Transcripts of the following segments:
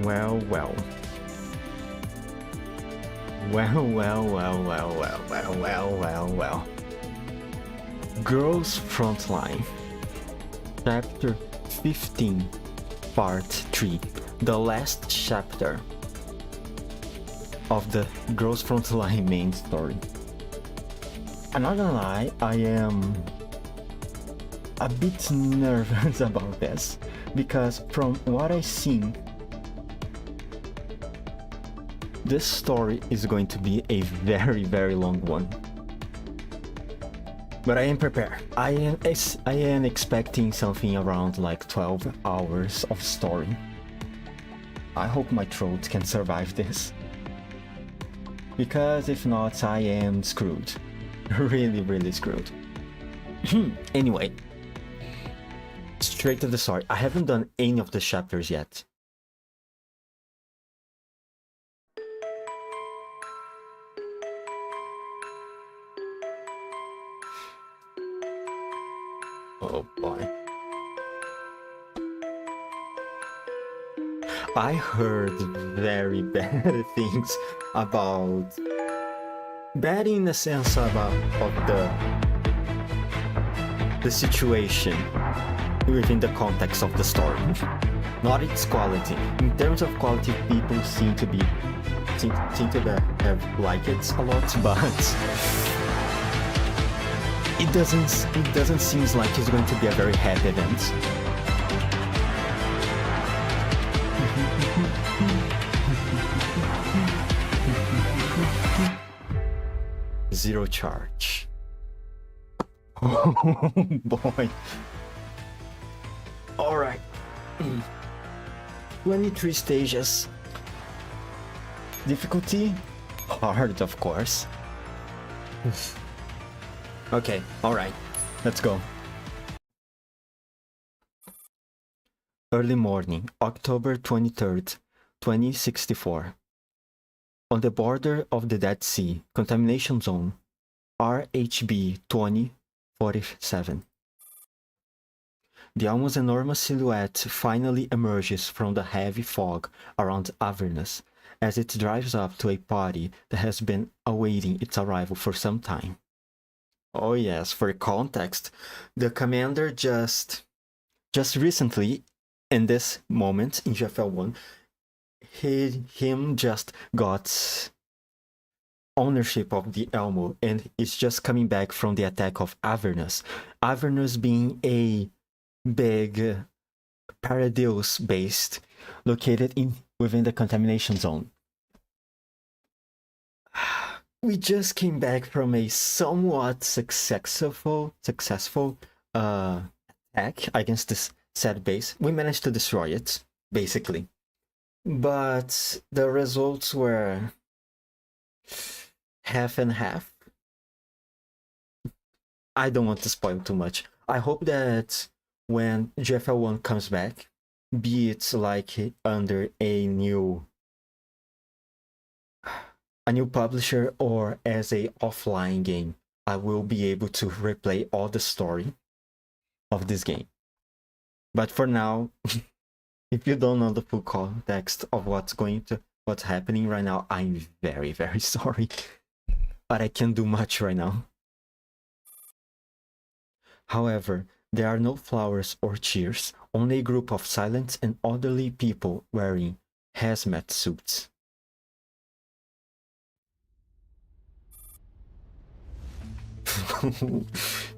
Well, well. Well, well, well, well, well, well, well, well, well. Girls Frontline, Chapter 15, Part 3, the last chapter of the Girls Frontline main story. I'm not gonna lie, I am a bit nervous about this, because from what I've seen, this story is going to be a very, very long one. But I am prepared. I am expecting something around like 12 hours of story. I hope my throat can survive this. Because if not, I am screwed. Really, really screwed. Anyway, straight to the story. I haven't done any of the chapters yet. Oh boy. I heard very bad things about... Bad in the sense of the situation within the context of the story. Not its quality. In terms of quality, people seem to have liked it a lot, but it doesn't seem like it's going to be a very happy event. Zero charge. Oh boy. Alright. 23 stages. Difficulty? Hard, of course. Okay, alright. Let's go. Early morning, October 23rd, 2064. On the border of the Dead Sea, contamination zone, RHB 2047. The almost enormous silhouette finally emerges from the heavy fog around Avernus as it drives up to a party that has been awaiting its arrival for some time. Oh yes, for context, the commander just recently, in this moment in GFL1, him just got ownership of the Elmo and is just coming back from the attack of Avernus. Avernus being a big Paradeus based located within the contamination zone. We just came back from a somewhat successful attack against this said base. We managed to destroy it, basically. But the results were half and half. I don't want to spoil too much. I hope that when GFL1 comes back, be it like under a new publisher or as a offline game, I will be able to replay all the story of this game. But for now, if you don't know the full context of what's happening right now, I'm very, very sorry. But I can't do much right now. However, there are no flowers or cheers, only a group of silent and orderly people wearing hazmat suits.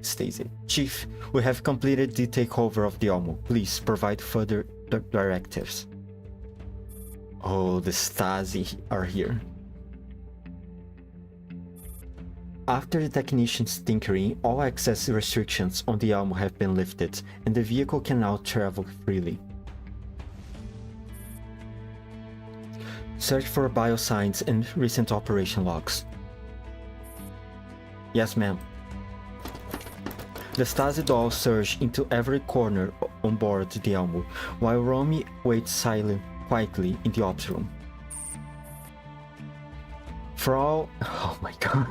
Stacy, Chief, we have completed the takeover of the Elmo. Please provide further directives. Oh, the Stasi are here. After the technicians tinkering, all access restrictions on the Elmo have been lifted, and the vehicle can now travel freely. Search for biosigns and recent operation logs. Yes, ma'am. The Stasi dolls surge into every corner on board the Elmo, while Romy waits quietly in the ops room. Frau... Oh my god.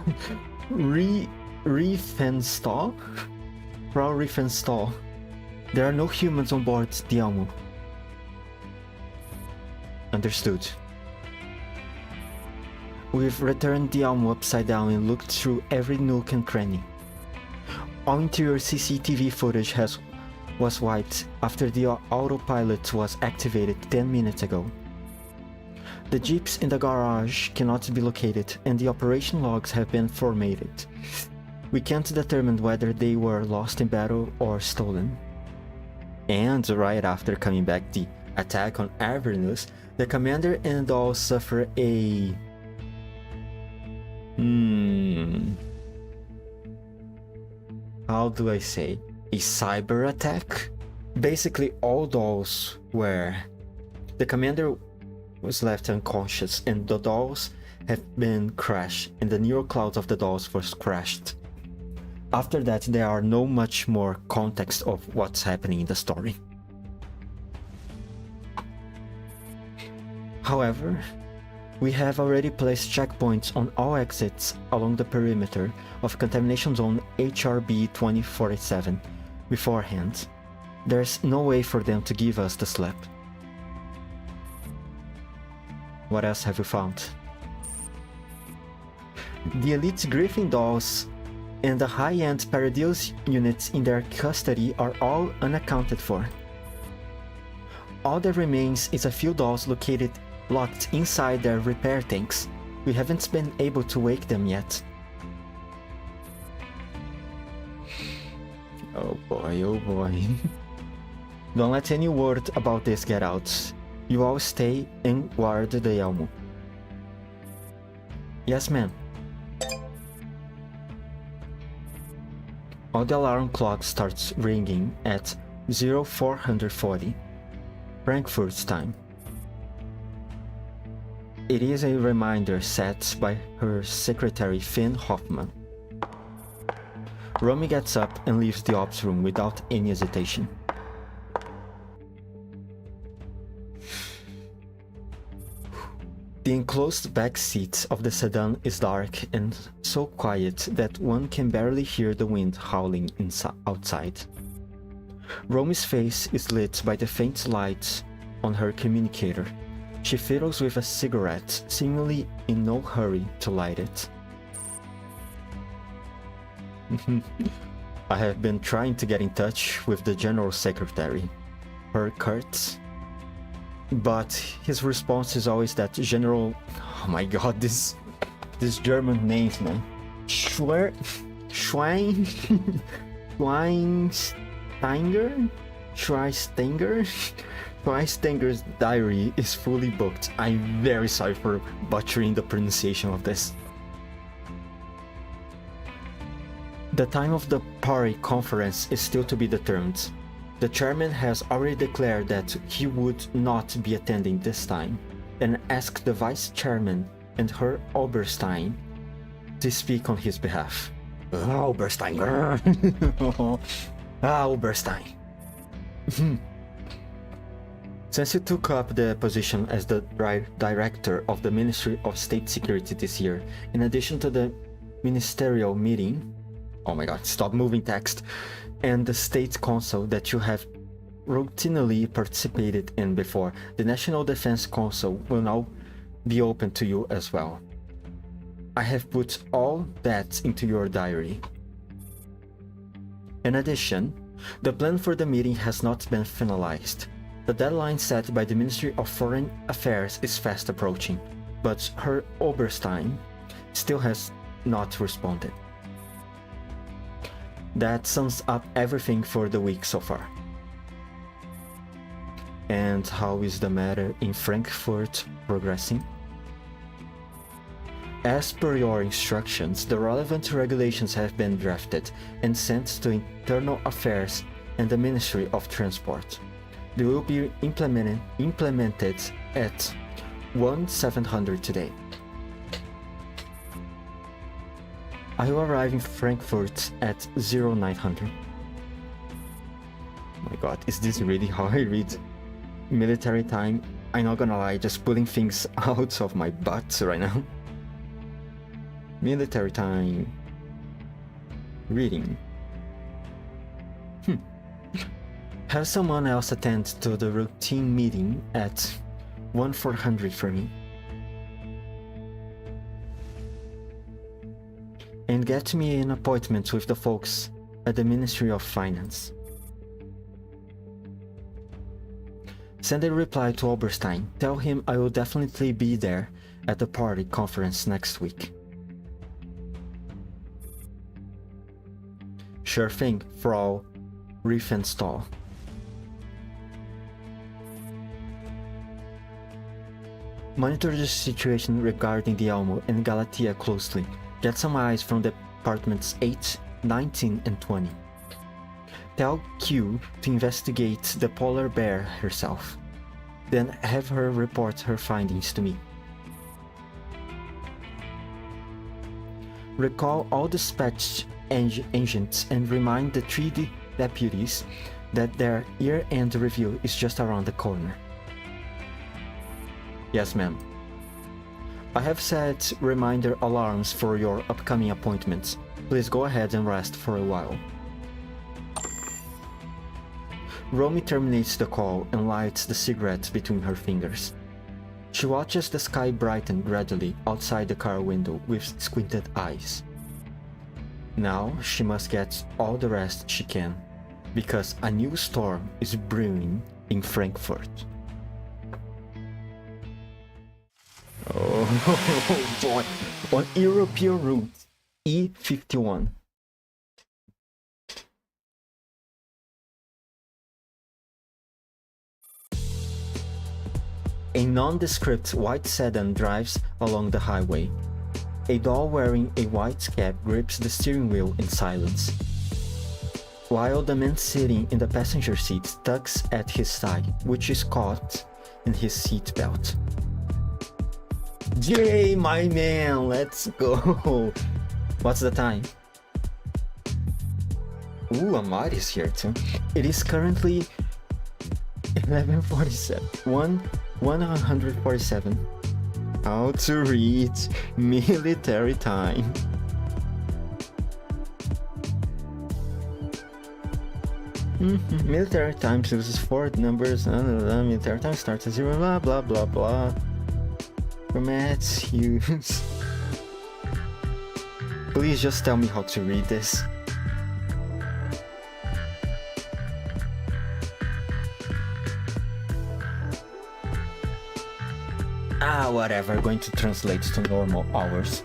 Riefenstahl? Frau Riefenstahl. There are no humans on board the Elmo. Understood. We've returned the Almo upside down and looked through every nook and cranny. All interior CCTV footage was wiped after the autopilot was activated 10 minutes ago. The jeeps in the garage cannot be located and the operation logs have been formatted. We can't determine whether they were lost in battle or stolen. And right after coming back the attack on Avernus, the commander and all suffer a... How do I say? A cyber attack? Basically all dolls were... The commander was left unconscious and the dolls have been crashed and the neural cloud of the dolls was crashed. After that there are no much more context of what's happening in the story. However, we have already placed checkpoints on all exits along the perimeter of contamination zone HRB 2047 beforehand. There's no way for them to give us the slip. What else have you found? The elite Griffin dolls and the high-end Paradiddles units in their custody are all unaccounted for. All that remains is a few dolls locked inside their repair tanks. We haven't been able to wake them yet. Oh boy, oh boy. Don't let any word about this get out. You all stay and guard the Elmo. Yes, ma'am. All the alarm clock starts ringing at 0440, Frankfurt's time. It is a reminder set by her secretary Finn Hoffman. Romy gets up and leaves the ops room without any hesitation. The enclosed back seat of the sedan is dark and so quiet that one can barely hear the wind howling outside. Romy's face is lit by the faint light on her communicator. She fiddles with a cigarette, seemingly in no hurry to light it. I have been trying to get in touch with the General Secretary, Herr Kurtz, but his response is always that General... Oh my god, this German names, man. Schweinsteiger's diary is fully booked. I'm very sorry for butchering the pronunciation of this. The time of the party conference is still to be determined. The chairman has already declared that he would not be attending this time, and asked the vice chairman and Herr Oberstein to speak on his behalf. Oberstein. Oberstein. Since you took up the position as the director of the Ministry of State Security this year, in addition to the ministerial meeting, oh my god, stop moving text, and the State Council that you have routinely participated in before, the National Defense Council will now be open to you as well. I have put all that into your diary. In addition, the plan for the meeting has not been finalized. The deadline set by the Ministry of Foreign Affairs is fast approaching, but Herr Oberstein still has not responded. That sums up everything for the week so far. And how is the matter in Frankfurt progressing? As per your instructions, the relevant regulations have been drafted and sent to Internal Affairs and the Ministry of Transport. They will be implemented at 1700 today. I will arrive in Frankfurt at 0900. Oh my god, is this really how I read military time? I'm not gonna lie, just pulling things out of my butt right now. Military time. Reading. Have someone else attend to the routine meeting at 1,400 for me. And get me an appointment with the folks at the Ministry of Finance. Send a reply to Oberstein. Tell him I will definitely be there at the party conference next week. Sure thing, Frau Riefenstahl. Monitor the situation regarding the Elmo and Galatea closely. Get some eyes from departments 8, 19 and 20. Tell Q to investigate the polar bear herself. Then have her report her findings to me. Recall all dispatched agents and remind the 3D deputies that their year-end review is just around the corner. Yes, ma'am. I have set reminder alarms for your upcoming appointments. Please go ahead and rest for a while. Romy terminates the call and lights the cigarette between her fingers. She watches the sky brighten gradually outside the car window with squinted eyes. Now she must get all the rest she can, because a new storm is brewing in Frankfurt. Oh boy! On European route E51. A nondescript white sedan drives along the highway. A doll wearing a white cap grips the steering wheel in silence, while the man sitting in the passenger seat tugs at his thigh, which is caught in his seat belt. Jay, my man, let's go! What's the time? Ooh, Amari's here too. It is currently 11:47. 147. How to read military time. Military time uses 4 numbers. Military time starts at 0. Blah blah blah blah. Formats use. Please just tell me how to read this. Whatever, going to translate to normal hours.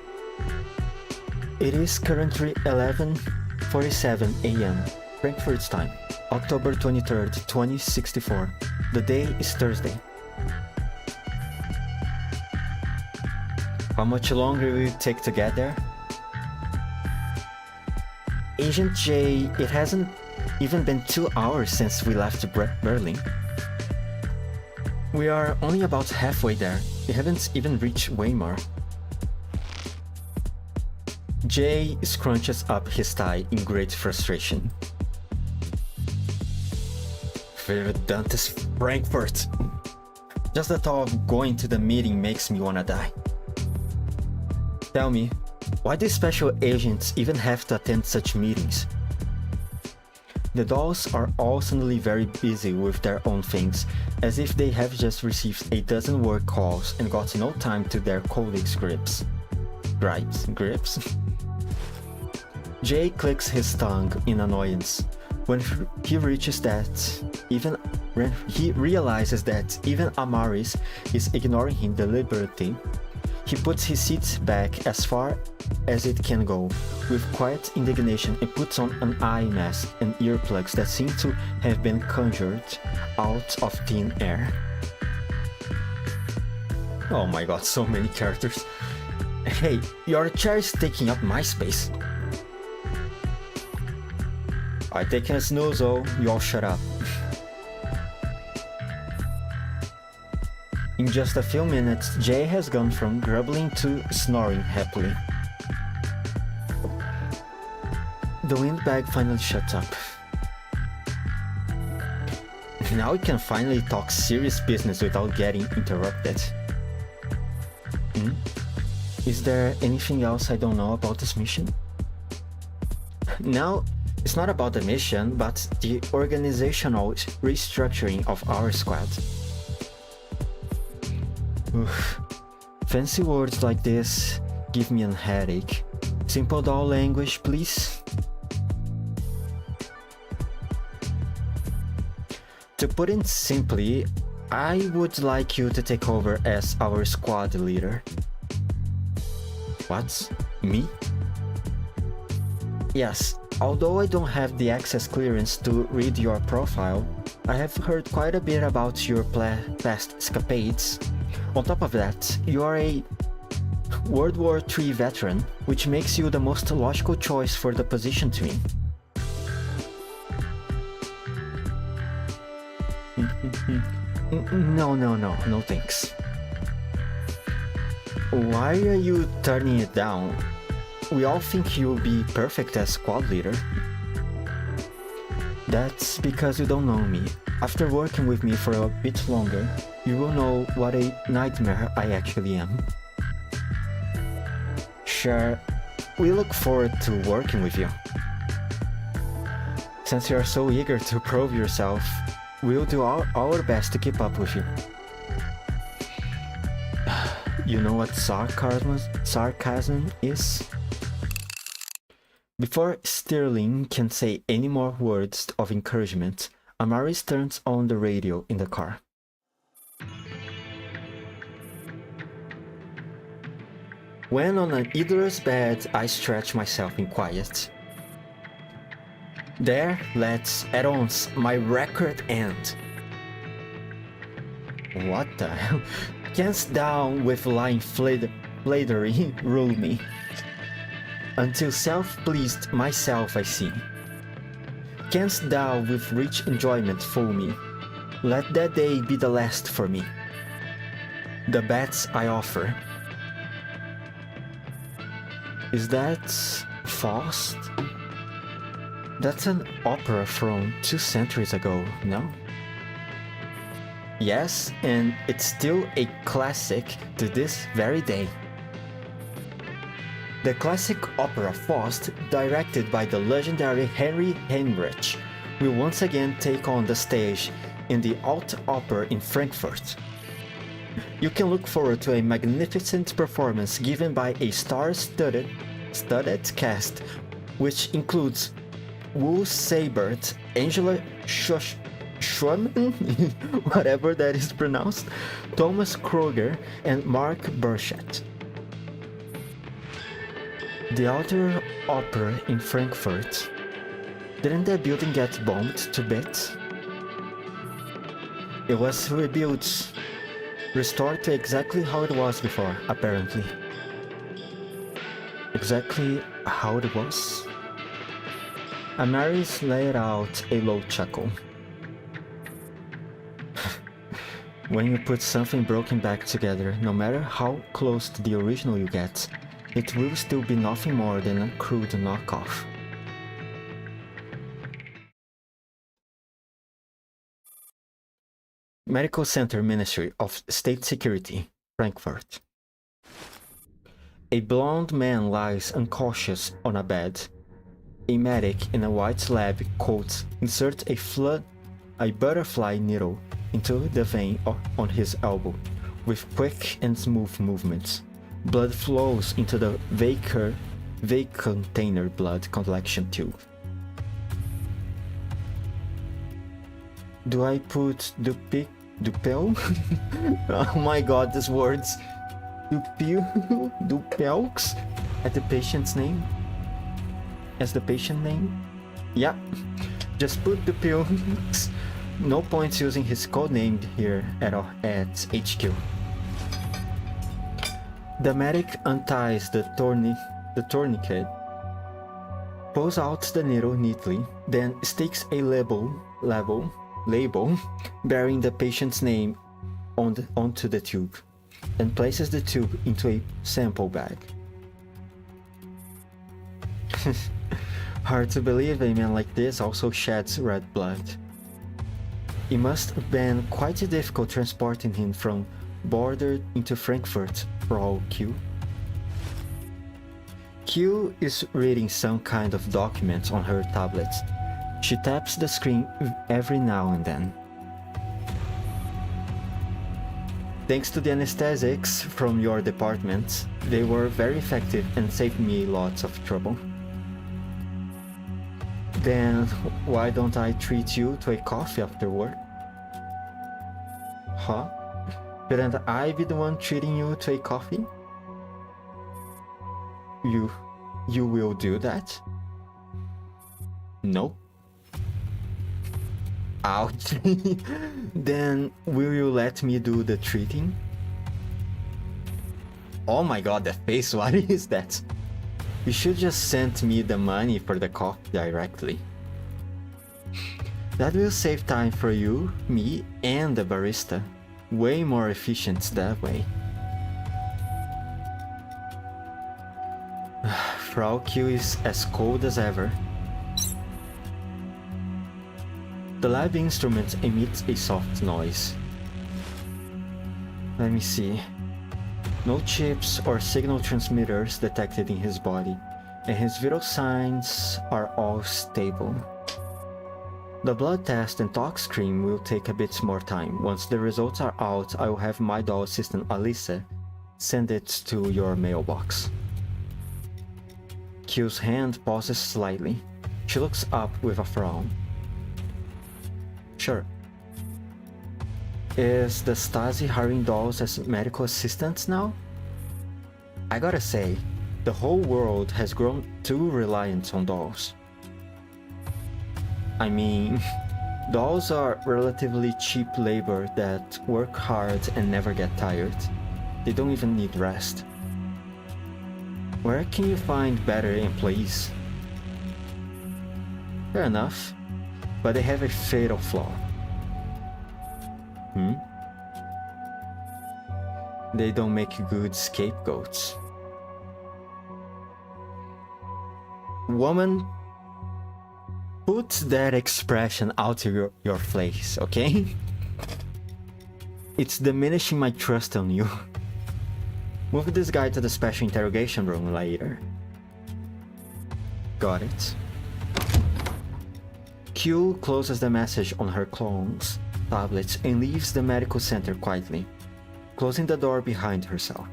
It is currently 11:47 a.m. Frankfurt time, October 23rd, 2064. The day is Thursday. How much longer will it take to get there? Agent J, it hasn't even been 2 hours since we left Berlin. We are only about halfway there. We haven't even reached Weimar. Jay scrunches up his thigh in great frustration. Verdammtes Frankfurt! Just the thought of going to the meeting makes me wanna die. Tell me, why do special agents even have to attend such meetings? The dolls are all suddenly very busy with their own things, as if they have just received a dozen work calls and got no time to their colleagues' grips. Jay clicks his tongue in annoyance when he realizes that even Amaris is ignoring him deliberately. He puts his seat back as far as it can go, with quiet indignation, and puts on an eye mask and earplugs that seem to have been conjured out of thin air. Oh my god, so many characters. Hey, your chair is taking up my space. I take a snooze, you all shut up. In just a few minutes, Jay has gone from grumbling to snoring happily. The windbag finally shuts up. Now we can finally talk serious business without getting interrupted. Is there anything else I don't know about this mission? Now, it's not about the mission, but the organizational restructuring of our squad. Oof. Fancy words like this give me a headache. Simple doll language, please. To put it simply, I would like you to take over as our squad leader. What? Me? Yes, although I don't have the access clearance to read your profile, I have heard quite a bit about your past escapades. On top of that, you are a World War III veteran, which makes you the most logical choice for the position to me. No thanks. Why are you turning it down? We all think you'll be perfect as squad leader. That's because you don't know me. After working with me for a bit longer, you will know what a nightmare I actually am. Sure, we look forward to working with you. Since you are so eager to prove yourself, we'll do our best to keep up with you. You know what sarcasm is? Before Sterling can say any more words of encouragement, Amaris turns on the radio in the car. When on an idler's bed, I stretch myself in quiet. There, let's at once my record end. What the hell? Canst thou with lying flattery rule me? Until self-pleased myself I see. Canst thou with rich enjoyment fool me? Let that day be the last for me. The bets I offer. Is that Faust? That's an opera from 2 centuries ago, no? Yes, and it's still a classic to this very day. The classic opera Faust, directed by the legendary Henry Heinrich, will once again take on the stage in the Alt Oper in Frankfurt. You can look forward to a magnificent performance given by a star-studded cast, which includes Wu Seibert, Angela Schwimmen, whatever that is pronounced, Thomas Kroger, and Mark Burchett. The Alter Opera in Frankfurt. Didn't that building get bombed to bits? It was rebuilt, restored to exactly how it was before, apparently. Exactly how it was? Amaris let out a low chuckle. When you put something broken back together, no matter how close to the original you get, it will still be nothing more than a crude knockoff. Medical Center Ministry of State Security, Frankfurt. A blond man lies unconscious on a bed. A medic in a white lab coat inserts a butterfly needle into the vein on his elbow with quick and smooth movements. Blood flows into the container blood collection tube. Do I put Dupel? Oh my god, these words. Dupelx at the patient's name? As the patient name? Yeah, just put Dupelx. No points using his codename here at HQ. The medic unties the tourniquet, pulls out the needle neatly, then sticks a label bearing the patient's name onto the tube, and places the tube into a sample bag. Hard to believe a man like this also sheds red blood. It must have been quite difficult transporting him from border into Frankfurt for all Q. Q is reading some kind of document on her tablet. She taps the screen every now and then. Thanks to the anesthetics from your department, they were very effective and saved me lots of trouble. Then why don't I treat you to a coffee after work? Huh? Shouldn't I be the one treating you to a coffee? You will do that? No. Ouch. Then will you let me do the treating? Oh my god, the face, what is that? You should just send me the money for the coffee directly. That will save time for you, me, and the barista. Way more efficient that way. Frau Q is as cold as ever. The lab instrument emits a soft noise. Let me see. No chips or signal transmitters detected in his body, and his vital signs are all stable. The blood test and tox screen will take a bit more time. Once the results are out, I will have my doll assistant Alyssa send it to your mailbox. Q's hand pauses slightly. She looks up with a frown. Sure. Is the Stasi hiring dolls as medical assistants now? I gotta say, the whole world has grown too reliant on dolls. I mean, dolls are relatively cheap labor that work hard and never get tired. They don't even need rest. Where can you find better employees? Fair enough, but they have a fatal flaw. They don't make good scapegoats. Woman, put that expression out of your face, okay? It's diminishing my trust on you. Move this guy to the special interrogation room later. Got it. Q closes the message on her clone's tablet and leaves the medical center quietly, closing the door behind herself.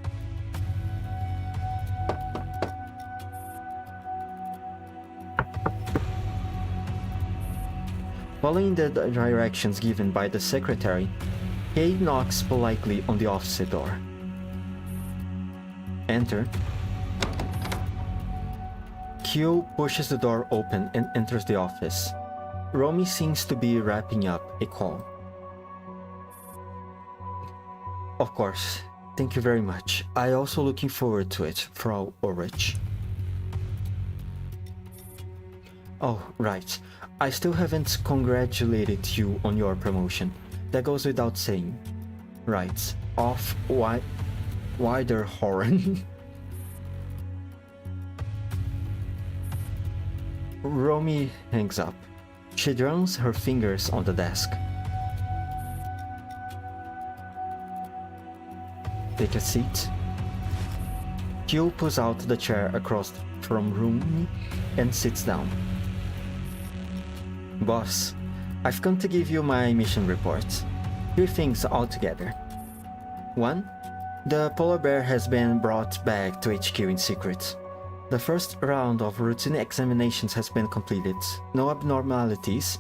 Following the directions given by the secretary, Kay knocks politely on the office door. Enter. Q pushes the door open and enters the office. Romy seems to be wrapping up a call. Of course, thank you very much. I also looking forward to it, Frau Ulrich. Oh, right. I still haven't congratulated you on your promotion. That goes without saying. Right. Off wider horn. Romy hangs up. She drums her fingers on the desk. Take a seat. Q pulls out the chair across from Romy and sits down. Boss, I've come to give you my mission report. 3 things altogether. 1. The polar bear has been brought back to HQ in secret. The first round of routine examinations has been completed. No abnormalities.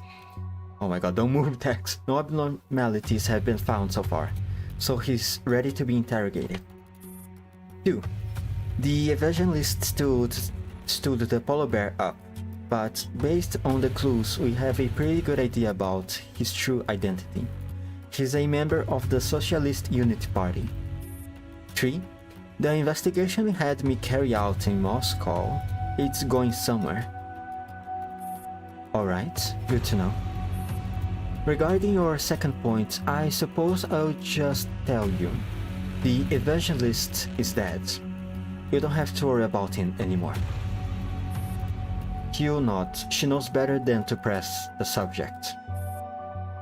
Oh my god, don't move text. No abnormalities have been found so far, so he's ready to be interrogated. 2. The evangelist stood the polar bear up, but based on the clues, we have a pretty good idea about his true identity. He's a member of the Socialist Unity Party. 3. The investigation had me carry out in Moscow. It's going somewhere. Alright, good to know. Regarding your second point, I suppose I'll just tell you. The evangelist is dead. You don't have to worry about him anymore. Q nods. She knows better than to press the subject,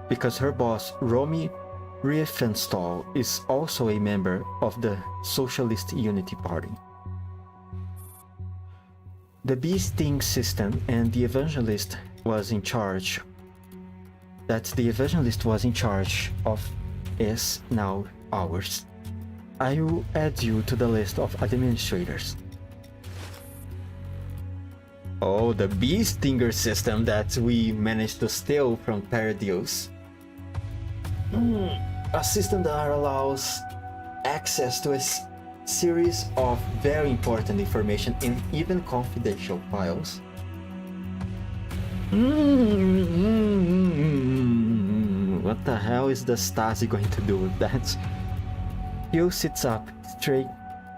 because her boss, Romy Riefenstahl, is also a member of the Socialist Unity Party. The bee sting system and the evangelist was in charge of is now hours. I will add you to the list of administrators. Oh, the bee stinger system that we managed to steal from Paradios. A system that allows access to a series of very important information and even confidential files. What the hell is the Stasi going to do with that? Hugh sits up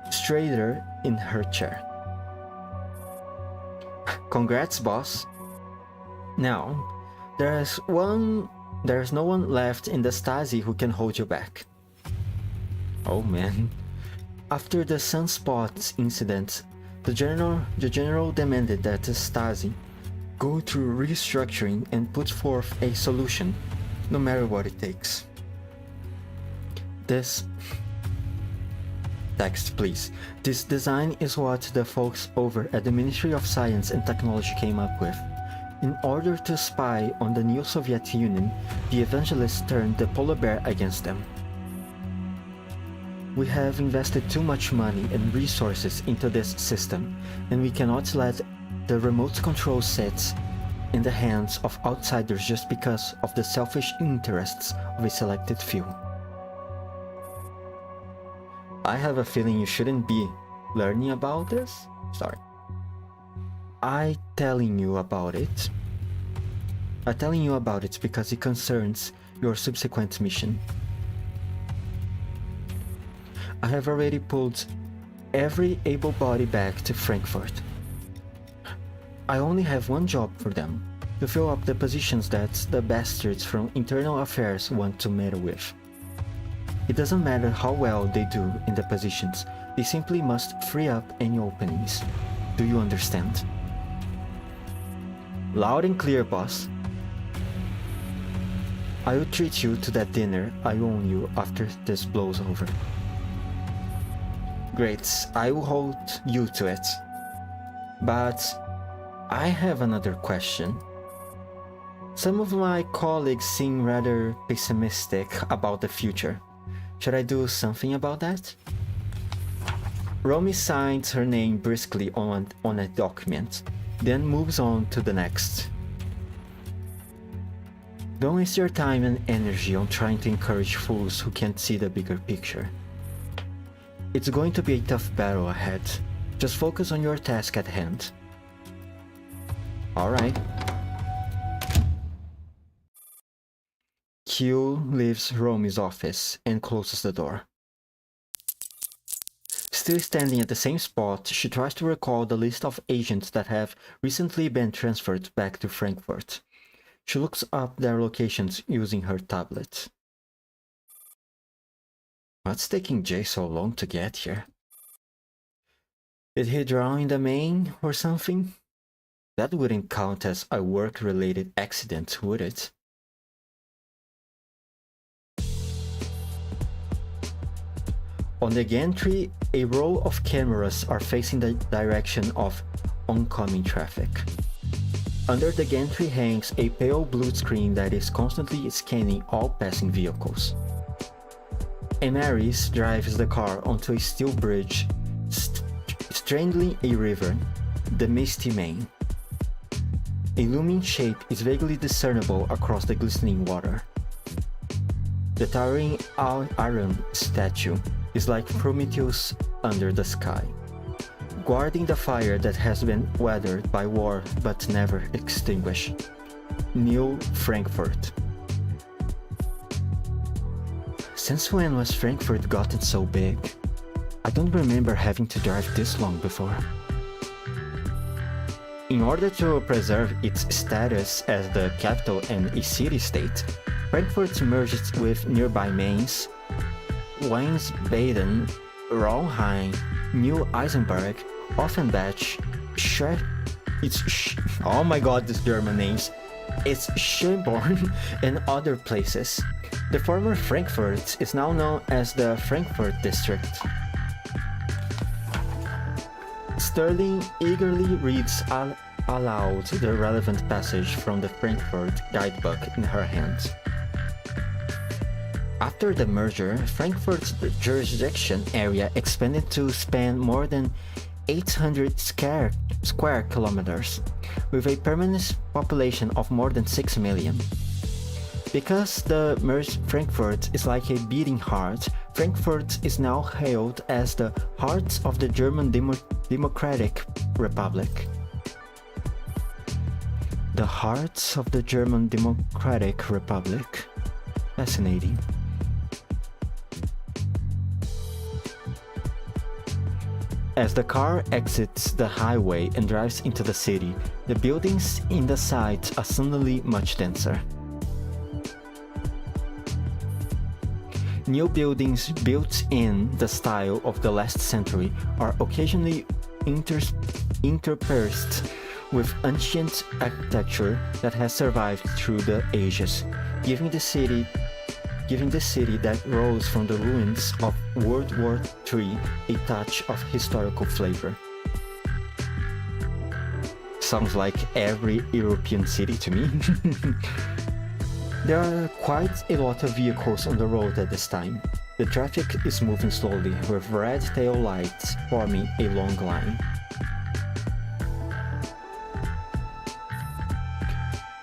straighter in her chair. Congrats, boss. Now, there's no one left in the Stasi who can hold you back. Oh man. After the Sunspots incident, the general demanded that the Stasi go through restructuring and put forth a solution, no matter what it takes. Text, please. This design is what the folks over at the Ministry of Science and Technology came up with. In order to spy on the new Soviet Union, the evangelists turned the polar bear against them. We have invested too much money and resources into this system, and we cannot let the remote control sit in the hands of outsiders just because of the selfish interests of a selected few. I have a feeling you shouldn't be learning about this. Sorry. I'm telling you about it because it concerns your subsequent mission. I have already pulled every able-bodied back to Frankfurt. I only have one job for them, to fill up the positions that the bastards from Internal Affairs want to meddle with. It doesn't matter how well they do in the positions, they simply must free up any openings. Do you understand? Loud and clear, boss. I will treat you to that dinner I owe you after this blows over. Great, I will hold you to it. But I have another question. Some of my colleagues seem rather pessimistic about the future. Should I do something about that? Romy signs her name briskly on a document, then moves on to the next. Don't waste your time and energy on trying to encourage fools who can't see the bigger picture. It's going to be a tough battle ahead. Just focus on your task at hand. Alright. Q leaves Romy's office and closes the door. Still standing at the same spot, she tries to recall the list of agents that have recently been transferred back to Frankfurt. She looks up their locations using her tablet. What's taking Jay so long to get here? Did he drown in the main or something? That wouldn't count as a work-related accident, would it? On the gantry, a row of cameras are facing the direction of oncoming traffic. Under the gantry hangs a pale blue screen that is constantly scanning all passing vehicles. Amaris drives the car onto a steel bridge strangling a river, the Misty Main. A looming shape is vaguely discernible across the glistening water. The towering iron statue is like Prometheus under the sky, guarding the fire that has been weathered by war but never extinguished. New Frankfurt. Since when was Frankfurt gotten so big? I don't remember having to drive this long before. In order to preserve its status as the capital and a city-state, Frankfurt merged with nearby Mainz, Wiesbaden, Raunheim, New Eisenberg, Offenbach, oh my god, these German names. It's Schönborn and other places. The former Frankfurt is now known as the Frankfurt District. Sterling eagerly reads aloud the relevant passage from the Frankfurt guidebook in her hand. After the merger, Frankfurt's jurisdiction area expanded to span more than 800 square kilometers, with a permanent population of more than 6 million. Because the merged Frankfurt is like a beating heart, Frankfurt is now hailed as the heart of the German Democratic Republic. The heart of the German Democratic Republic. Fascinating. As the car exits the highway and drives into the city, the buildings in the site are suddenly much denser. New buildings built in the style of the last century are occasionally interspersed with ancient architecture that has survived through the ages, giving the city that rose from the ruins of World War III a touch of historical flavor. Sounds like every European city to me. There are quite a lot of vehicles on the road at this time. The traffic is moving slowly, with red tail lights forming a long line.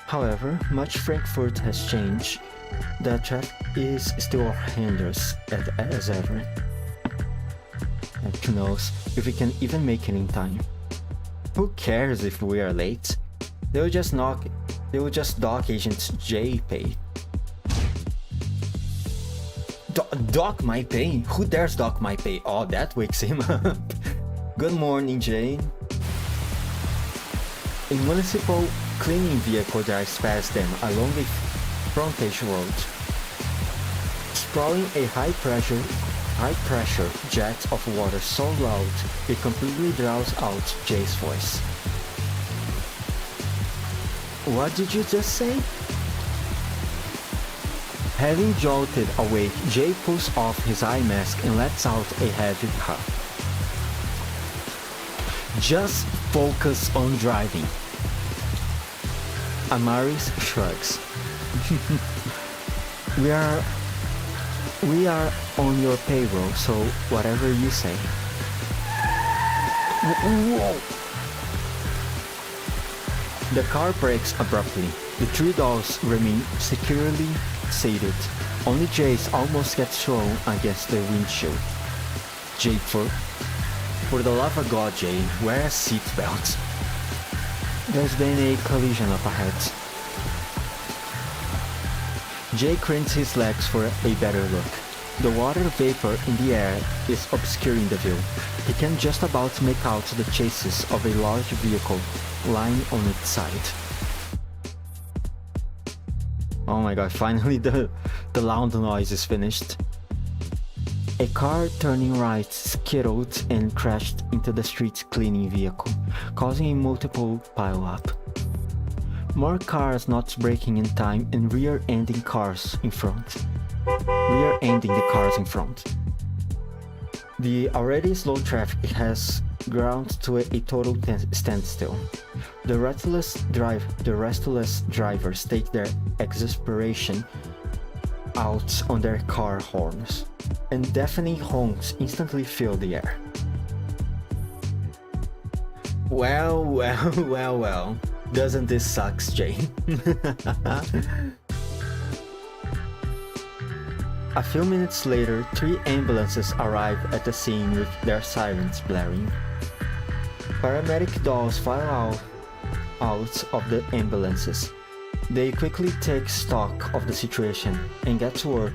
However, much Frankfurt has changed. The traffic is still horrendous as ever. And who knows if we can even make it in time. Who cares if we are late? They will just dock Agent J pay. Dock my pay? Who dares dock my pay? Oh, that wakes him up. Good morning, Jay. A municipal cleaning vehicle drives past them along the frontage road, sprawling a high-pressure jet of water so loud it completely drowns out Jay's voice. What did you just say? Having jolted awake, Jay pulls off his eye mask and lets out a heavy huff. Just focus on driving. Amaris shrugs. We are on your payroll, so whatever you say. Whoa. The car brakes abruptly. The three dogs remain securely seated. Only Jay's almost gets thrown against the windshield. Jay, for the love of God, Jay, wear a seatbelt. There's been a collision up ahead. Jay cranes his legs for a better look. The water vapor in the air is obscuring the view. He can just about make out the chassis of a large vehicle lying on its side. Oh my god, finally the loud noise is finished. A car turning right skittled and crashed into the street cleaning vehicle, causing a multiple pile-up. More cars not braking in time and rear-ending the cars in front. The already slow traffic has ground to a total standstill. The restless drivers take their exasperation out on their car horns, and deafening honks instantly fill the air. Well. Doesn't this suck, Jay? A few minutes later, 3 ambulances arrive at the scene with their sirens blaring. Paramedic dolls file out of the ambulances. They quickly take stock of the situation and get to work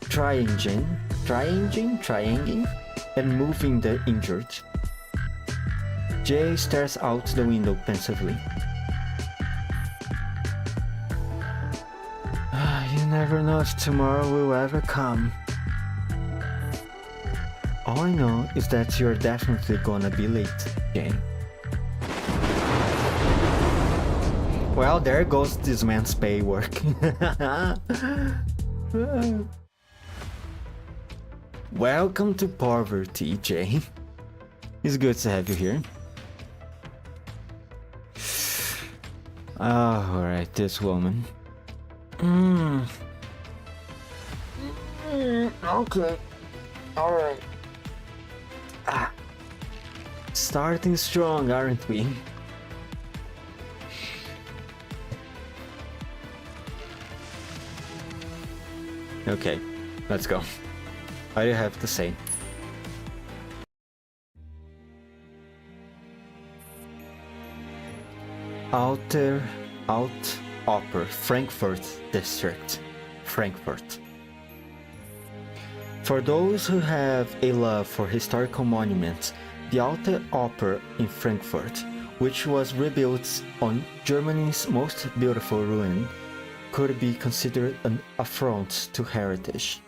triaging and moving the injured. Jay stares out the window pensively. You never know if tomorrow will ever come. All I know is that you're definitely gonna be late, Jay. Well, there goes this man's pay work. Welcome to poverty, Jay. It's good to have you here. Alright, this woman. Okay. Alright. Starting strong, aren't we? Okay, let's go. What do you have to say? Alt-Oper, Frankfurt District, Frankfurt. For those who have a love for historical monuments, the Alte Oper in Frankfurt, which was rebuilt on Germany's most beautiful ruin, could be considered an affront to heritage.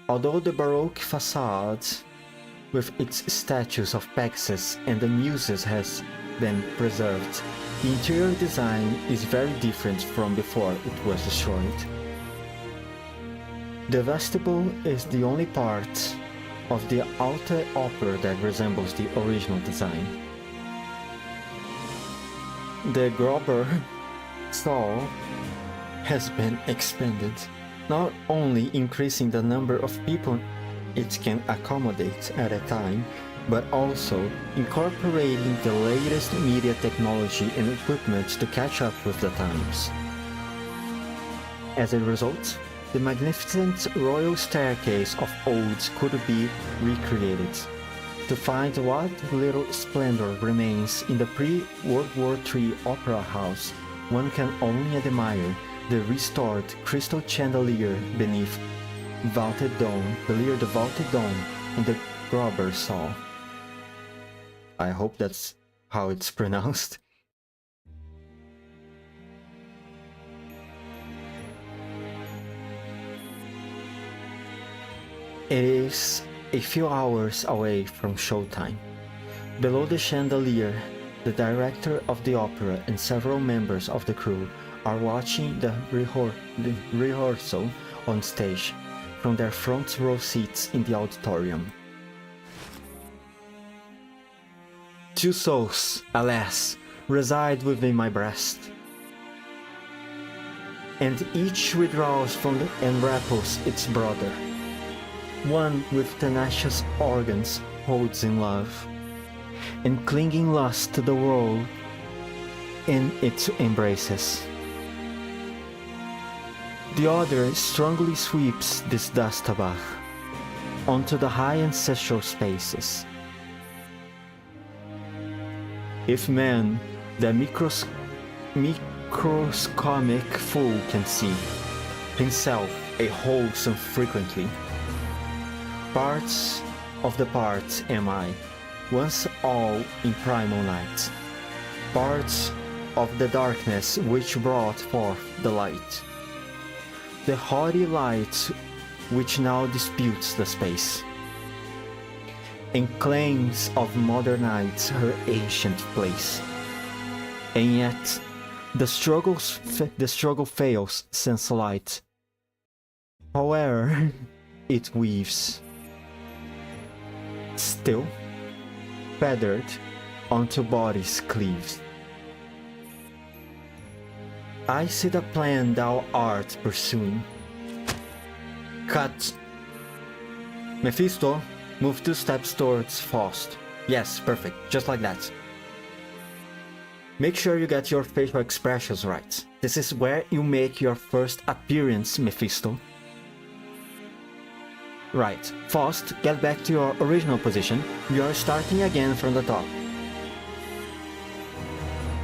Although the Baroque facade, with its statues of Pegasus and the Muses, has been preserved, the interior design is very different from before it was destroyed. The vestibule is the only part of the Alte Oper that resembles the original design. The Grober Saal has been expanded, not only increasing the number of people it can accommodate at a time, but also incorporating the latest media technology and equipment to catch up with the times. As a result, the magnificent royal staircase of old could be recreated. To find what little splendor remains in the pre-World War III Opera House, one can only admire the restored crystal chandelier beneath vaulted dome, the vaulted dome in the Grober Saal. I hope that's how it's pronounced. It is a few hours away from showtime. Below the chandelier, the director of the opera and several members of the crew are watching the rehearsal on stage from their front row seats in the auditorium. Two souls, alas, reside within my breast, and each withdraws from and rappels its brother. One with tenacious organs holds in love, and clinging lust to the world in its embraces. The other strongly sweeps this dust above onto the high ancestral spaces. If man, the microscopic fool, can see himself a wholesome frequently, parts of the parts am I, once all in primal night, parts of the darkness which brought forth the light, the haughty light which now disputes the space, and claims of modern nights her ancient place. And yet, the struggle fails since light, however it weaves, still, feathered onto bodies cleaves. I see the plan thou art pursuing. Cut. Mephisto, move 2 steps towards Faust. Yes, perfect, just like that. Make sure you get your facial expressions right. This is where you make your first appearance, Mephisto. Right, Faust, get back to your original position. We are starting again from the top.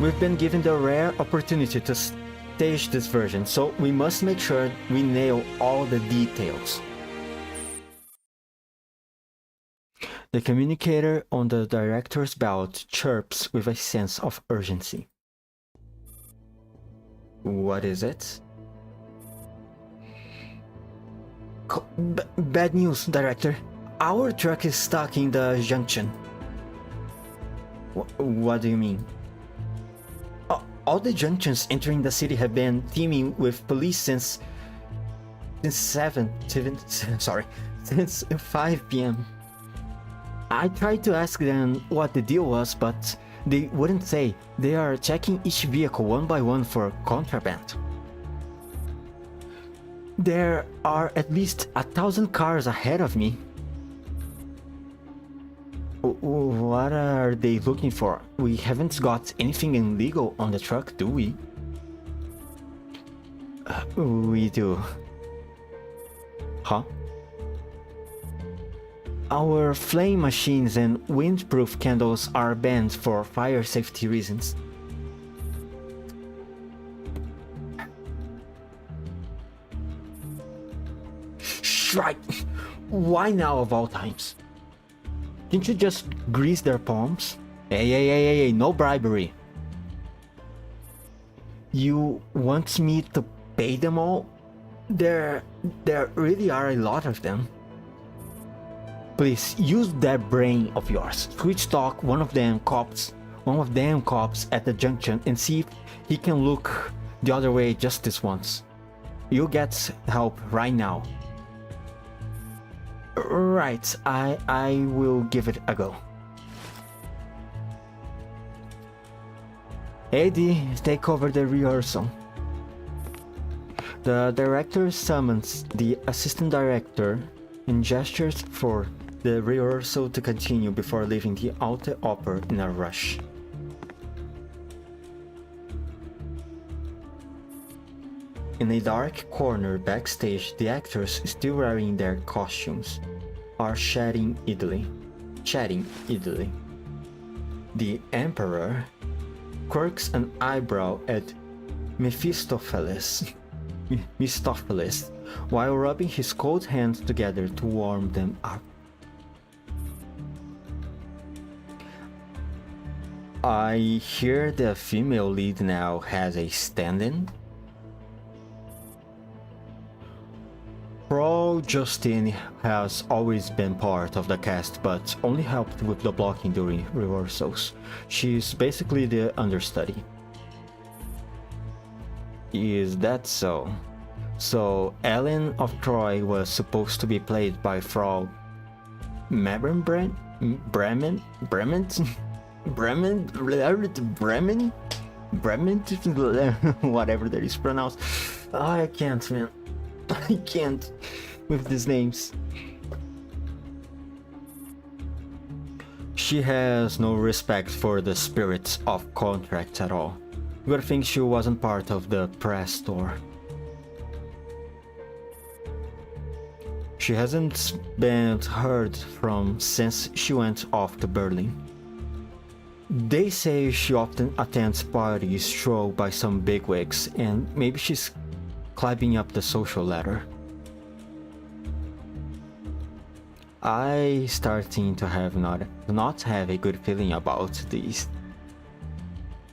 We've been given the rare opportunity to stage this version, so we must make sure we nail all the details. The communicator on the director's belt chirps with a sense of urgency. What is it? Bad news, Director. Our truck is stuck in the junction. What do you mean? All the junctions entering the city have been teeming with police since 5 p.m. I tried to ask them what the deal was, but they wouldn't say. They are checking each vehicle one by one for contraband. There are at least 1,000 cars ahead of me. What are they looking for? We haven't got anything illegal on the truck, do we? We do. Huh? Our flame machines and windproof candles are banned for fire safety reasons. Right. Why now of all times? Didn't you just grease their palms? Hey, no bribery. You want me to pay them all? There really are a lot of them. Please, use that brain of yours. Switch talk one of them cops at the junction and see if he can look the other way just this once. You'll get help right now. Right, I will give it a go. Eddie, take over the rehearsal. The director summons the assistant director and gestures for the rehearsal to continue before leaving the Alte Oper in a rush. In a dark corner backstage, the actors, still wearing their costumes, are chatting idly. The Emperor quirks an eyebrow at Mephistopheles while rubbing his cold hands together to warm them up. I hear the female lead now has a stand-in. Frau Justine has always been part of the cast, but only helped with the blocking during rehearsals. She's basically the understudy. Is that so? So Ellen of Troy was supposed to be played by Frau Bremen, whatever that is pronounced. I can't, man. I can't with these names. She has no respect for the spirits of contracts at all. You would think she wasn't part of the press tour. She hasn't been heard from since she went off to Berlin. They say she often attends parties thrown by some bigwigs, and maybe she's climbing up the social ladder. I starting to have not have a good feeling about this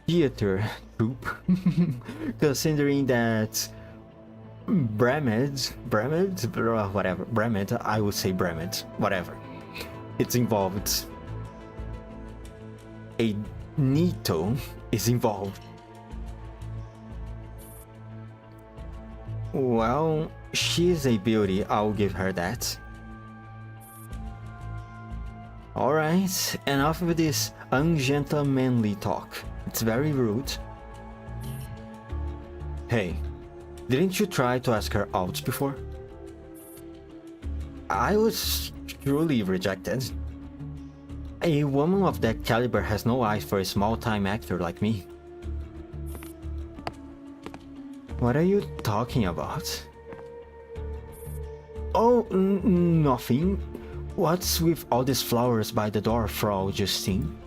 theater troupe, considering that Bremed, I would say Bremed, whatever. It's involved. A Nito is involved. Well, she's a beauty, I'll give her that. Alright, enough of this ungentlemanly talk. It's very rude. Hey, didn't you try to ask her out before? I was truly rejected. A woman of that caliber has no eyes for a small-time actor like me. What are you talking about? Oh, nothing. What's with all these flowers by the door, Frau Justine?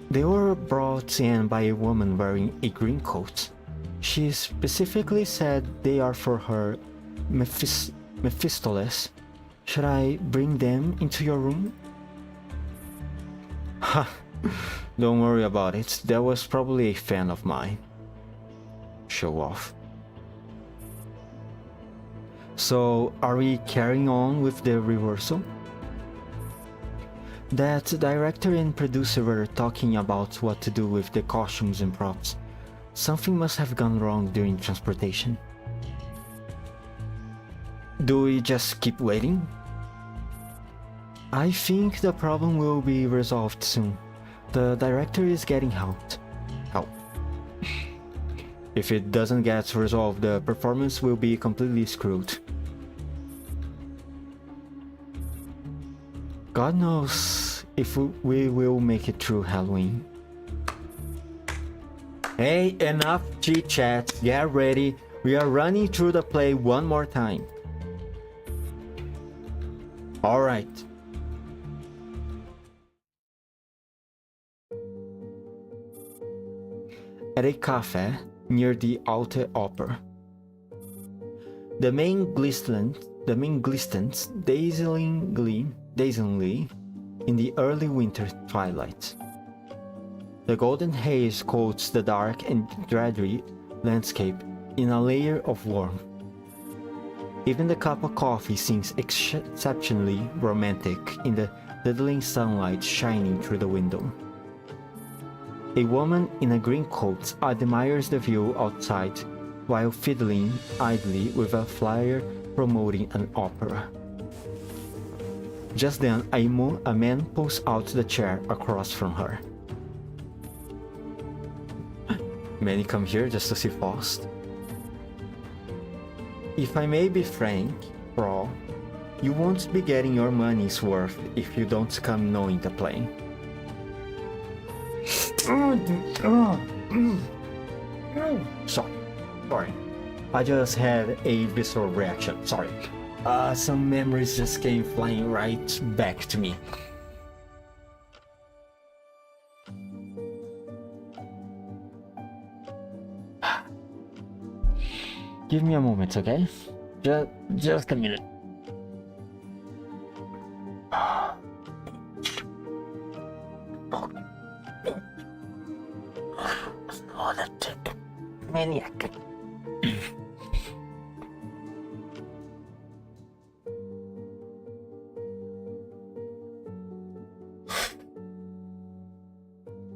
They were brought in by a woman wearing a green coat. She specifically said they are for her Mephistopheles. Should I bring them into your room? Ha! Don't worry about it. That was probably a fan of mine. Show off. So, are we carrying on with the rehearsal? That director and producer were talking about what to do with the costumes and props. Something must have gone wrong during transportation. Do we just keep waiting? I think the problem will be resolved soon. The director is getting help. If it doesn't get resolved, the performance will be completely screwed. God knows if we will make it through Halloween. Hey, enough chit chat, get ready. We are running through the play one more time. Alright. At a cafe near the Alte Oper, the main glistens dazzlingly in the early winter twilight. The golden haze coats the dark and dreary landscape in a layer of warmth. Even the cup of coffee seems exceptionally romantic in the diddling sunlight shining through the window. A woman in a green coat admires the view outside while fiddling idly with a flyer promoting an opera. Just then, a man pulls out the chair across from her. Many come here just to see Faust. If I may be frank, bro, you won't be getting your money's worth if you don't come knowing the play. Sorry. I just had a visceral reaction. Sorry. Some memories just came flying right back to me. Give me a moment, okay? Just a minute. Maniac.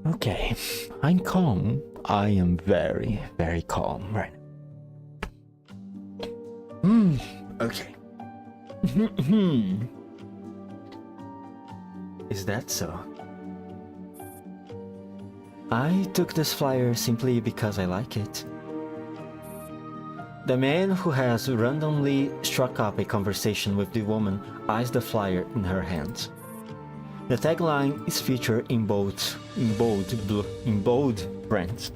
Okay, I'm calm. I am very, very calm right now. Okay. Is that so? I took this flyer simply because I like it. The man who has randomly struck up a conversation with the woman eyes the flyer in her hand. The tagline is featured in bold print.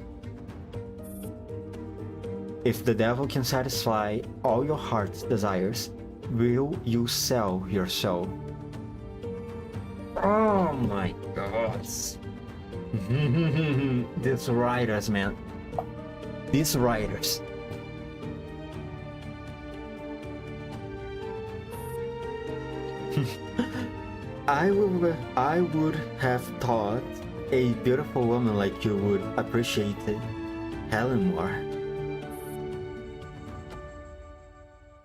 If the devil can satisfy all your heart's desires, will you sell your soul? Oh my god. These writers, man. These writers. I would have thought a beautiful woman like you would appreciate Helen more.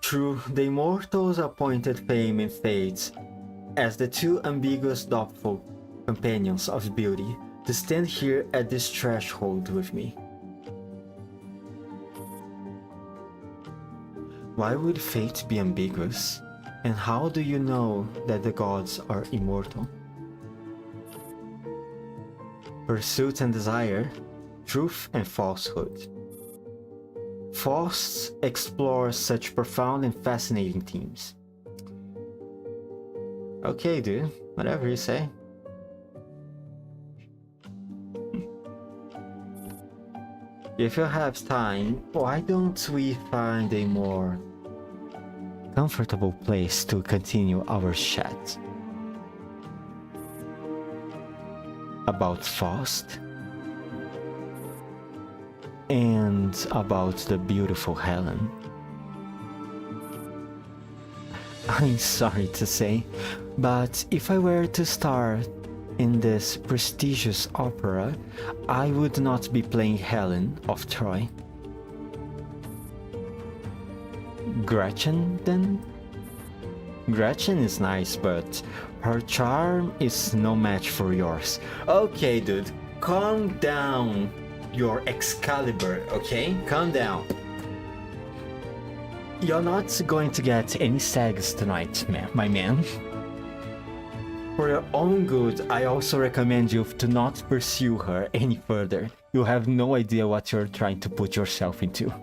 True, the immortals appointed fame and fate as the two ambiguous doubtful companions of beauty to stand here at this threshold with me. Why would fate be ambiguous? And how do you know that the gods are immortal? Pursuit and desire, truth and falsehood. Faust explores such profound and fascinating themes. Okay, dude, whatever you say. If you have time, why don't we find a more comfortable place to continue our chat about Faust and about the beautiful Helen? I'm sorry to say, but if I were to star in this prestigious opera, I would not be playing Helen of Troy. Gretchen, then? Gretchen is nice, but her charm is no match for yours. Okay, dude, calm down your Excalibur, okay? Calm down. You're not going to get any sags tonight, my man. For your own good, I also recommend you to not pursue her any further. You have no idea what you're trying to put yourself into.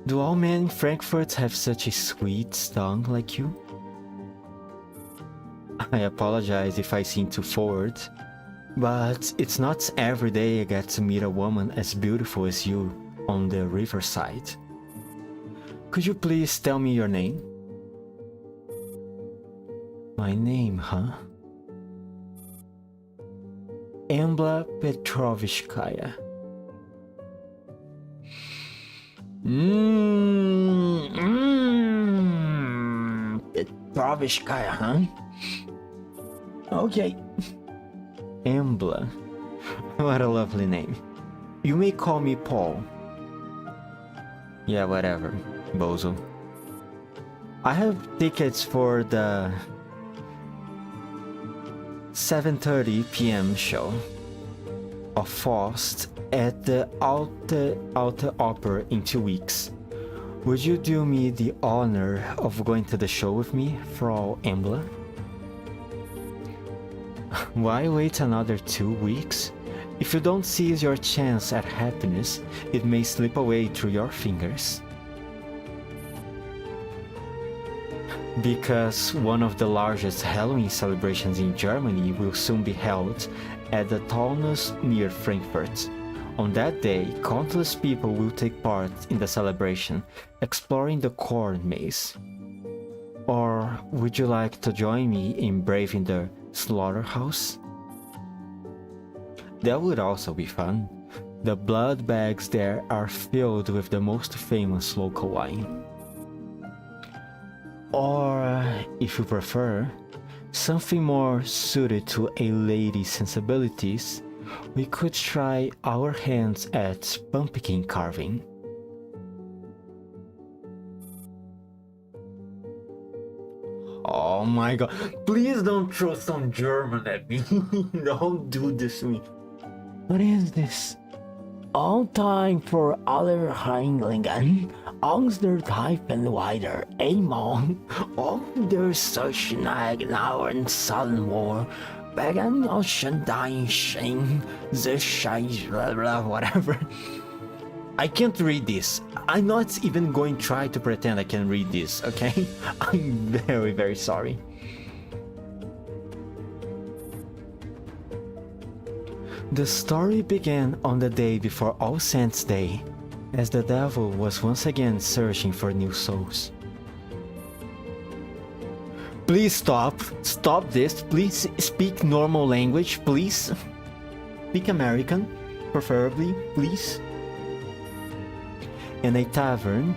Do all men in Frankfurt have such a sweet tongue like you? I apologize if I seem too forward, but it's not every day I get to meet a woman as beautiful as you on the riverside. Could you please tell me your name? My name, huh? Embla Petrovskaya. Petrovskaya, huh? Okay. Embla. What a lovely name. You may call me Paul. Yeah, whatever, bozo. I have tickets for the 7:30 p.m. show of Faust at the Alte Oper in 2 weeks. Would you do me the honor of going to the show with me, Frau Embla? Why wait another 2 weeks? If you don't seize your chance at happiness, it may slip away through your fingers. Because one of the largest Halloween celebrations in Germany will soon be held at the Taunus near Frankfurt. On that day, countless people will take part in the celebration, exploring the corn maze. Or would you like to join me in braving the slaughterhouse? That would also be fun. The blood bags there are filled with the most famous local wine. Or, if you prefer, something more suited to a lady's sensibilities, we could try our hands at pumpkin carving. Oh my god, please don't throw some German at me. Don't do this to me. What is this? All time for aller Heinlingen, Angst der Tiefen weiter, einmal, auf der Seuchenauern Salmor, Began Ocean Dying Shane, the Scheiß, blah blah, whatever. I can't read this. I'm not even going to try to pretend I can read this, okay? I'm very, very sorry. The story began on the day before All Saints' Day, as the devil was once again searching for new souls. Please stop. Stop this. Please speak normal language, please. Speak American, preferably, please. In a tavern,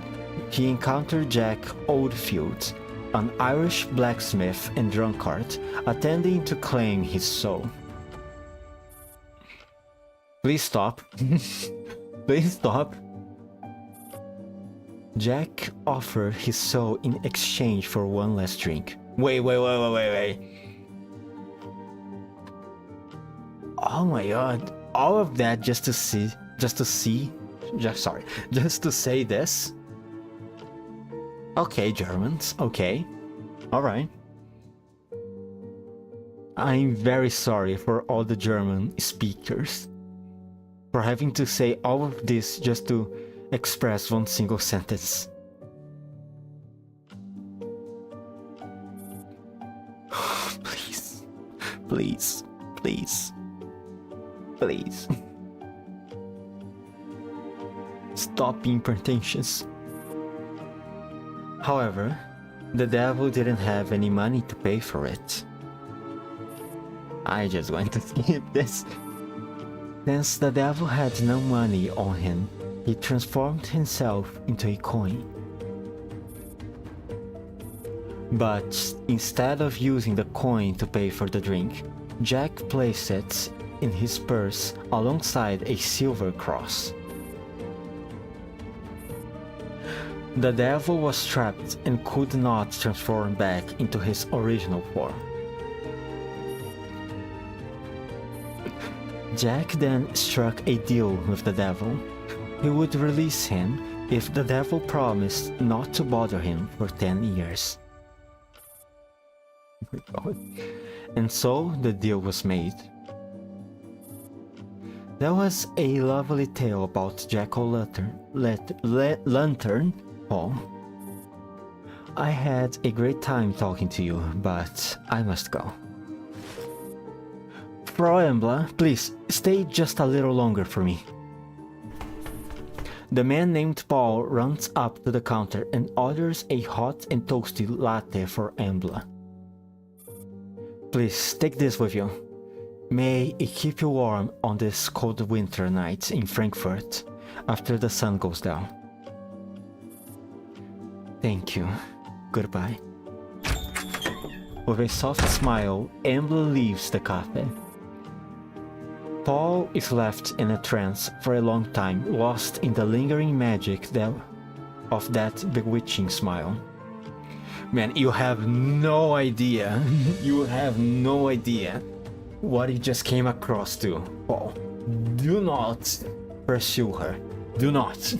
he encountered Jack Oldfield, an Irish blacksmith and drunkard, attending to claim his soul. Please stop. Please stop. Jack offered his soul in exchange for one last drink. Wait. Oh my god. All of that just to say this? Okay, Germans, okay. Alright. I'm very sorry for all the German speakers for having to say all of this just to express one single sentence. Please. Stop being pretentious. However, the devil didn't have any money to pay for it. I just want to skip this. Since the devil had no money on him, he transformed himself into a coin. But instead of using the coin to pay for the drink, Jack placed it in his purse alongside a silver cross. The devil was trapped and could not transform back into his original form. Jack then struck a deal with the devil. He would release him if the devil promised not to bother him for 10 years. Oh my God. And so the deal was made. There was a lovely tale about Jack-o'-lantern, Paul. I had a great time talking to you, but I must go. Frau Embla, please, stay just a little longer for me. The man named Paul runs up to the counter and orders a hot and toasty latte for Embla. Please, take this with you. May it keep you warm on this cold winter night in Frankfurt after the sun goes down. Thank you. Goodbye. With a soft smile, Embla leaves the cafe. Paul is left in a trance for a long time, lost in the lingering magic of that bewitching smile. Man, you have no idea. You have no idea what he just came across to, Paul. Do not pursue her. Do not.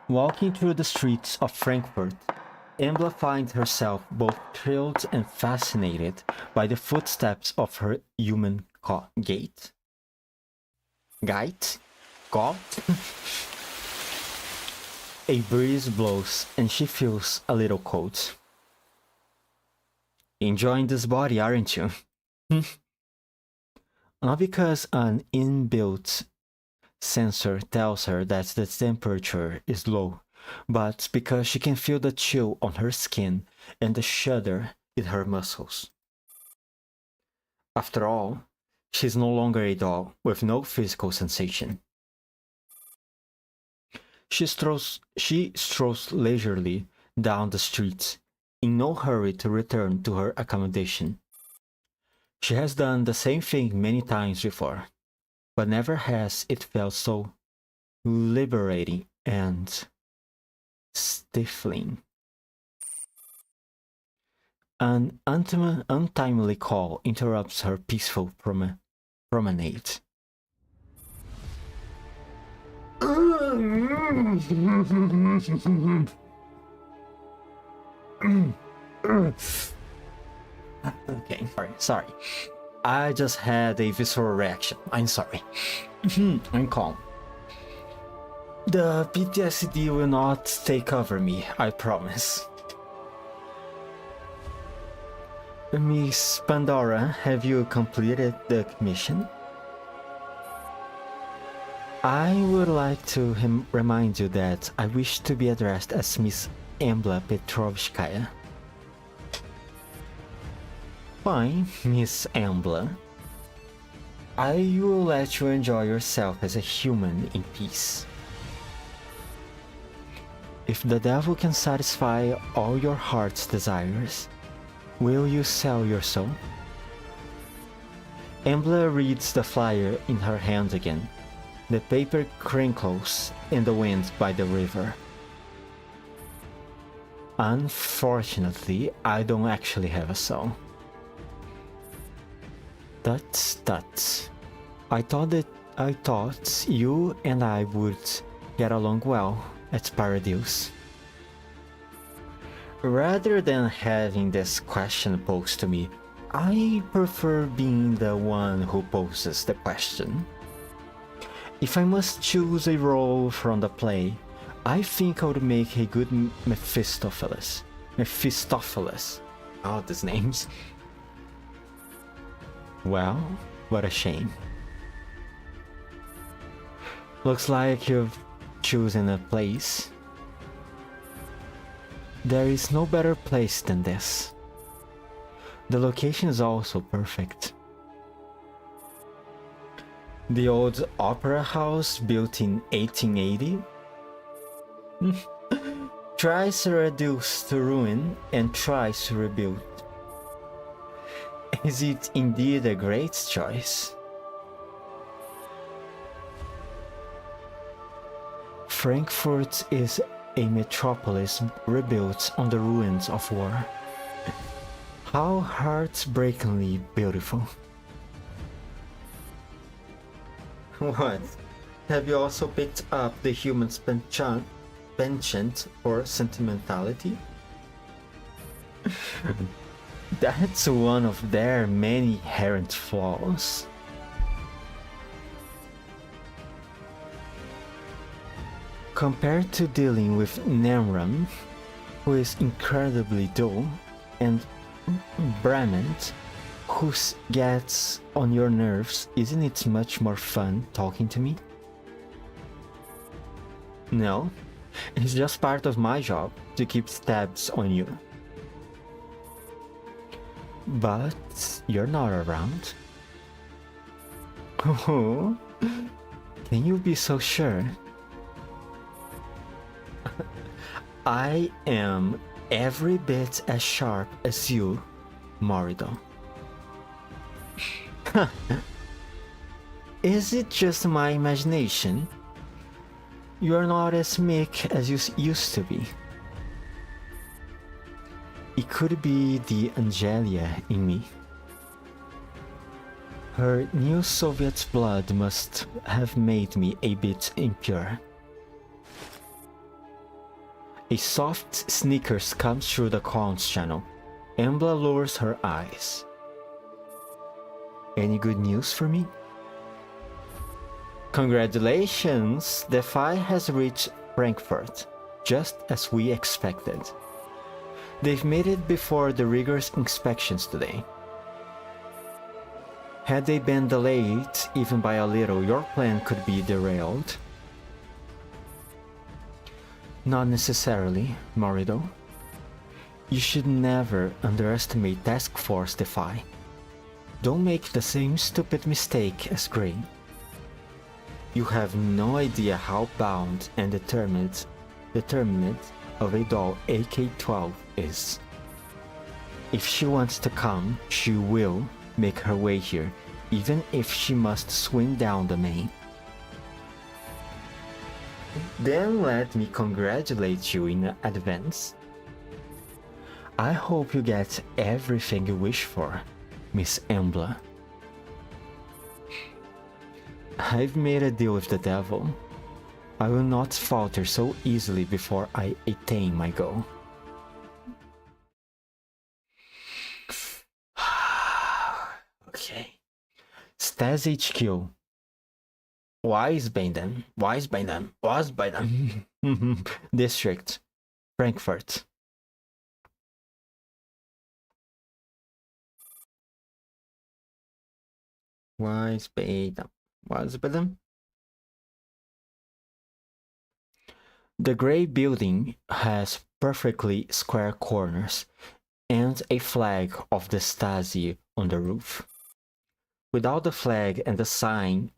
Walking through the streets of Frankfurt, Embla finds herself both thrilled and fascinated by the footsteps of her human gait. Gait? God? A breeze blows and she feels a little cold. Enjoying this body, aren't you? Not because an inbuilt sensor tells her that the temperature is low, but because she can feel the chill on her skin and the shudder in her muscles. After all, she's no longer a doll with no physical sensation. She strolls leisurely down the street, in no hurry to return to her accommodation. She has done the same thing many times before, but never has it felt so liberating and stifling. An untimely call interrupts her peaceful promenade. Okay, sorry. I just had a visceral reaction. I'm sorry. I'm calm. The PTSD will not take over me, I promise. Miss Pandora, have you completed the mission? I would like to remind you that I wish to be addressed as Miss Embla Petrovskaya. Fine, Miss Embla. I will let you enjoy yourself as a human in peace. If the devil can satisfy all your heart's desires, will you sell your soul? Embla reads the flyer in her hand again. The paper crinkles in the wind by the river. Unfortunately, I don't actually have a soul. Tut. I thought you and I would get along well at Paradise. Rather than having this question posed to me, I prefer being the one who poses the question. If I must choose a role from the play, I think I would make a good Mephistopheles. Oh, these names. Well, what a shame. Looks like you've chosen a place. There is no better place than this. The location is also perfect. The old opera house built in 1880 tries to reduce to ruin and tries to rebuild. Is it indeed a great choice? Frankfurt is a metropolis rebuilt on the ruins of war. How heartbreakingly beautiful. What? Have you also picked up the human's penchant for sentimentality? That's one of their many inherent flaws. Compared to dealing with Nemram, who is incredibly dull, and Brament, who gets on your nerves, isn't it much more fun talking to me? No, it's just part of my job to keep tabs on you. But you're not around. Oh, can you be so sure? I am every bit as sharp as you, Morido. Is it just my imagination? You're not as meek as you used to be. It could be the Angelia in me. Her new Soviet blood must have made me a bit impure. A soft sneakers comes through the comms channel. Embla lowers her eyes. Any good news for me? Congratulations! The Phi has reached Frankfurt, just as we expected. They've made it before the rigorous inspections today. Had they been delayed, even by a little, your plan could be derailed. Not necessarily, Morido. You should never underestimate Task Force Defy. Don't make the same stupid mistake as Gray. You have no idea how bound and determined of a doll AK-12 is. If she wants to come, she will make her way here, even if she must swing down the main. Then let me congratulate you in advance. I hope you get everything you wish for, Miss Embla. I've made a deal with the devil. I will not falter so easily before I attain my goal. Okay. Stas HQ. Wiesbaden. District. Frankfurt. Wiesbaden. The gray building has perfectly square corners and a flag of the Stasi on the roof. Without the flag and the sign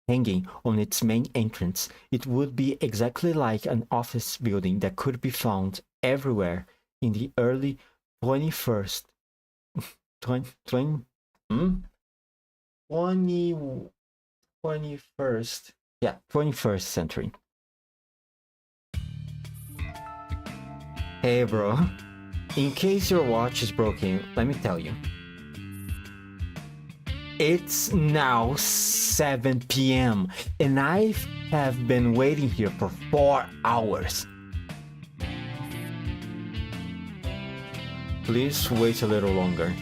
hanging on its main entrance, it would be exactly like an office building that could be found everywhere in the early 21st century. Hey bro, in case your watch is broken, let me tell you. It's now 7 p.m. and I have been waiting here for 4 hours. Please wait a little longer.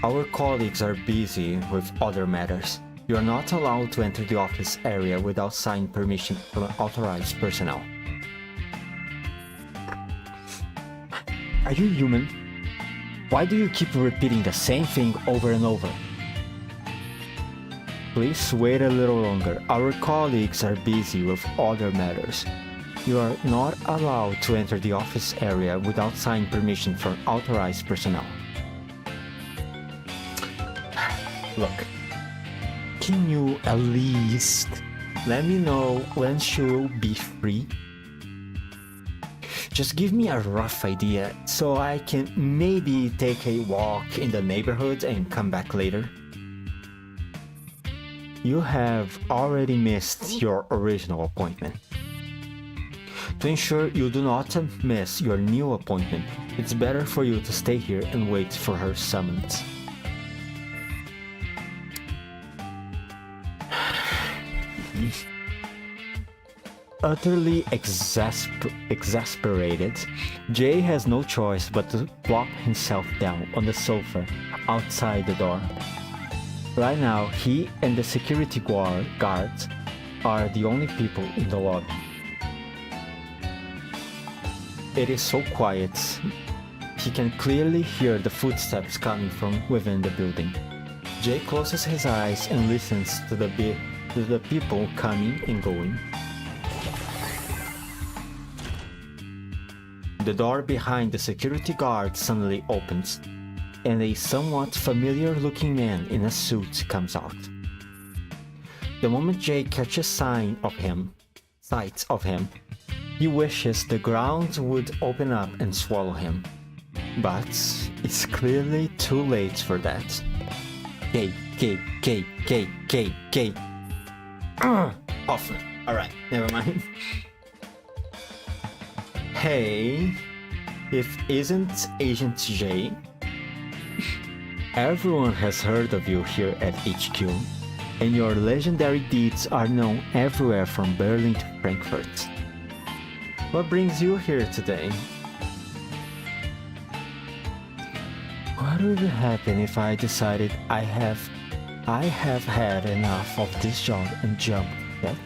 Our colleagues are busy with other matters. You are not allowed to enter the office area without signed permission from authorized personnel. Are you human? Why do you keep repeating the same thing over and over? Please wait a little longer. Our colleagues are busy with other matters. You are not allowed to enter the office area without signed permission from authorized personnel. Look, can you at least let me know when she'll be free? Just give me a rough idea so I can maybe take a walk in the neighborhood and come back later. You have already missed your original appointment. To ensure you do not miss your new appointment, it's better for you to stay here and wait for her summons. Utterly exasperated, Jay has no choice but to plop himself down on the sofa outside the door. Right now, he and the security guards are the only people in the lobby. It is so quiet, he can clearly hear the footsteps coming from within the building. Jay closes his eyes and listens to the people coming and going. The door behind the security guard suddenly opens, and a somewhat familiar-looking man in a suit comes out. The moment Jay catches sight of him, he wishes the ground would open up and swallow him. But it's clearly too late for that. Gay. Off. Alright, never mind. Hey, if isn't Agent J? Everyone has heard of you here at HQ, and your legendary deeds are known everywhere from Berlin to Frankfurt. What brings you here today? What would happen if I decided I have had enough of this job and jumped that?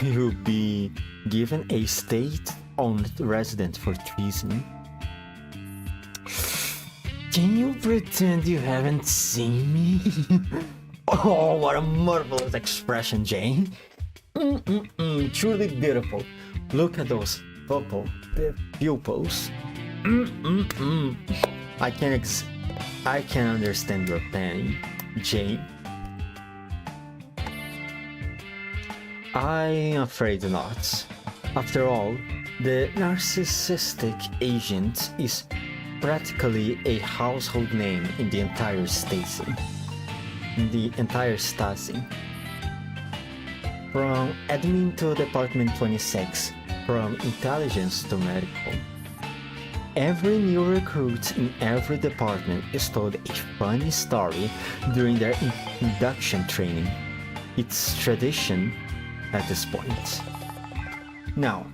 You'll be given a state-owned residence for treason. Can you pretend you haven't seen me? Oh, what a marvelous expression, Jane. Truly beautiful. Look at those pupils. I can understand your pain, Jane. I'm afraid not. After all, the narcissistic agent is practically a household name in the entire Stasi. From admin to Department 26, from intelligence to medical. Every new recruit in every department is told a funny story during their induction training. It's tradition at this point. Now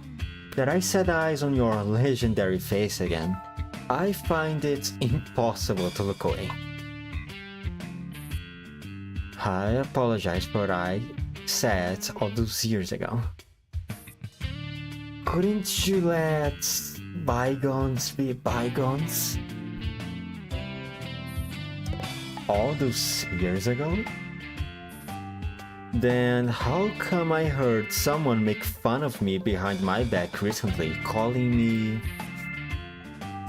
that I set eyes on your legendary face again, I find it impossible to look away. I apologize for what I said all those years ago. Couldn't you let bygones be bygones? All those years ago? Then how come I heard someone make fun of me behind my back recently, calling me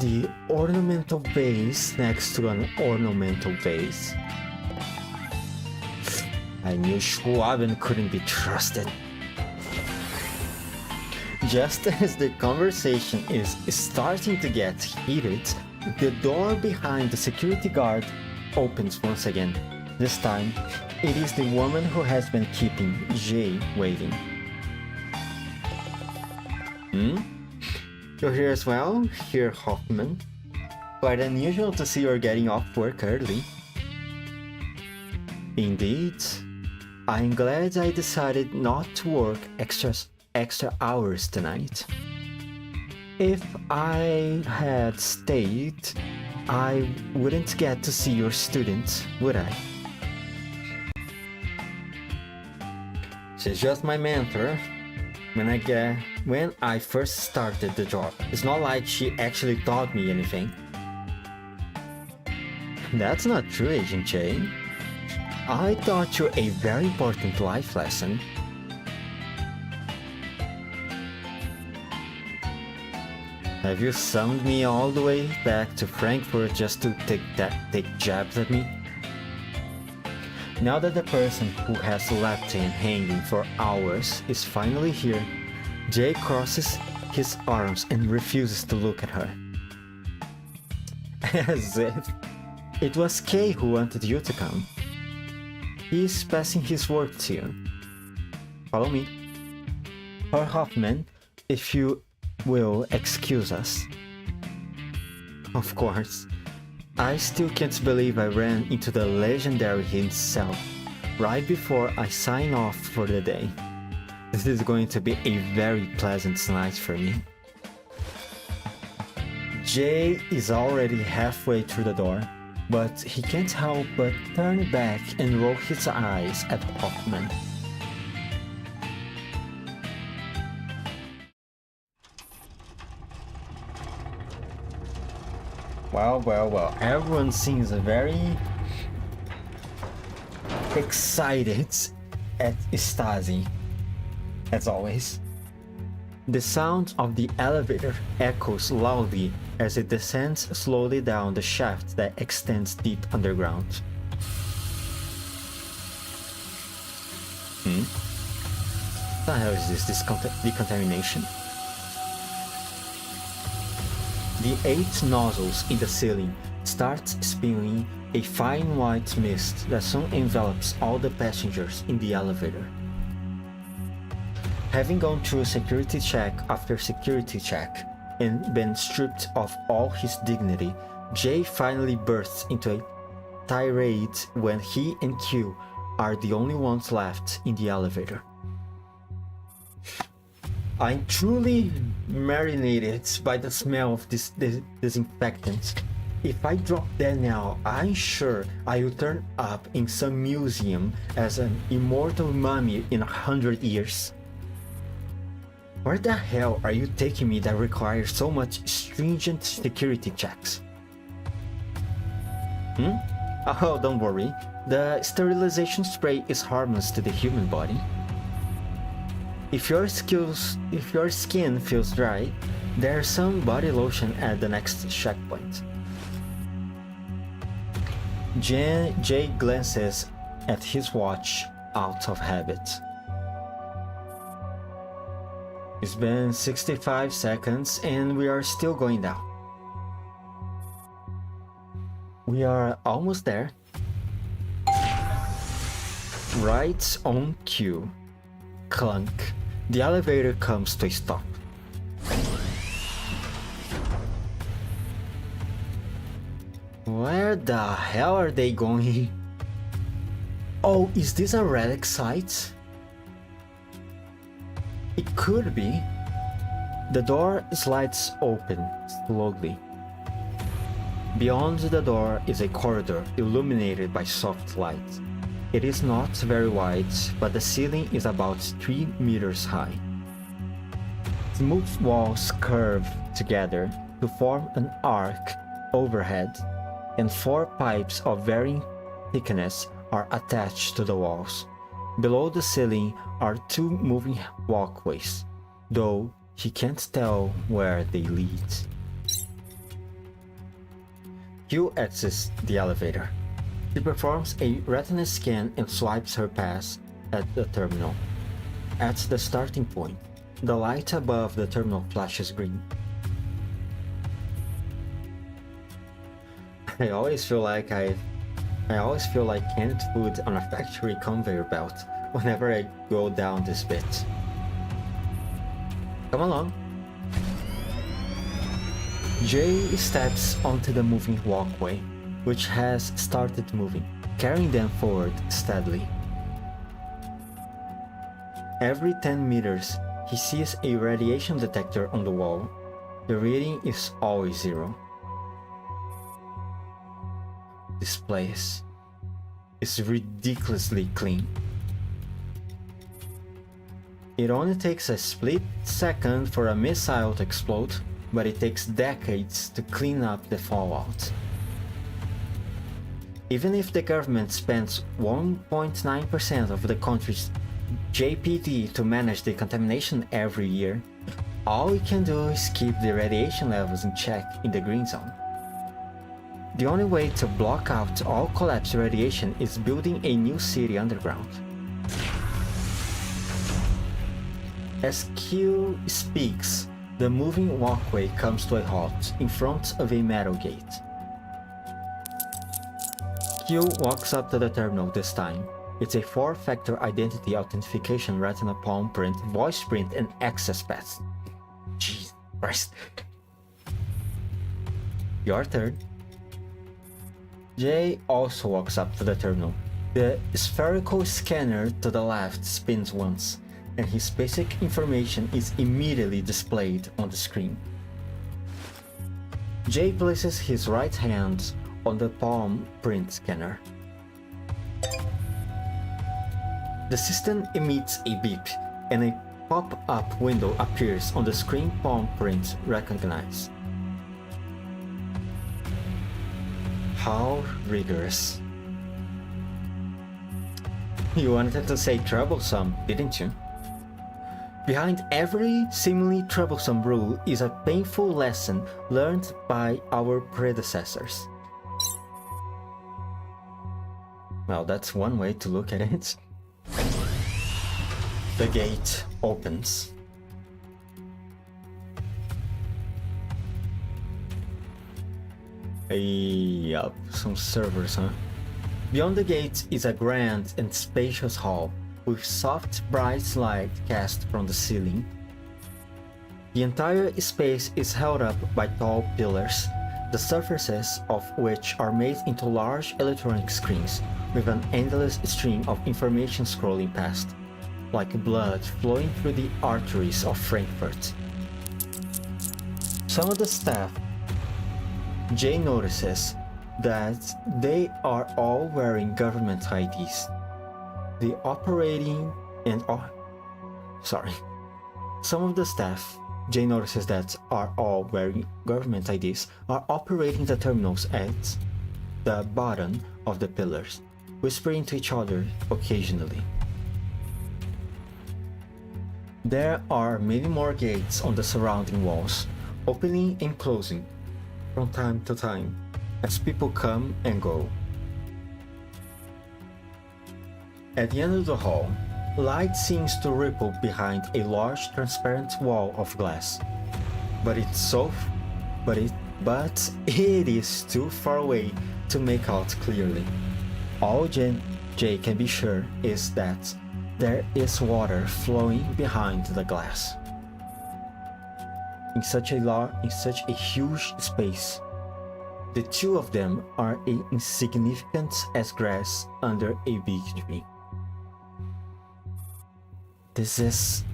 the ornamental vase next to an ornamental vase? I knew Schwaben couldn't be trusted. Just as the conversation is starting to get heated, the door behind the security guard opens once again. This time, it is the woman who has been keeping Jay waiting. You're here as well, Herr Hoffman. Quite unusual to see you're getting off work early. Indeed. I'm glad I decided not to work extra hours tonight. If I had stayed, I wouldn't get to see your students, would I? She's just my mentor. When I first started the job, it's not like she actually taught me anything. That's not true, Agent J. I taught you a very important life lesson. Have you summoned me all the way back to Frankfurt just to take jabs at me? Now that the person who has left him hanging for hours is finally here, Jay crosses his arms and refuses to look at her. As if it was Kay who wanted you to come. He's passing his word to you. Follow me. Herr Hoffman, if you will excuse us. Of course. I still can't believe I ran into the legendary himself. right before I sign off for the day. This is going to be a very pleasant night for me. Jay is already halfway through the door, but he can't help but turn back and roll his eyes at Hoffman. Well, everyone seems very excited at Stasi, as always. The sound of the elevator echoes loudly as it descends slowly down the shaft that extends deep underground. What the hell is this? Decontamination? The 8 nozzles in the ceiling start spewing a fine white mist that soon envelops all the passengers in the elevator. Having gone through security check after security check and been stripped of all his dignity, Jay finally bursts into a tirade when he and Q are the only ones left in the elevator. I'm truly marinated by the smell of this disinfectant. If I drop dead now, I'm sure I will turn up in some museum as an immortal mummy in 100 years. Where the hell are you taking me that requires so much stringent security checks? Oh, don't worry. The sterilization spray is harmless to the human body. If your skin feels dry, there's some body lotion at the next checkpoint. Jay glances at his watch out of habit. It's been 65 seconds and we are still going down. We are almost there. Right on cue. Clunk. The elevator comes to a stop. Where the hell are they going? Oh, is this a relic site? It could be. The door slides open slowly. Beyond the door is a corridor illuminated by soft light. It is not very wide, but the ceiling is about 3 meters high. Smooth walls curve together to form an arc overhead, and 4 pipes of varying thickness are attached to the walls. Below the ceiling are 2 moving walkways, though he can't tell where they lead. Q exits the elevator. She performs a retina scan and swipes her pass at the terminal. At the starting point, the light above the terminal flashes green. I always feel like canned food on a factory conveyor belt whenever I go down this bit. Come along. Jay steps onto the moving walkway, which has started moving, carrying them forward steadily. Every 10 meters, he sees a radiation detector on the wall. The reading is always 0. This place is ridiculously clean. It only takes a split second for a missile to explode, but it takes decades to clean up the fallout. Even if the government spends 1.9% of the country's JPD to manage the contamination every year, all we can do is keep the radiation levels in check in the green zone. The only way to block out all collapsed radiation is building a new city underground. As Q speaks, the moving walkway comes to a halt in front of a metal gate. Q walks up to the terminal this time. It's a 4-factor identity authentication retina palm print, voice print, and access pass. Jesus Christ. Your turn. Jay also walks up to the terminal. The spherical scanner to the left spins once, and his basic information is immediately displayed on the screen. Jay places his right hand on the palm print scanner. The system emits a beep, and a pop-up window appears on the screen. Palm print recognized. How rigorous. You wanted to say troublesome, didn't you? Behind every seemingly troublesome rule is a painful lesson learned by our predecessors. Well, that's one way to look at it. The gate opens. Yup, some servers, huh? Beyond the gate is a grand and spacious hall, with soft bright light cast from the ceiling. The entire space is held up by tall pillars, the surfaces of which are made into large electronic screens, with an endless stream of information scrolling past, like blood flowing through the arteries of Frankfurt. Some of the staff, Jay notices that they are all wearing government IDs. The operating and Some of the staff, Jay notices that are all wearing government IDs, are operating the terminals at the bottom of the pillars, whispering to each other occasionally. There are many more gates on the surrounding walls, opening and closing from time to time as people come and go. At the end of the hall, light seems to ripple behind a large transparent wall of glass, but it is too far away to make out clearly. All Jay can be sure is that there is water flowing behind the glass. In such a huge space, the two of them are insignificant as grass under a big tree. This is...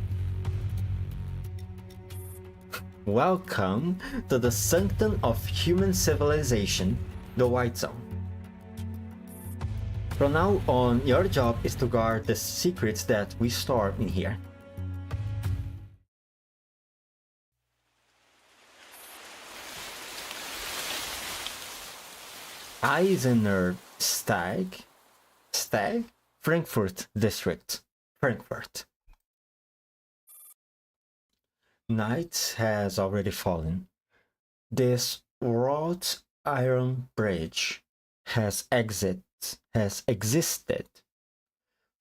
Welcome to the sanctum of human civilization, the White Zone. From now on, your job is to guard the secrets that we store in here. Eisenbergstag, Frankfurt District, Frankfurt. Night has already fallen. This wrought iron bridge has existed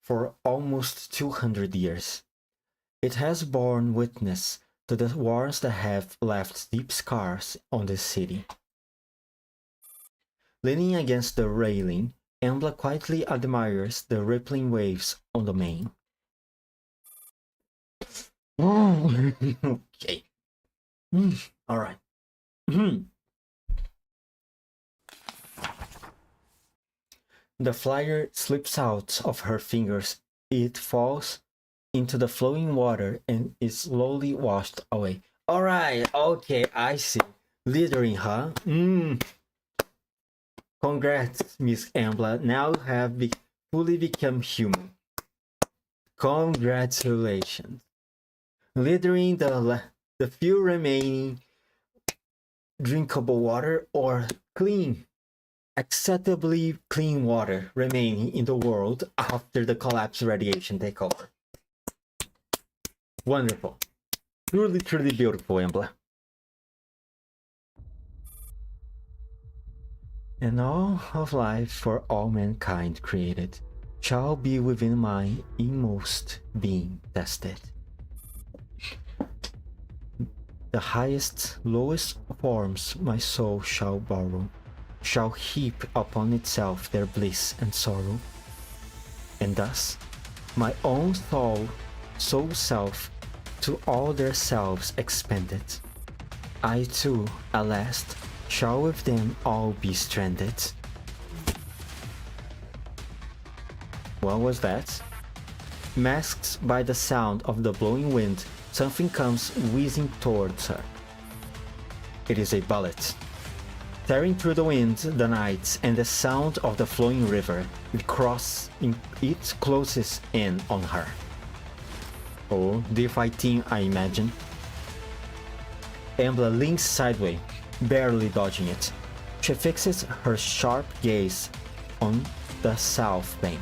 for almost 200 years. It has borne witness to the wars that have left deep scars on the city. Leaning against the railing, Embla quietly admires the rippling waves on the main. Okay. All right. The flyer slips out of her fingers. It falls into the flowing water and is slowly washed away. All right. Okay, I see. Littering, huh? Congrats, Miss Embla. Now you have fully become human. Congratulations. Littering the few remaining drinkable water or acceptably clean water remaining in the world after the collapse radiation takeover. Wonderful. Truly, truly beautiful, Embla. And all of life for all mankind created shall be within my inmost being tested. The highest, lowest forms my soul shall borrow, shall heap upon itself their bliss and sorrow. And thus, my own soul self to all their selves expanded. I too, at last, shall with them all be stranded. What was that? Masked by the sound of the blowing wind, something comes whizzing towards her. It is a bullet. Tearing through the wind, the night, and the sound of the flowing river, it closes in on her. Oh, the fighting, I imagine. Embla leans sideways, barely dodging it. She fixes her sharp gaze on the south bank.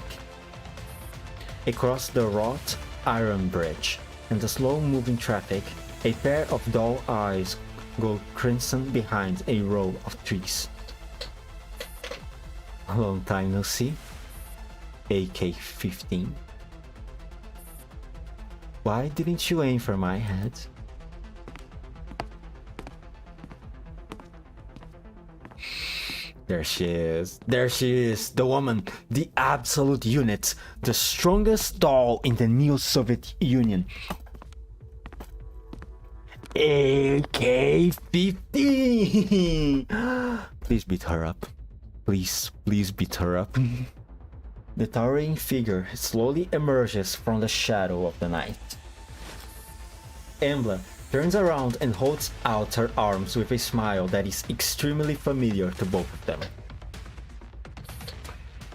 Across the wrought iron bridge and the slow-moving traffic, a pair of dull eyes go crimson behind a row of trees. A long time no see. AK-15. Why didn't you aim for my head? There she is. There she is. The woman. The absolute unit. The strongest doll in the new Soviet Union. AK-15! Please beat her up. Please beat her up. The towering figure slowly emerges from the shadow of the night. Embla turns around and holds out her arms with a smile that is extremely familiar to both of them.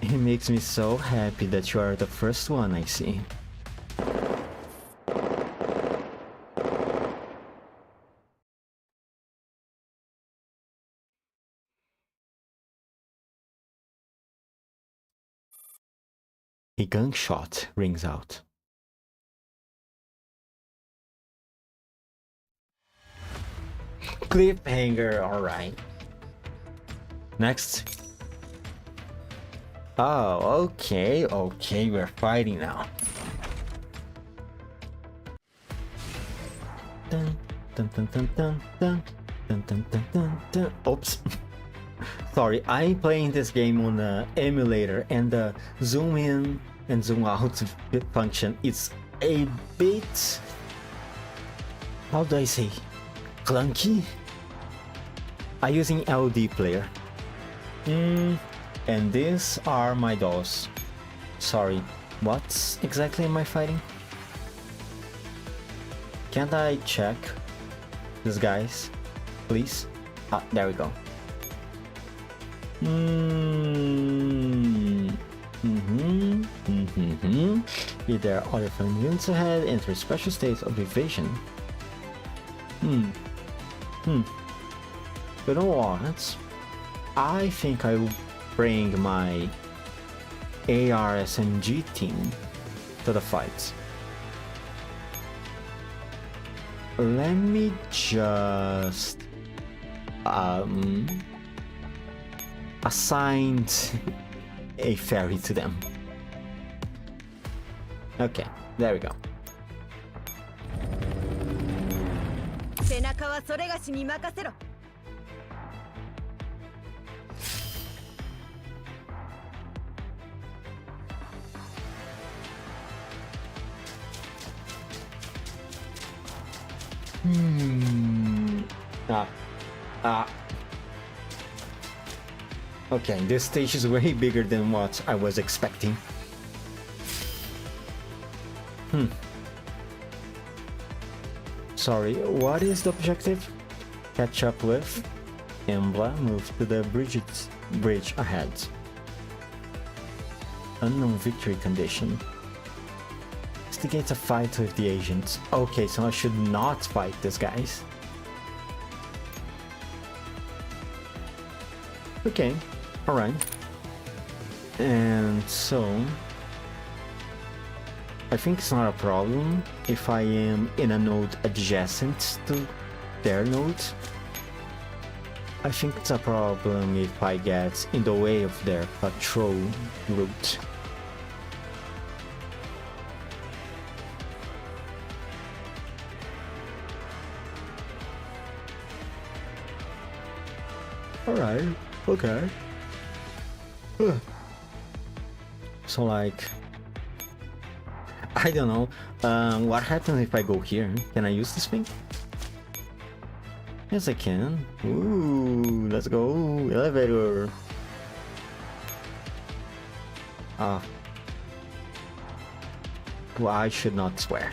It makes me so happy that you are the first one I see. A gunshot rings out. Cliffhanger, alright. Next. Oh, okay, we're fighting now. Dun, dun, dun, dun, dun, dun, dun, dun, dun, dun, dun. Oops. Sorry, I'm playing this game on the emulator and the zoom in and zoom out function is a bit, how do I say, clunky? I'm using LD player. And these are my dolls. Sorry, what exactly am I fighting? Can't I check these guys, please? Ah, there we go. If there are other friendly units ahead, enter special states of evasion. You know what? I think I will bring my ARSMG team to the fight. Let me just assign a ferry to them. Okay, there we go. Okay, this stage is way bigger than what I was expecting. Sorry, what is the objective? Catch up with Embla, move to the bridge ahead. Unknown victory condition. Instigate a fight with the agents. Okay, so I should not fight these guys. Okay, alright. And so I think it's not a problem if I am in a node adjacent to their node. I think it's a problem if I get in the way of their patrol route. Alright, okay. So like, I don't know, what happens if I go here? Can I use this thing? Yes, I can. Ooh, let's go, elevator. Ah, I should not swear.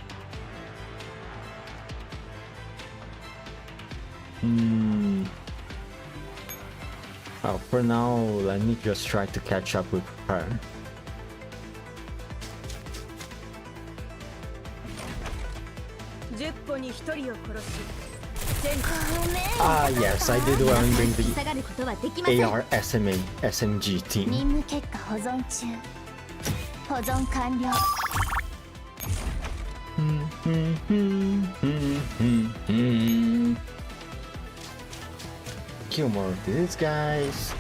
Oh, for now, let me just try to catch up with her. Yes, I did well in bringing the AR SMA SMG team. Kill more of these guys.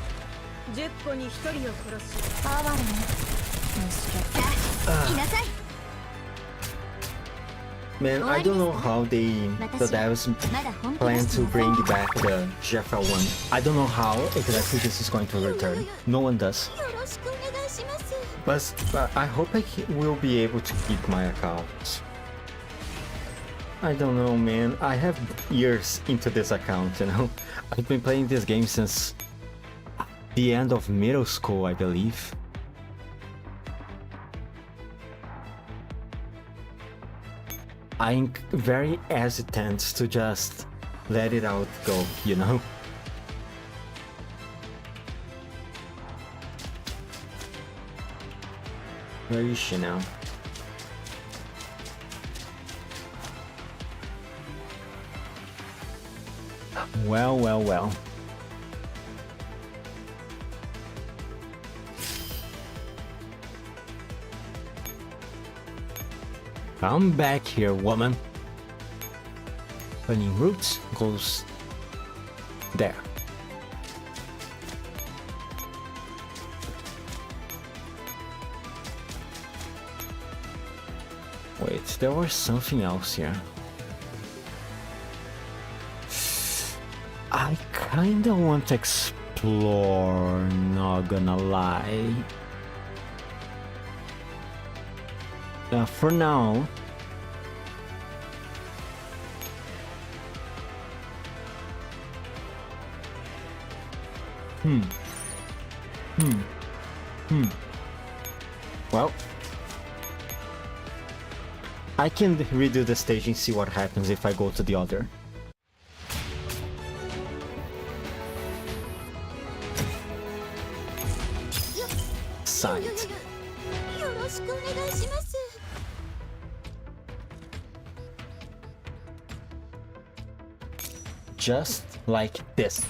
Man, I don't know how the devs plan to bring back the GFL1. I don't know how exactly this is going to return. No one does. But I hope I will be able to keep my account. I don't know, man. I have years into this account, you know. I've been playing this game since the end of middle school, I believe. I'm very hesitant to just let it out go, you know? Where is she now? Well. Come back here, woman. Running route goes there. Wait, there was something else here. I kinda want to explore, not gonna lie. For now, well, I can redo the stage and see what happens if I go to the other. Side. Just like this.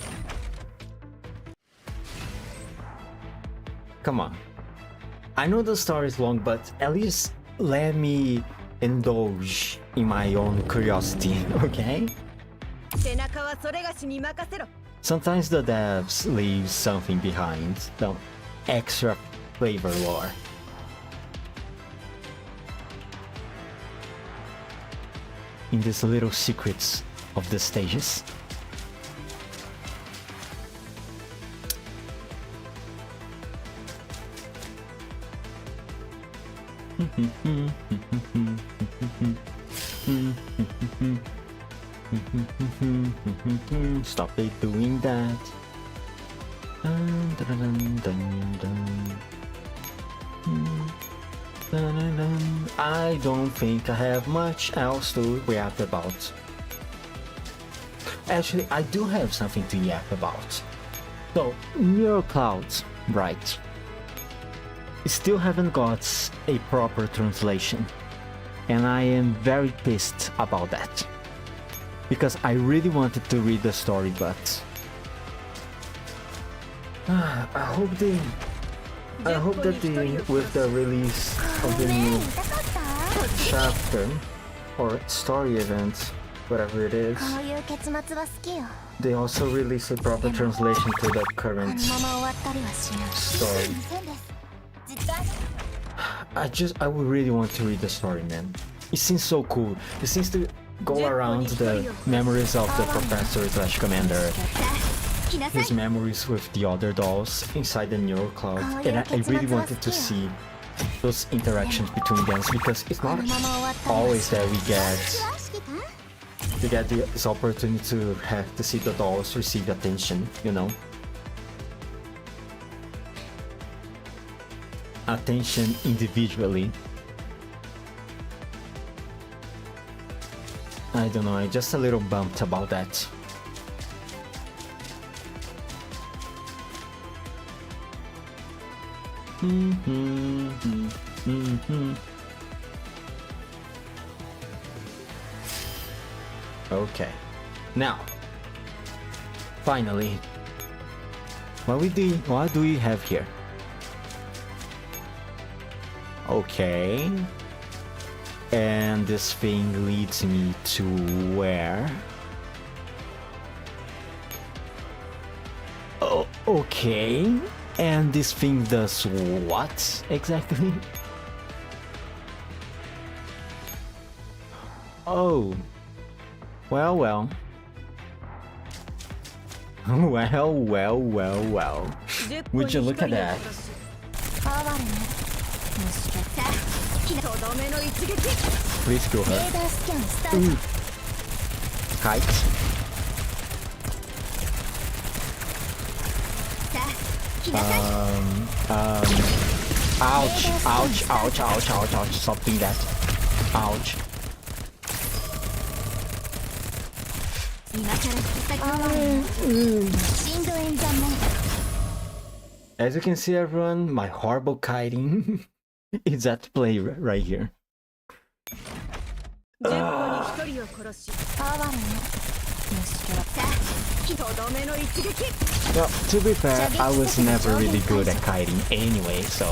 Come on. I know the story is long, but at least let me indulge in my own curiosity, okay? Sometimes the devs leave something behind, some extra flavor lore. In these little secrets of the stages. Stop it doing that. I don't think I have much else to yap about. Actually, I do have something to yap about. So, Mirror Clouds, right. Still haven't got a proper translation. And I am very pissed about that. Because I really wanted to read the story, but I hope that with the release of the new chapter or story event, whatever it is, they also release a proper translation to the current story. I would really want to read the story, man. It seems so cool. It seems to go around the memories of the professor/commander, his memories with the other dolls inside the Neural Cloud, and I really wanted to see those interactions between them, because it's not always that we get this opportunity to have to see the dolls receive attention, you know? Attention individually. I don't know, I'm just a little bumped about that. Okay, now, finally, what do we have here? Okay, and this thing leads me to where? Oh, okay, and this thing does what exactly? Oh, well. Well. Would you look at that? Please kill her. Ooh. Kite. Ouch. Stop doing that. Ouch. As you can see, everyone, my horrible kiting is at play right here. Well, to be fair, I was never really good at kiting anyway, so...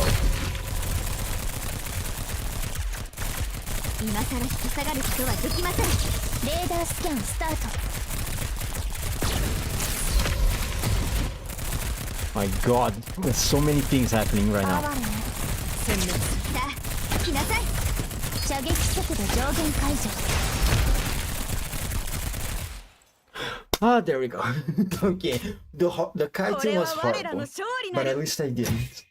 My god, there's so many things happening right now. Ah, there we go. Okay, the kiting was horrible, but at least I didn't.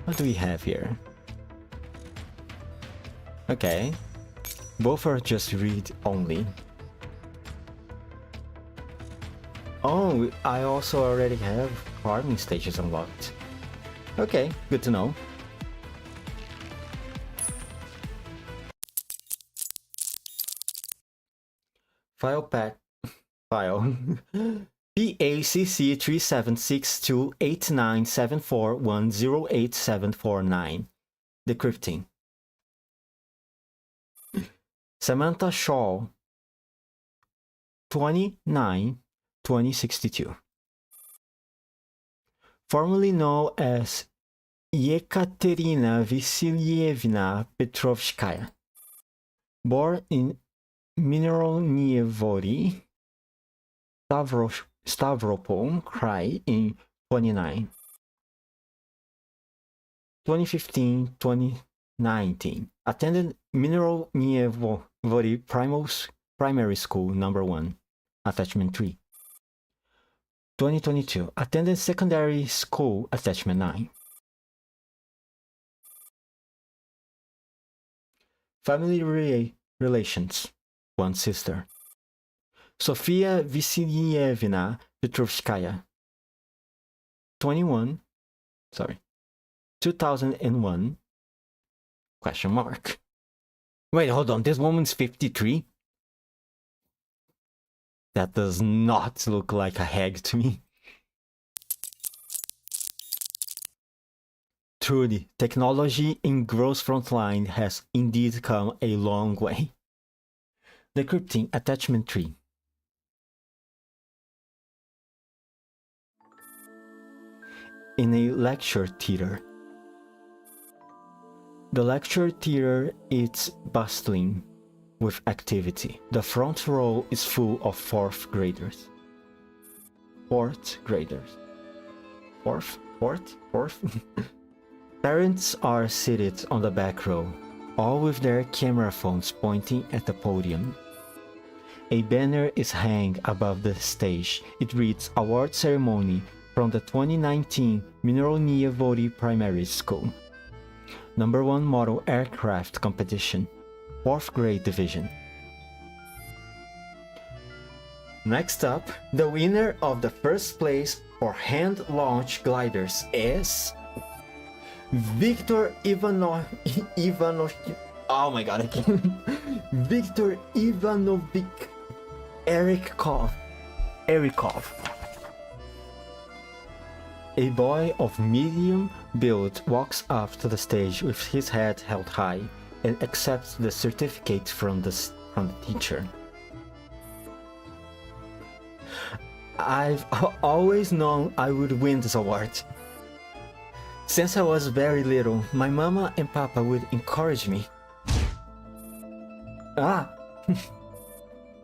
What do we have here? Okay, both are just read only. Oh, I also already have farming stages unlocked. Okay, good to know. File PACC 37628974108749. Decrypting. Samantha Shaw 29-2062. Formerly known as Yekaterina Vasilyevna Petrovskaya. Born in Mineralnievody, Stavropol Krai in 2019. Attended Mineralnievody Primary School number 1, attachment 3. 2022. Attended secondary school, attachment 9. Family relations. One sister. Sofia Vasilyevna Petrovskaya. 2001. Question mark. Wait, hold on. This woman's 53? That does not look like a hag to me. Truly, technology in Gross Frontline has indeed come a long way. Decrypting attachment 3. In a lecture theater. The lecture theater is bustling with activity. The front row is full of fourth graders. Parents are seated on the back row, all with their camera phones pointing at the podium. A banner is hung above the stage. It reads Award Ceremony from the 2019 Mineralnievody Primary School. Number 1 Model Aircraft Competition, 4th Grade Division. Next up, the winner of the first place for hand-launched gliders is Victor oh my god, I can't. Victor Ivanovic Erikov. A boy of medium build walks up to the stage with his head held high and accepts the certificate from the teacher. I've always known I would win this award. Since I was very little, my mama and papa would encourage me.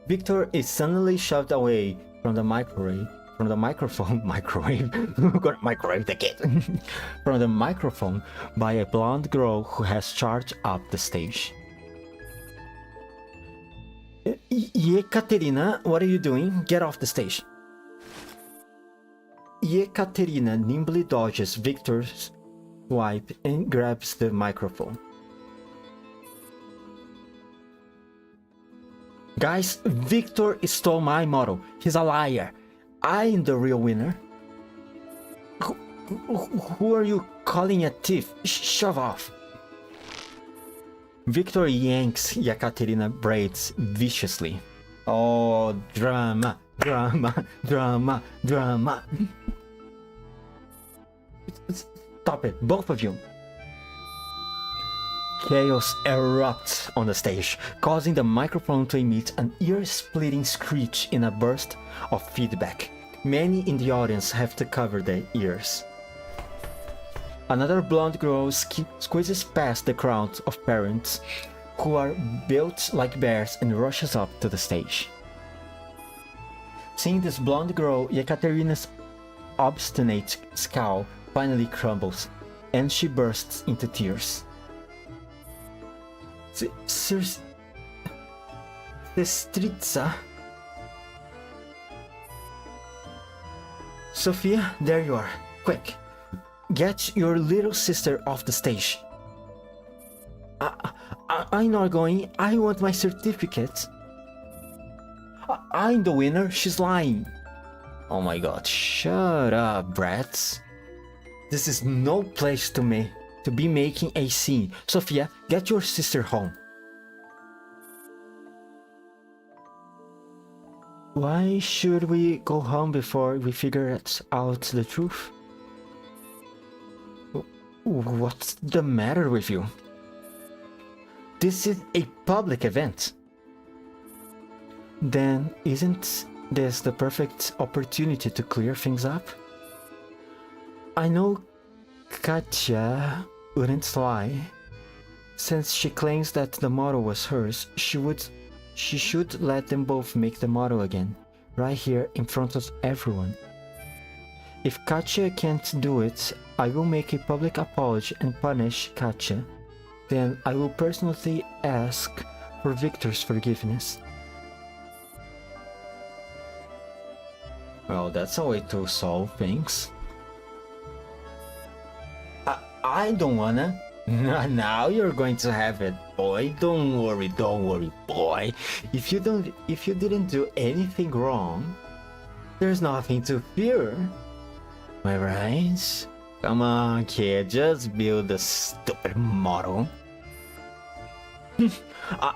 Victor is suddenly shoved away from the microphone. Microwave the kid. From the microphone by a blonde girl who has charged up the stage. Yekaterina, what are you doing? Get off the stage. Yekaterina nimbly dodges Victor's swipe and grabs the microphone. Guys, Victor stole my model. He's a liar. I'm the real winner. Who are you calling a thief? Shove off. Victor yanks Yekaterina's braids viciously. Oh, drama. Stop it, both of you. Chaos erupts on the stage, causing the microphone to emit an ear-splitting screech in a burst of feedback. Many in the audience have to cover their ears. Another blonde girl squeezes past the crowd of parents who are built like bears and rushes up to the stage. Seeing this blonde girl, Yekaterina's obstinate scowl finally crumbles, and she bursts into tears. Sestrica. Sophia, there you are. Quick, get your little sister off the stage. I'm not going. I want my certificate. I'm the winner. She's lying. Oh my god, shut up, brats. This is no place to be making a scene. Sophia, get your sister home. Why should we go home before we figure out the truth? What's the matter with you? This is a public event. Then isn't this the perfect opportunity to clear things up? I know Katya wouldn't lie. Since she claims that the model was hers, she should let them both make the model again, right here in front of everyone. If Katya can't do it, I will make a public apology and punish Katya. Then I will personally ask for Victor's forgiveness. Well, that's a way to solve things. I don't wanna. Now you're going to have it, boy. Don't worry, boy. If you didn't do anything wrong, there's nothing to fear. Am I right? Come on, kid, just build a stupid model.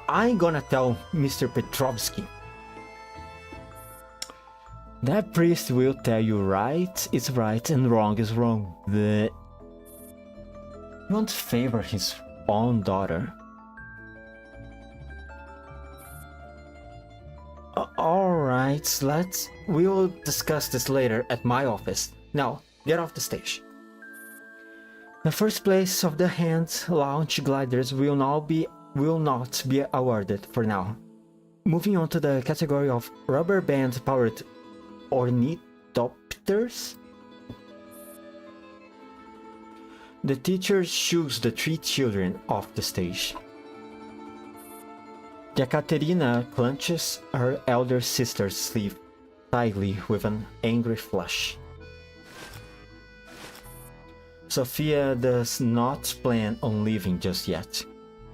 I'm gonna tell Mr. Petrovsky. That priest will tell you right is right and wrong is wrong. He won't favor his own daughter. Alright, we will discuss this later at my office. Now, get off the stage. The first place of the hand launch gliders will not be awarded for now. Moving on to the category of rubber band powered ornithopters. The teacher shoos the 3 children off the stage. Yekaterina clenches her elder sister's sleeve tightly with an angry flush. Sophia does not plan on leaving just yet.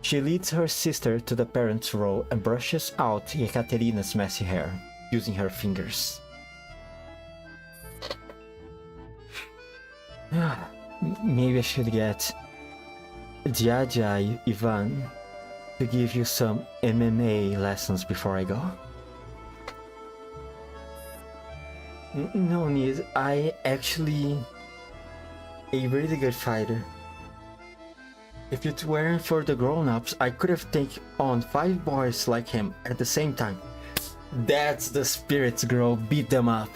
She leads her sister to the parents' row and brushes out Ekaterina's messy hair, using her fingers. Maybe I should get Djadja Ivan to give you some MMA lessons before I go. No need, I actually a really good fighter. If it weren't for the grown-ups, I could have taken on 5 boys like him at the same time. That's the spirit, girl, beat them up.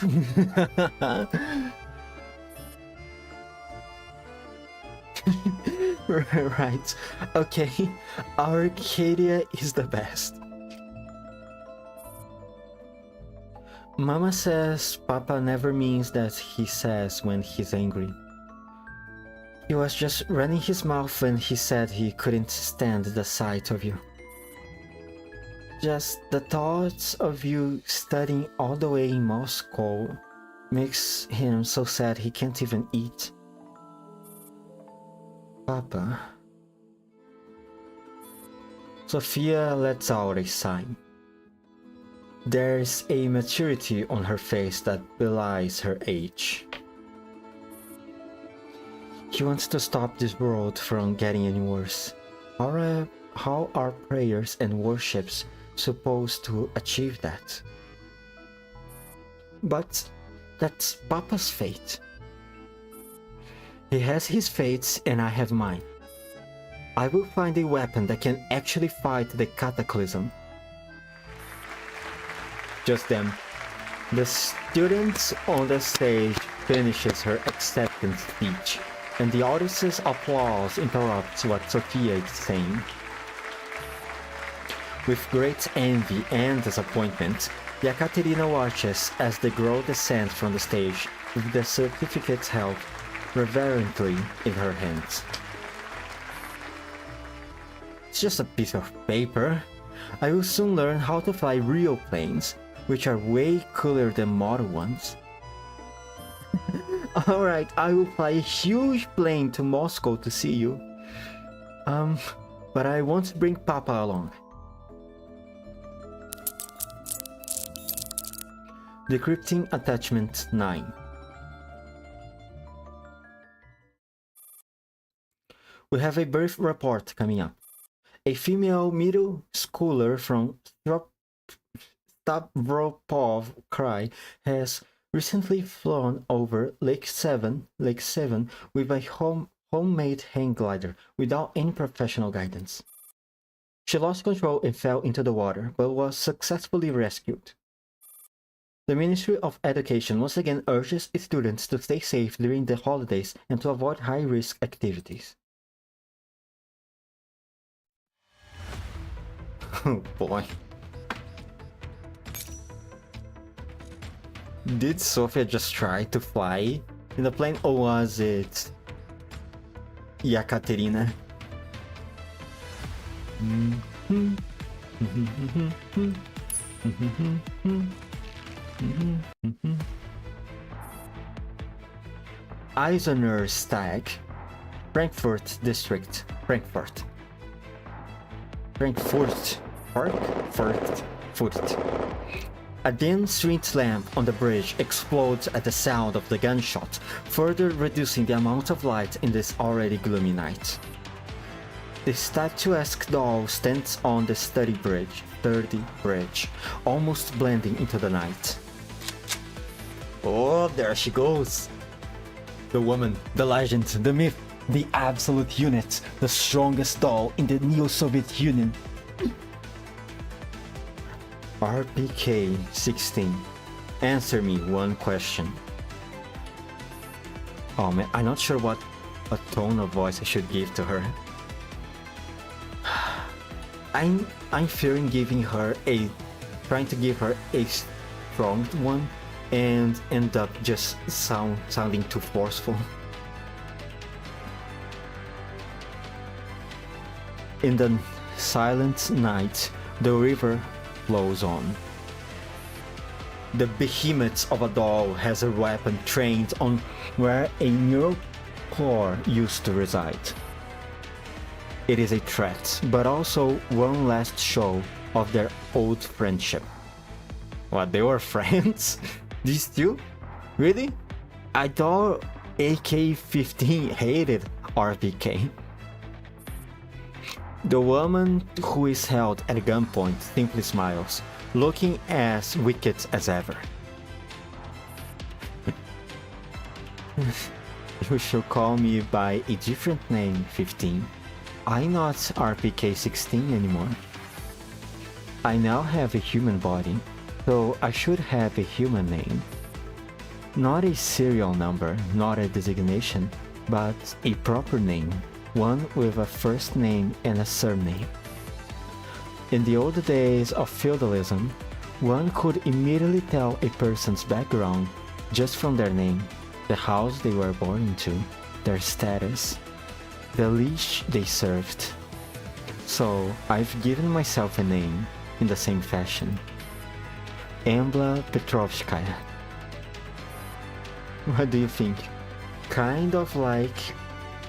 Right, okay, Arcadia is the best. Mama says Papa never means that he says when he's angry. He was just running his mouth when he said he couldn't stand the sight of you. Just the thoughts of you studying all the way in Moscow makes him so sad he can't even eat. Papa. Sophia lets out a sigh. There's a maturity on her face that belies her age. She wants to stop this world from getting any worse. How are prayers and worships supposed to achieve that? But that's Papa's fate. He has his fates and I have mine. I will find a weapon that can actually fight the cataclysm. Just then, the students on the stage finishes her acceptance speech, and the audience's applause interrupts what Sophia is saying. With great envy and disappointment, Yekaterina watches as the girl descends from the stage with the certificates held reverently in her hands. It's just a piece of paper. I will soon learn how to fly real planes, which are way cooler than model ones. Alright, I will fly a huge plane to Moscow to see you. But I won't bring Papa along. Decrypting Attachment 9. We have a birth report coming up. A female middle schooler from Stavropol Krai has recently flown over Lake 7 with a homemade hang glider without any professional guidance. She lost control and fell into the water, but was successfully rescued. The Ministry of Education once again urges students to stay safe during the holidays and to avoid high-risk activities. Oh boy. Did Sophia just try to fly in the plane, or was it Yekaterina? Eisenerstag, Frankfurt District, Frankfurt. A dim street lamp on the bridge explodes at the sound of the gunshot, further reducing the amount of light in this already gloomy night. The statuesque doll stands on the sturdy bridge, almost blending into the night. Oh, there she goes! The woman, the legend, the myth, the absolute unit, the strongest doll in the Neo-Soviet Union. RPK 16. Answer me one question. Oh man, I'm not sure what tone of voice I should give to her. I'm fearing trying to give her a strong one and end up just sounding too forceful. In the silent night, the river flows on. The behemoth of a doll has a weapon trained on where a core used to reside. It is a threat, but also one last show of their old friendship. What, they were friends? These two? Really? I thought AK-15 hated RPK. The woman who is held at gunpoint simply smiles, looking as wicked as ever. You should call me by a different name, 15. I'm not RPK-16 anymore. I now have a human body, so I should have a human name. Not a serial number, not a designation, but a proper name, one with a first name and a surname. In the old days of feudalism, one could immediately tell a person's background just from their name, the house they were born into, their status, the leash they served. So I've given myself a name in the same fashion. Embla Petrovskaya. What do you think? Kind of like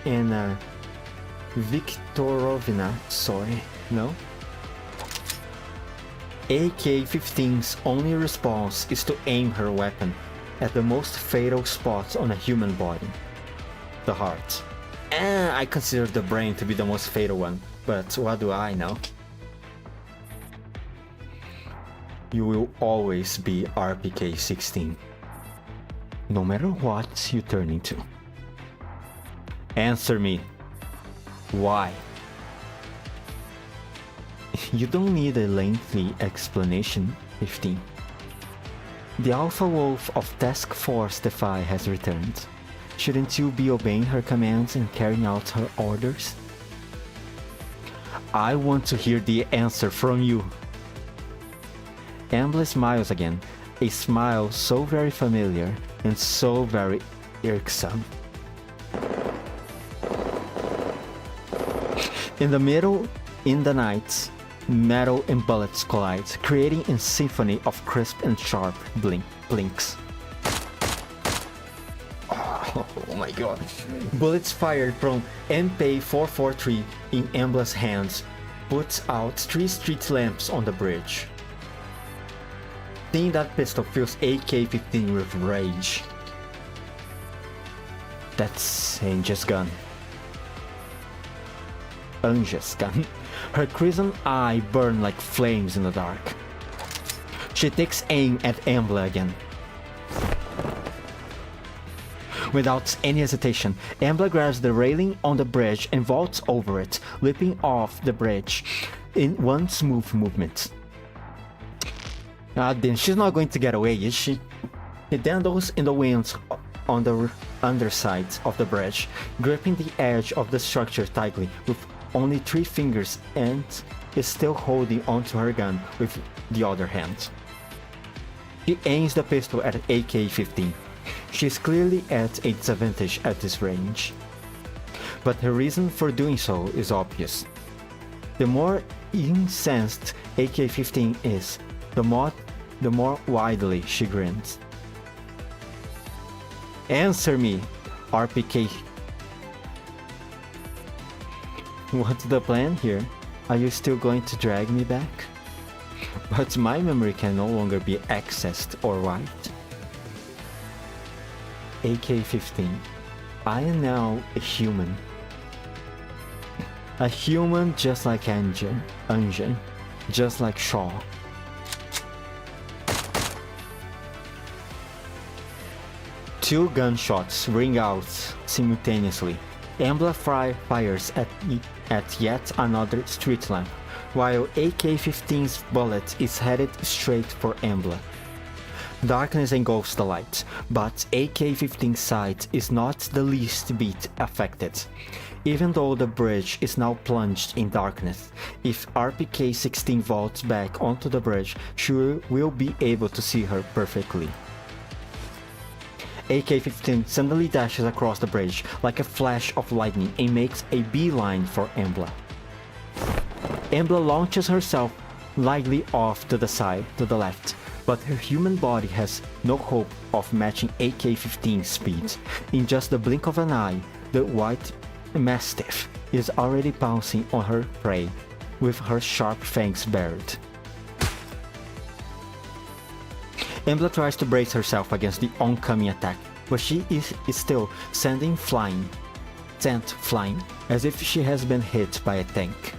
Anna Viktorovna, sorry, no? AK-15's only response is to aim her weapon at the most fatal spot on a human body, the heart. I consider the brain to be the most fatal one, but what do I know? You will always be RPK-16, no matter what you turn into. Answer me. Why? You don't need a lengthy explanation, 15. The Alpha Wolf of Task Force Defy has returned. Shouldn't you be obeying her commands and carrying out her orders? I want to hear the answer from you. Embla smiles again, a smile so very familiar and so very irksome. In the night, metal and bullets collide, creating a symphony of crisp and sharp blinks. Oh my god. Bullets fired from MP-443 in Embla's hands puts out 3 street lamps on the bridge. Seeing that pistol fills AK-15 with rage. That's Angel's gun. Angel's gun. Her crimson eye burned like flames in the dark. She takes aim at Embla again. Without any hesitation, Embla grabs the railing on the bridge and vaults over it, leaping off the bridge in one smooth movement. Then she's not going to get away, is she? He dandles in the wind on the underside of the bridge, gripping the edge of the structure tightly with only 3 fingers and is still holding onto her gun with the other hand. He aims the pistol at AK-15. She is clearly at a disadvantage at this range. But her reason for doing so is obvious. The more incensed AK-15 is, the more widely she grins. Answer me, RPK. What's the plan here? Are you still going to drag me back? But my memory can no longer be accessed or wiped. AK-15. I am now a human. A human just like Anja, just like Shaw. Two gunshots ring out simultaneously. Embla fires at yet another street lamp, while AK-15's bullet is headed straight for Embla. Darkness engulfs the light, but AK-15's sight is not the least bit affected. Even though the bridge is now plunged in darkness, if RPK-16 vaults back onto the bridge, she will be able to see her perfectly. AK-15 suddenly dashes across the bridge like a flash of lightning and makes a beeline for Embla. Embla launches herself lightly off to the side, to the left, but her human body has no hope of matching AK-15's speed. In just the blink of an eye, The white mastiff is already pouncing on her prey, with her sharp fangs bared. Embla tries to brace herself against the oncoming attack, but she is still sent flying, as if she has been hit by a tank.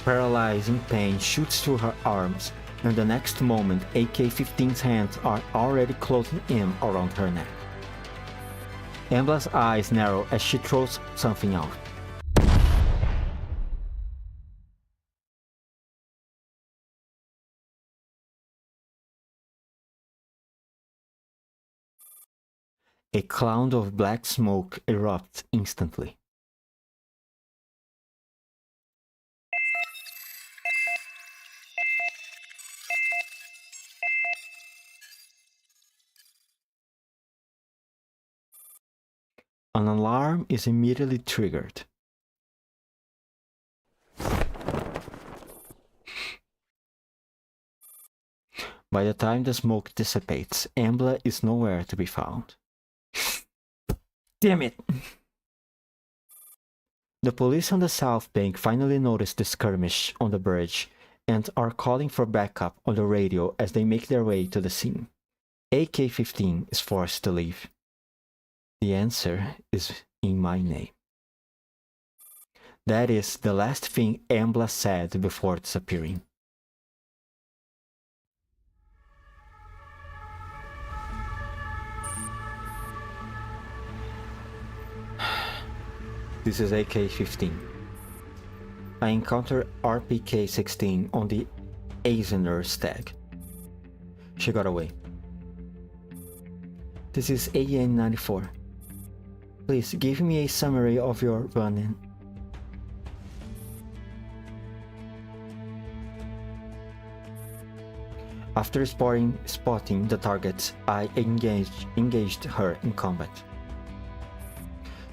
Paralyzing pain shoots through her arms, and the next moment AK-15's hands are already closing in around her neck. Embla's eyes narrow as she throws something out. A cloud of black smoke erupts instantly. An alarm is immediately triggered. By the time the smoke dissipates, Embla is nowhere to be found. Damn it! The police on the south bank finally notice the skirmish on the bridge and are calling for backup on the radio as they make their way to the scene. AK-15 is forced to leave. The answer is in my name. That is the last thing Embla said before disappearing. This is AK-15. I encountered RPK-16 on the Eisener stag. She got away. This is AN-94. Please give me a summary of your run-in. After spotting the target, I engaged her in combat.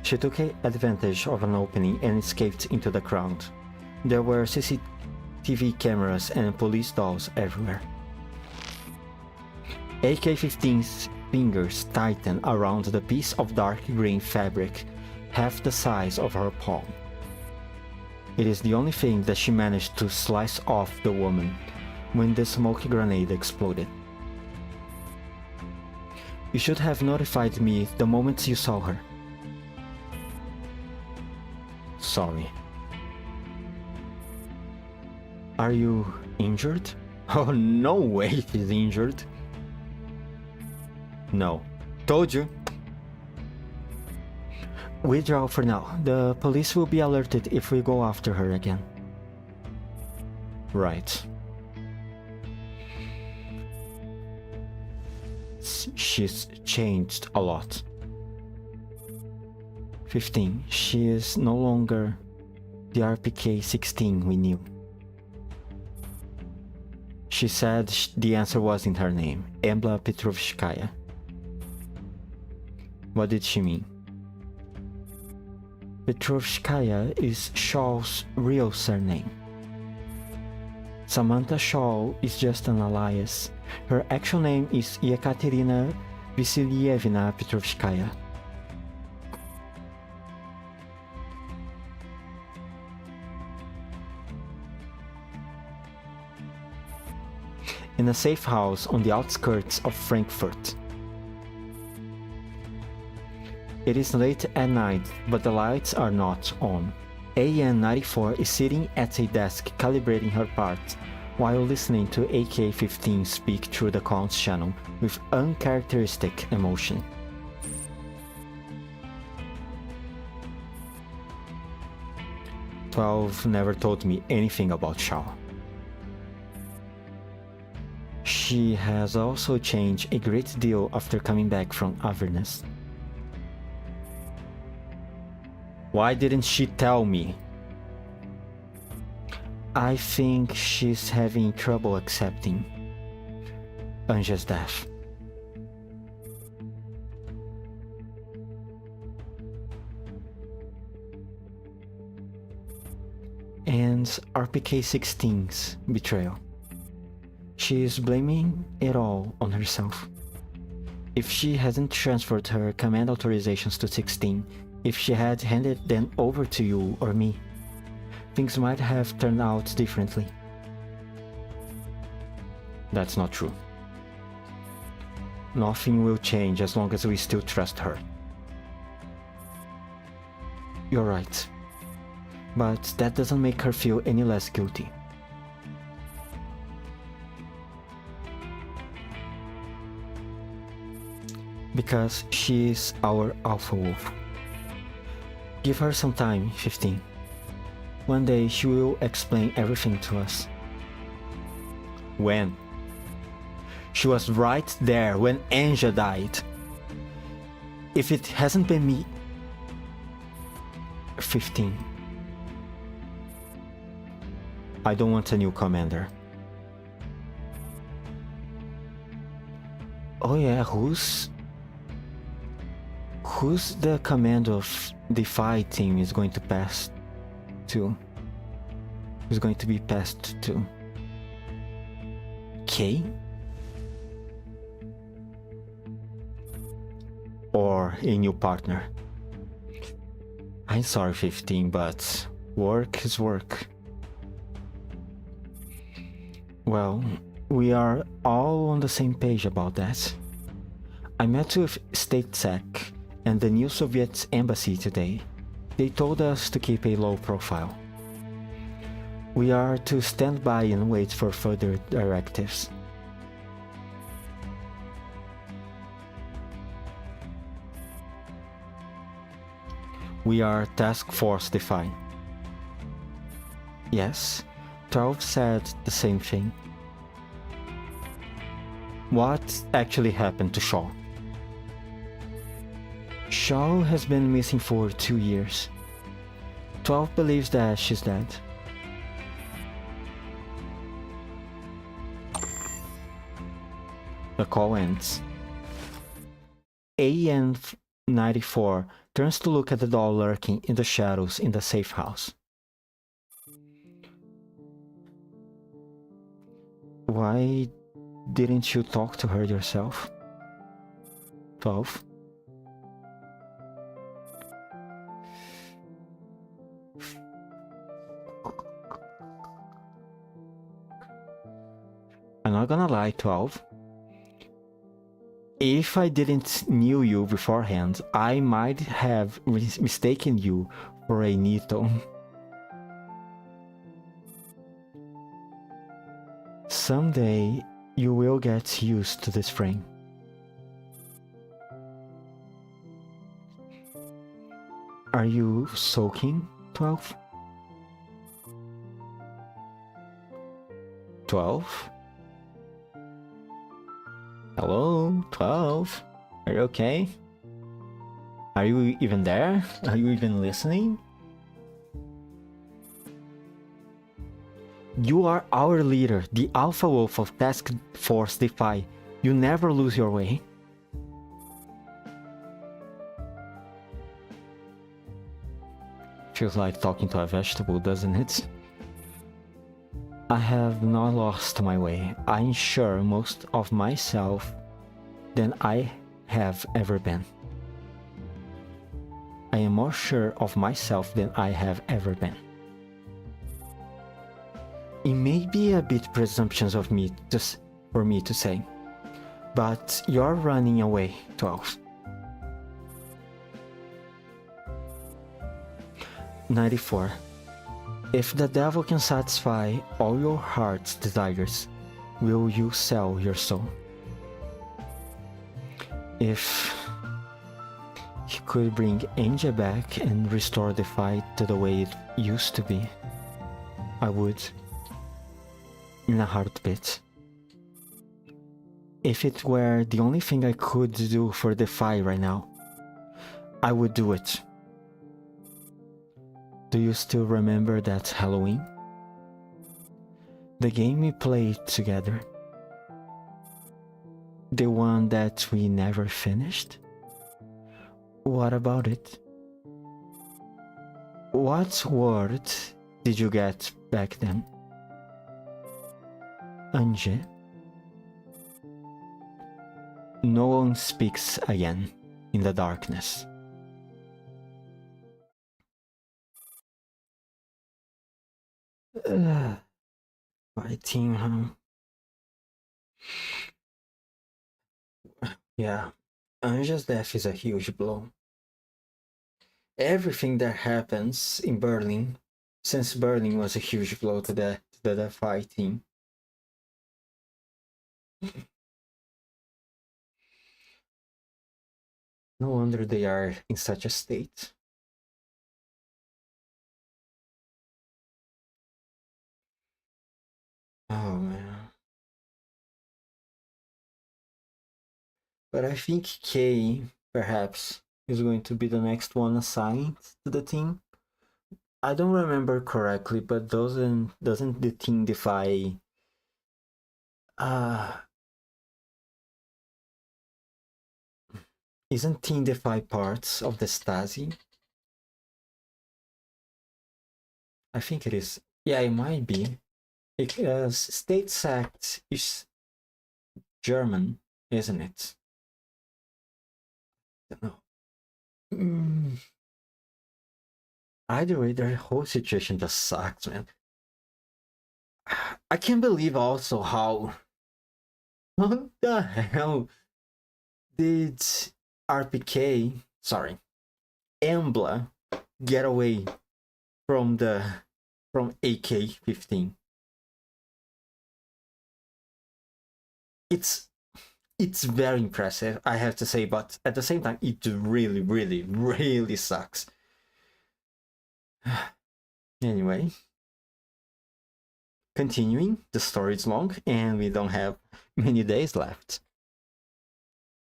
She took advantage of an opening and escaped into the crowd. There were CCTV cameras and police dolls everywhere. AK-15's fingers tightened around the piece of dark green fabric, half the size of her palm. It is the only thing that she managed to slice off the woman when the smoke grenade exploded. You should have notified me the moment you saw her. Sorry. Are you injured? Oh, no way she's injured. No. Told you. Withdraw for now. The police will be alerted if we go after her again. Right. She's changed a lot. 15. She is no longer the RPK-16 we knew. She said the answer was in her name, Embla Petrovskaya. What did she mean? Petrovskaya is Shaw's real surname. Samantha Shaw is just an alias. Her actual name is Yekaterina Vasilyevna Petrovskaya. In a safe house on the outskirts of Frankfurt. It is late at night, but the lights are not on. AN-94 is sitting at a desk calibrating her parts, while listening to AK-15 speak through the comms channel with uncharacteristic emotion. "12 never told me anything about Shaw. She has also changed a great deal after coming back from Avernus. Why didn't she tell me? I think she's having trouble accepting Anja's death. And RPK-16's betrayal. She is blaming it all on herself. If she hadn't transferred her command authorizations to 16, if she had handed them over to you or me, things might have turned out differently. That's not true. Nothing will change as long as we still trust her. You're right. But that doesn't make her feel any less guilty. Because she is our alpha wolf. Give her some time, 15. One day she will explain everything to us. When? She was right there when Anja died. If it hasn't been me... 15. I don't want a new commander. Oh yeah, who's the command of the fight team is going to pass to? Who's going to be passed to? Kay? Or a new partner? I'm sorry, 15, but work is work. Well, we are all on the same page about that. I met with StateSec and the new Soviet embassy today. They told us to keep a low profile. We are to stand by and wait for further directives. We are Task Force Define. Yes, 12 said the same thing. What actually happened to Shaw? Shaw has been missing for 2 years. 12 believes that she's dead. The call ends. AN94 turns to look at the doll lurking in the shadows in the safe house. Why didn't you talk to her yourself? 12. I'm not gonna lie, 12. If I didn't knew you beforehand, I might have mistaken you for a Nito. Someday, you will get used to this frame. Are you soaking, 12? 12? Hello, 12? Are you okay? Are you even there? Are you even listening? You are our leader, the Alpha Wolf of Task Force Defy. You never lose your way. Feels like talking to a vegetable, doesn't it? I have not lost my way. I'm sure most of myself than I have ever been. I am more sure of myself than I have ever been. It may be a bit presumptuous of me for me to say, but you're running away, 12. 94. If the devil can satisfy all your heart's desires, will you sell your soul? If he could bring Anja back and restore the fight to the way it used to be, I would. In a heartbeat. If it were the only thing I could do for the fight right now, I would do it. Do you still remember that Halloween? The game we played together? The one that we never finished? What about it? What word did you get back then? Anje? No one speaks again in the darkness. Fighting, huh? Yeah, Anja's death is a huge blow. Everything that happens in Berlin, since Berlin was a huge blow to the fighting. No wonder they are in such a state. Oh man. But I think Kay, perhaps, is going to be the next one assigned to the team. I don't remember correctly, but doesn't the team defy isn't Team Defy parts of the Stasi? I think it is. Yeah, it might be. State Act is German, isn't it? I don't know. Either way, their whole situation just sucks, man. I can't believe also how. What the hell did RPK, sorry, Embla get away from AK-15? It's very impressive, I have to say, but at the same time, it really, really, really sucks. Anyway, continuing, the story is long and we don't have many days left.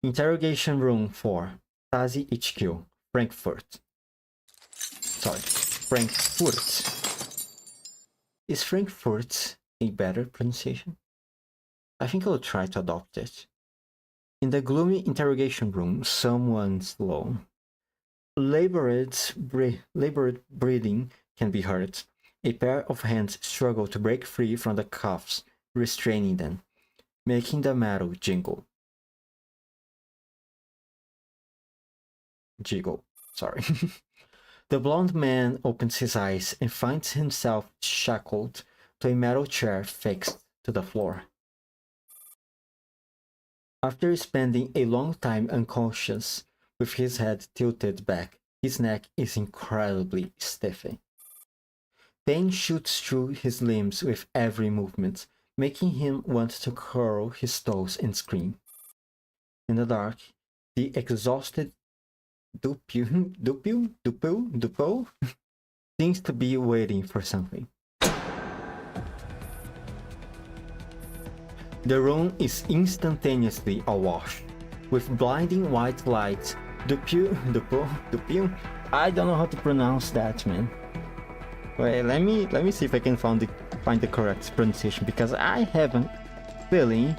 Interrogation room 4, Stasi HQ, Frankfurt. Sorry, Frankfurt. Is Frankfurt a better pronunciation? I think I'll try to adopt it. In the gloomy interrogation room, someone's low. Labored breathing can be heard. A pair of hands struggle to break free from the cuffs restraining them, making the metal jingle. Jiggle, sorry. The blond man opens his eyes and finds himself shackled to a metal chair fixed to the floor. After spending a long time unconscious, with his head tilted back, his neck is incredibly stiffening. Pain shoots through his limbs with every movement, making him want to curl his toes and scream. In the dark, the exhausted Dupo seems to be waiting for something. The room is instantaneously awash with blinding white light. Dupu. I don't know how to pronounce that, man. Wait, let me see if I can find the correct pronunciation, because I have a feeling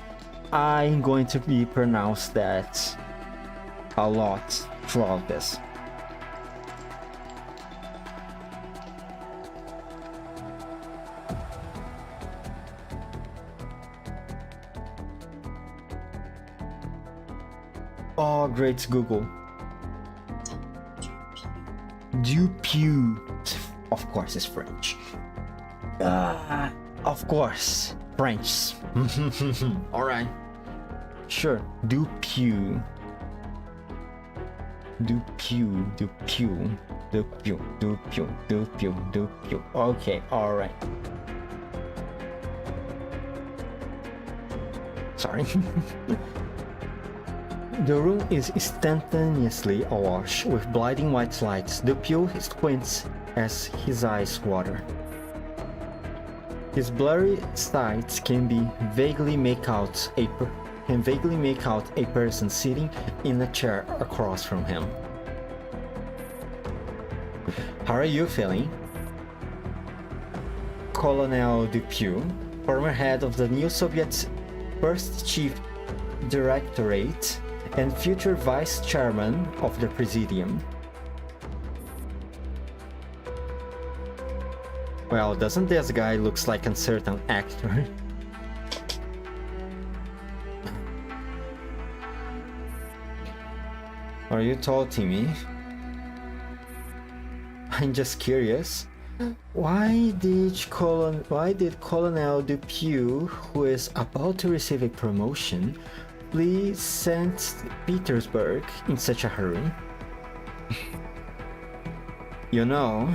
I'm going to be pronounced that a lot throughout this. Oh, great Google. Dupu. Of course, it's French. Of course, French. Alright. Sure. Dupu. Okay, alright. Sorry. The room is instantaneously awash with blinding white lights. Dupu squints as his eyes water. His blurry sight can vaguely make out a person sitting in a chair across from him. How are you feeling? Colonel Dupu, former head of the new Soviet's first chief directorate and future vice chairman of the Presidium. Well, doesn't this guy looks like a certain actor? Are you taunting me? I'm just curious. Why did Colonel Dupuy, who is about to receive a promotion, flee St. Petersburg in such a hurry? You know,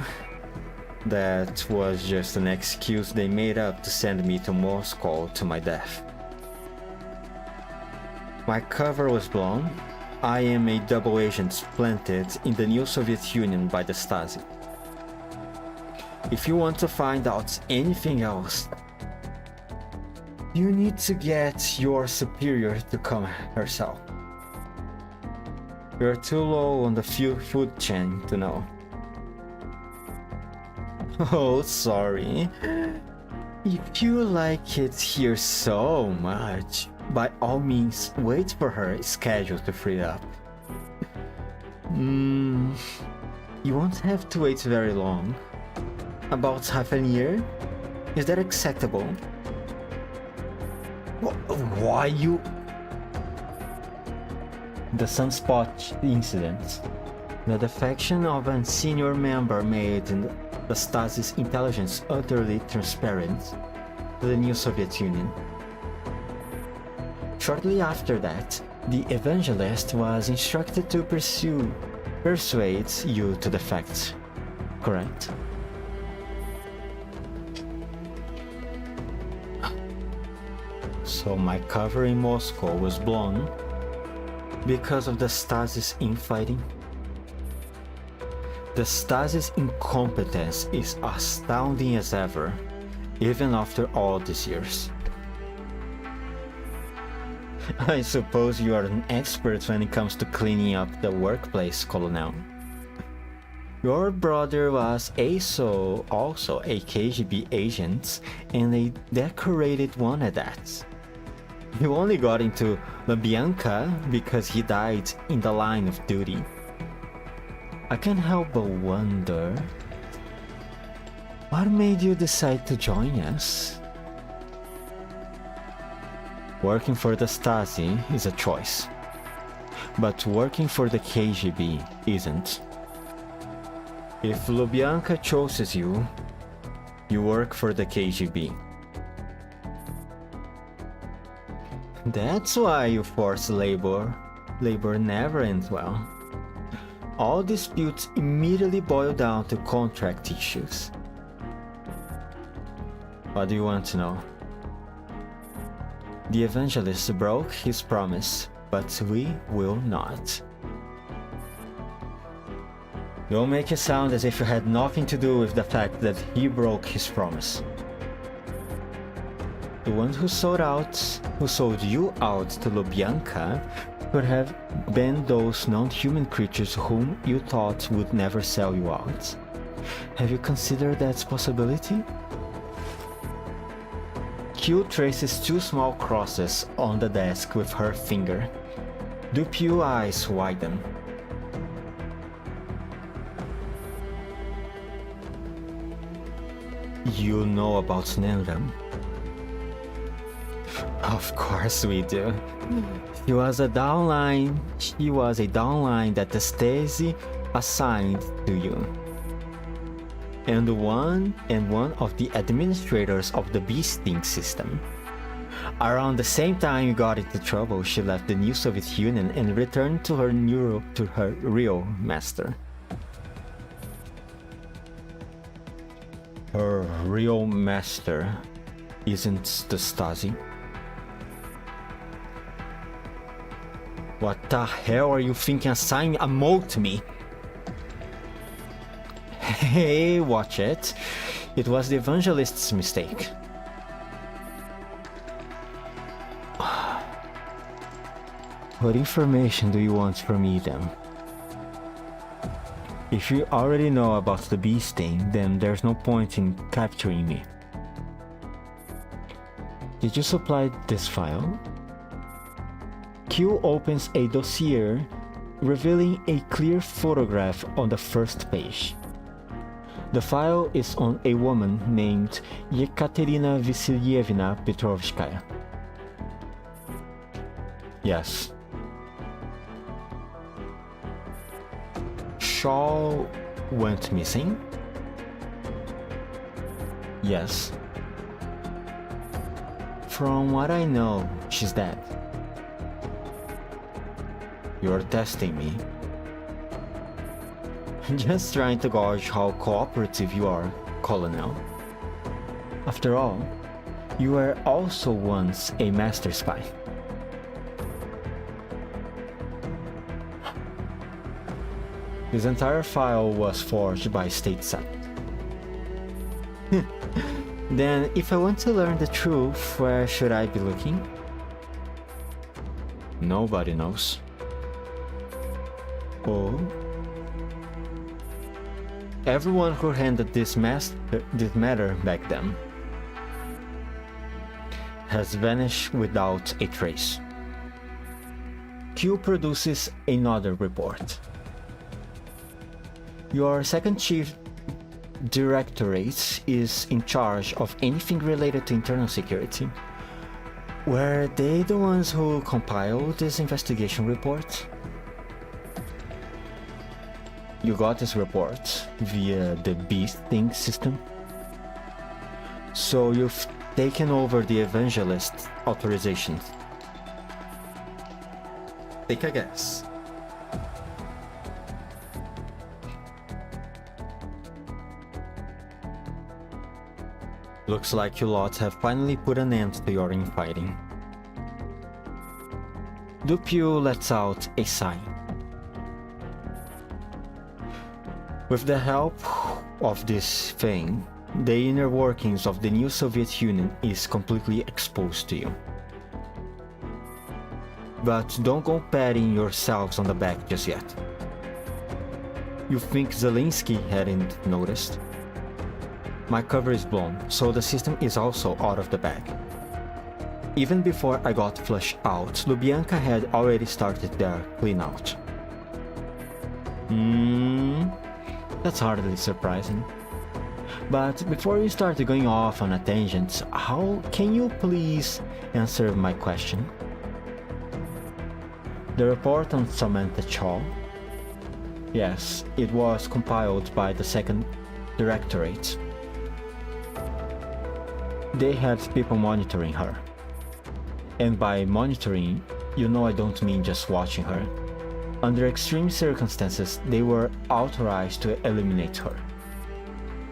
that was just an excuse they made up to send me to Moscow to my death. My cover was blown. I am a double agent planted in the new Soviet Union by the Stasi. If you want to find out anything else, you need to get your superior to come herself. You're too low on the food chain to know. Oh, sorry. If you like it here so much, by all means, wait for her schedule to free up. You won't have to wait very long. About half a year? Is that acceptable? Why you... The Sunspot incident. The defection of a senior member made the Stasi's intelligence utterly transparent to the new Soviet Union. Shortly after that, the evangelist was instructed to persuade you to defect, correct? So my cover in Moscow was blown because of the Stasi's infighting. The Stasi's incompetence is astounding as ever, even after all these years. I suppose you are an expert when it comes to cleaning up the workplace, Colonel. Your brother was also a KGB agent, and a decorated one at that. You only got into Lubyanka because he died in the line of duty. I can't help but wonder, what made you decide to join us? Working for the Stasi is a choice, but working for the KGB isn't. If Lubyanka chooses you, you work for the KGB. That's why you forced labor. Labor never ends well. All disputes immediately boil down to contract issues. What do you want to know? The evangelist broke his promise, but we will not. Don't make it sound as if you had nothing to do with the fact that he broke his promise. The ones who sold you out to Lubyanka could have been those non-human creatures whom you thought would never sell you out. Have you considered that possibility? Q traces two small crosses on the desk with her finger. Dupuy eyes widen. You know about Nenram? Of course we do. She was a downline that the Stasi assigned to you. And one of the administrators of the beasting system. Around the same time you got into trouble, she left the new Soviet Union and returned to her real master. Her real master isn't the Stasi. What the hell are you thinking assigning a mole to me? Hey, watch it. It was the evangelist's mistake. What information do you want from me then? If you already know about the beasting, then there's no point in capturing me. Did you supply this file? Q opens a dossier, revealing a clear photograph on the first page. The file is on a woman named Yekaterina Vasilyevna Petrovskaya. Yes. Shaw went missing? Yes. From what I know, she's dead. You're testing me. Just trying to gauge how cooperative you are, Colonel. After all, you were also once a master spy. This entire file was forged by Stateside. Then, if I want to learn the truth, where should I be looking? Nobody knows. Oh? Everyone who handled this matter back then has vanished without a trace. Q produces another report. Your second chief directorate is in charge of anything related to internal security. Were they the ones who compiled this investigation report? You got this report via the Beast Thing system? So you've taken over the evangelist authorizations. Take a guess. Looks like you lots have finally put an end to your infighting. Dupuy lets out a sigh. With the help of this thing, the inner workings of the new Soviet Union is completely exposed to you. But don't go patting yourselves on the back just yet. You think Zelensky hadn't noticed? My cover is blown, so the system is also out of the bag. Even before I got flushed out, Lubyanka had already started their clean-out. That's hardly surprising. But before you start going off on a tangent, how can you please answer my question? The report on Samantha Shaw? Yes, it was compiled by the second directorate. They had people monitoring her. And by monitoring, you know I don't mean just watching her. Under extreme circumstances, they were authorized to eliminate her.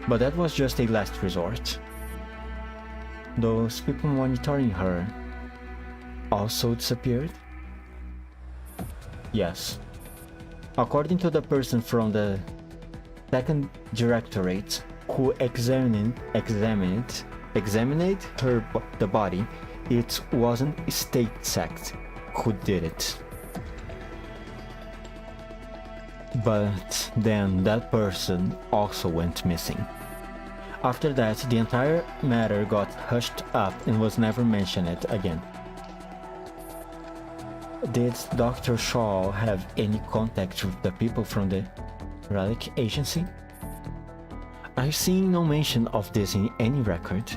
But that was just a last resort. Those people monitoring her also disappeared? Yes. According to the person from the second directorate who examined the body, it wasn't Stateside who did it. But then that person also went missing. After that, the entire matter got hushed up and was never mentioned again. Did Dr. Shaw have any contact with the people from the Relic Agency? I've seen no mention of this in any record.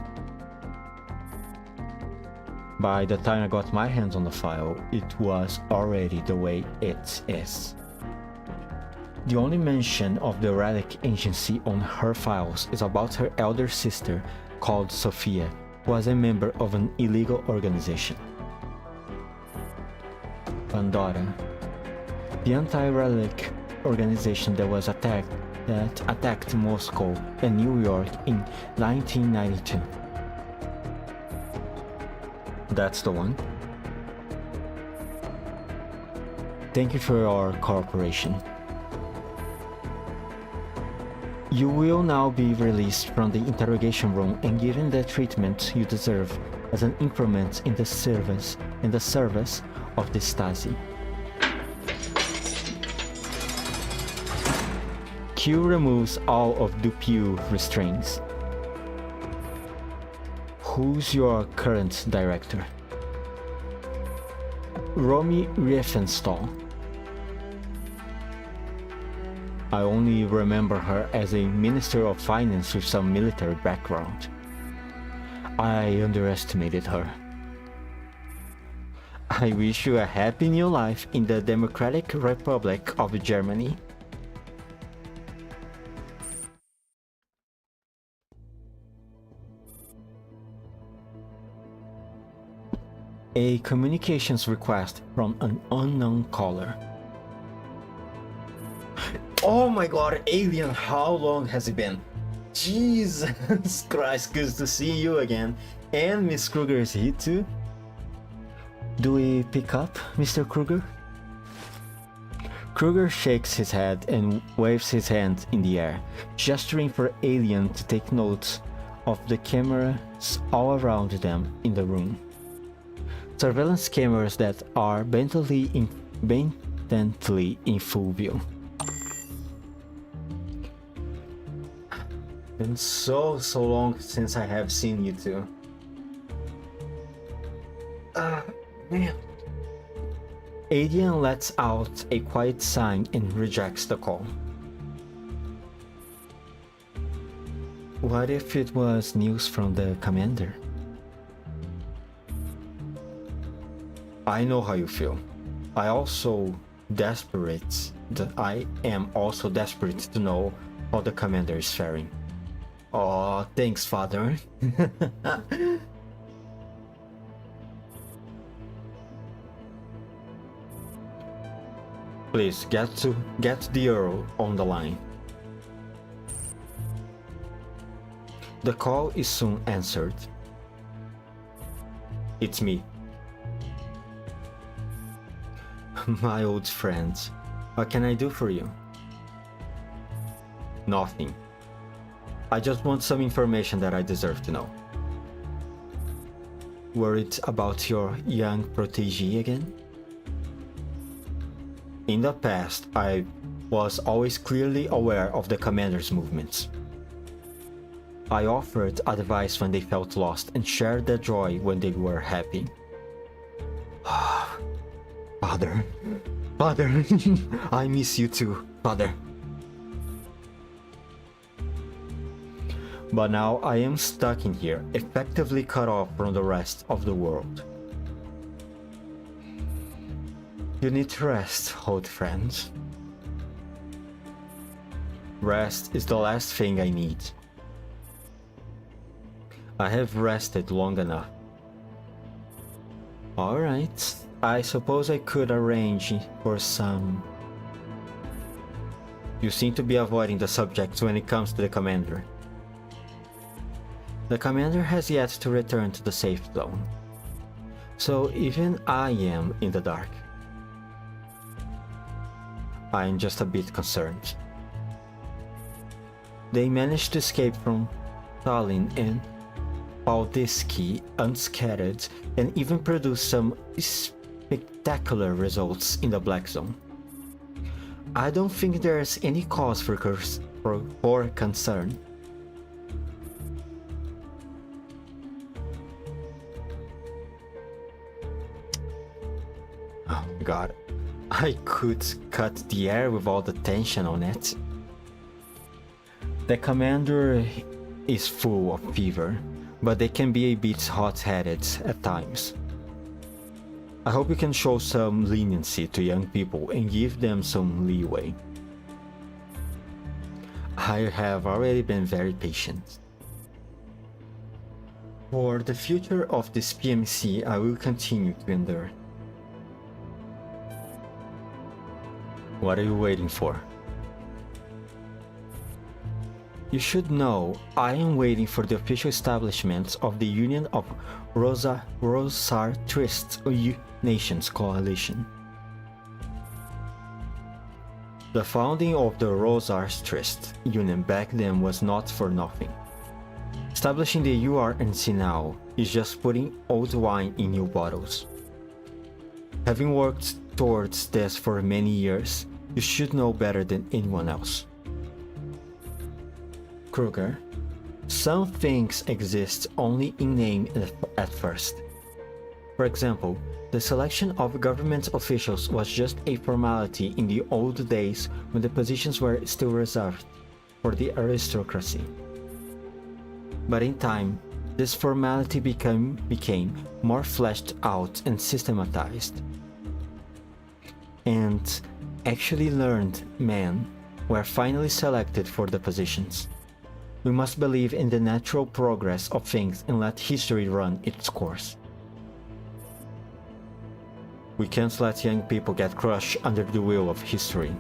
By the time I got my hands on the file, it was already the way it is. The only mention of the Relic Agency on her files is about her elder sister called Sophia, who was a member of an illegal organization. Pandora, the anti-relic organization that attacked Moscow and New York in 1992. That's the one. Thank you for your cooperation. You will now be released from the interrogation room and given the treatment you deserve as an increment in the service of the Stasi. Q removes all of Dupuy's restraints. Who's your current director? Romy Riefenstahl. I only remember her as a Minister of Finance with some military background. I underestimated her. I wish you a happy new life in the Democratic Republic of Germany. A communications request from an unknown caller. Oh my god, Alien, how long has it been? Jesus Christ, good to see you again. And Miss Kruger is here too. Do we pick up, Mr. Kruger? Kruger shakes his head and waves his hand in the air, gesturing for Alien to take note of the cameras all around them in the room. Surveillance cameras that are blatantly in full view. Been so long since I have seen you two. Man. Alien lets out a quiet sign and rejects the call. What if it was news from the commander? I know how you feel. I am also desperate to know how the commander is faring. Oh, thanks, father. Please get the Earl on the line. The call is soon answered. It's me. My old friend, what can I do for you? Nothing. I just want some information that I deserve to know. Worried about your young protégé again? In the past, I was always clearly aware of the commander's movements. I offered advice when they felt lost and shared their joy when they were happy. Father, I miss you too, Father. But now I am stuck in here, effectively cut off from the rest of the world. You need to rest, old friend. Rest is the last thing I need. I have rested long enough. Alright, I suppose I could arrange for some... You seem to be avoiding the subject when it comes to the commander. The commander has yet to return to the safe zone. So even I am in the dark. I am just a bit concerned. They managed to escape from Stalin and Baldiski unscathed and even produced some spectacular results in the Black Zone. I don't think there's any cause for concern. Oh god, I could cut the air with all the tension on it. The commander is full of fever, but they can be a bit hot-headed at times. I hope you can show some leniency to young people and give them some leeway. I have already been very patient. For the future of this PMC, I will continue to endure. What are you waiting for? You should know, I am waiting for the official establishment of the Union of Rosartrist Nations Coalition. The founding of the Rosartrist Union back then was not for nothing. Establishing the URNC now is just putting old wine in new bottles. Having worked towards this for many years, you should know better than anyone else. Kruger, some things exist only in name at first. For example, the selection of government officials was just a formality in the old days when the positions were still reserved for the aristocracy. But in time, this formality became more fleshed out and systematized. And actually learned men were finally selected for the positions. We must believe in the natural progress of things and let history run its course. We can't let young people get crushed under the wheel of history.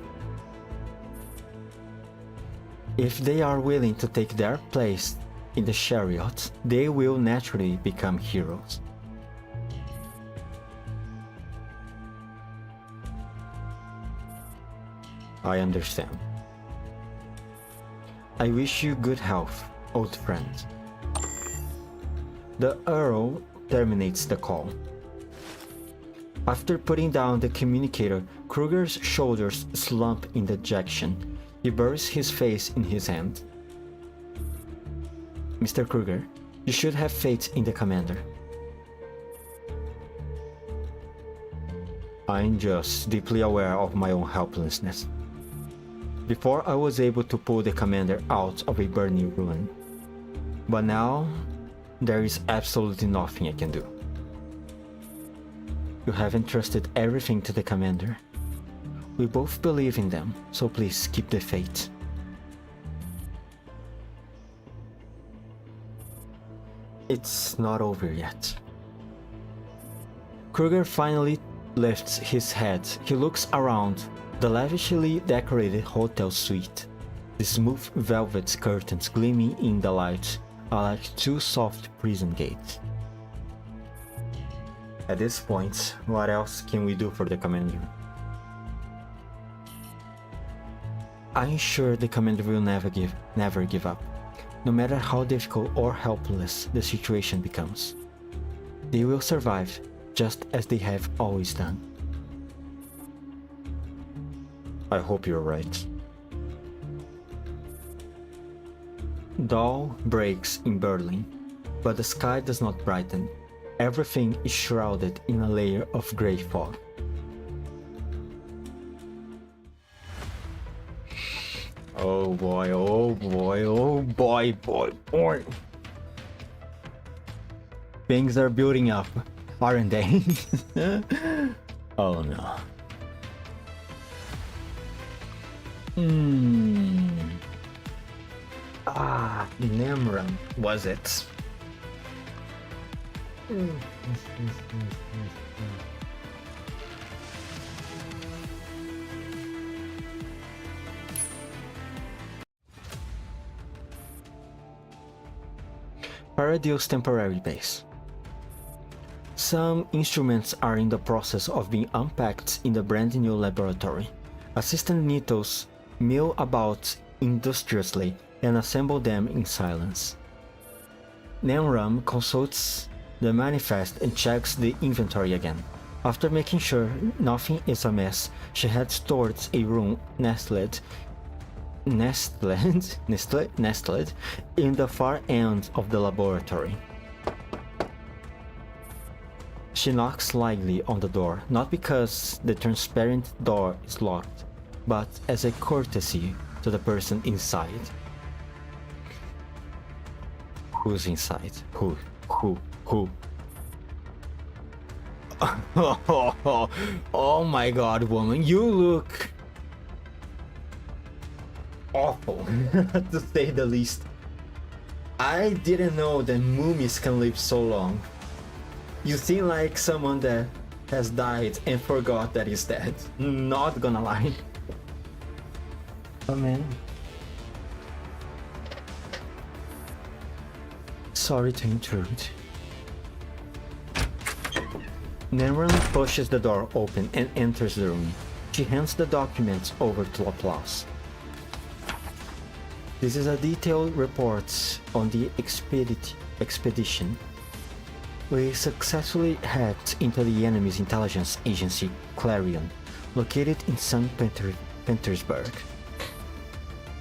If they are willing to take their place in the chariot, they will naturally become heroes. I understand. I wish you good health, old friend. The Earl terminates the call. After putting down the communicator, Kruger's shoulders slump in dejection. He buries his face in his hand. Mr. Kruger, you should have faith in the commander. I'm just deeply aware of my own helplessness. Before I was able to pull the commander out of a burning ruin. But now, there is absolutely nothing I can do. You have entrusted everything to the commander. We both believe in them, so please keep the faith. It's not over yet. Kruger finally lifts his head. He looks around the lavishly decorated hotel suite. The smooth velvet curtains gleaming in the light are like two soft prison gates. At this point, what else can we do for the commander? I'm sure the commander will never give up, no matter how difficult or helpless the situation becomes. They will survive, just as they have always done. I hope you're right. Dawn breaks in Berlin, but the sky does not brighten. Everything is shrouded in a layer of grey fog. Oh boy, oh boy, oh boy, boy. Things are building up, aren't they? Oh no. Nemram, was it? Paradil's temporary base. Some instruments are in the process of being unpacked in the brand new laboratory. Assistant Nitos mill about industriously and assemble them in silence. Nemram consults the manifest and checks the inventory again. After making sure nothing is amiss, she heads towards a room nestled in the far end of the laboratory. She knocks lightly on the door, not because the transparent door is locked, but as a courtesy to the person inside. Who's inside? Who? Oh my god, woman, you look awful, to say the least. I didn't know that mummies can live so long. You seem like someone that has died and forgot that he's dead. Not gonna lie. Oh man. Sorry to intrude. Nemran pushes the door open and enters the room. She hands the documents over to Laplace. This is a detailed report on the expedition. We successfully hacked into the enemy's intelligence agency, Clarion, located in St. Petersburg.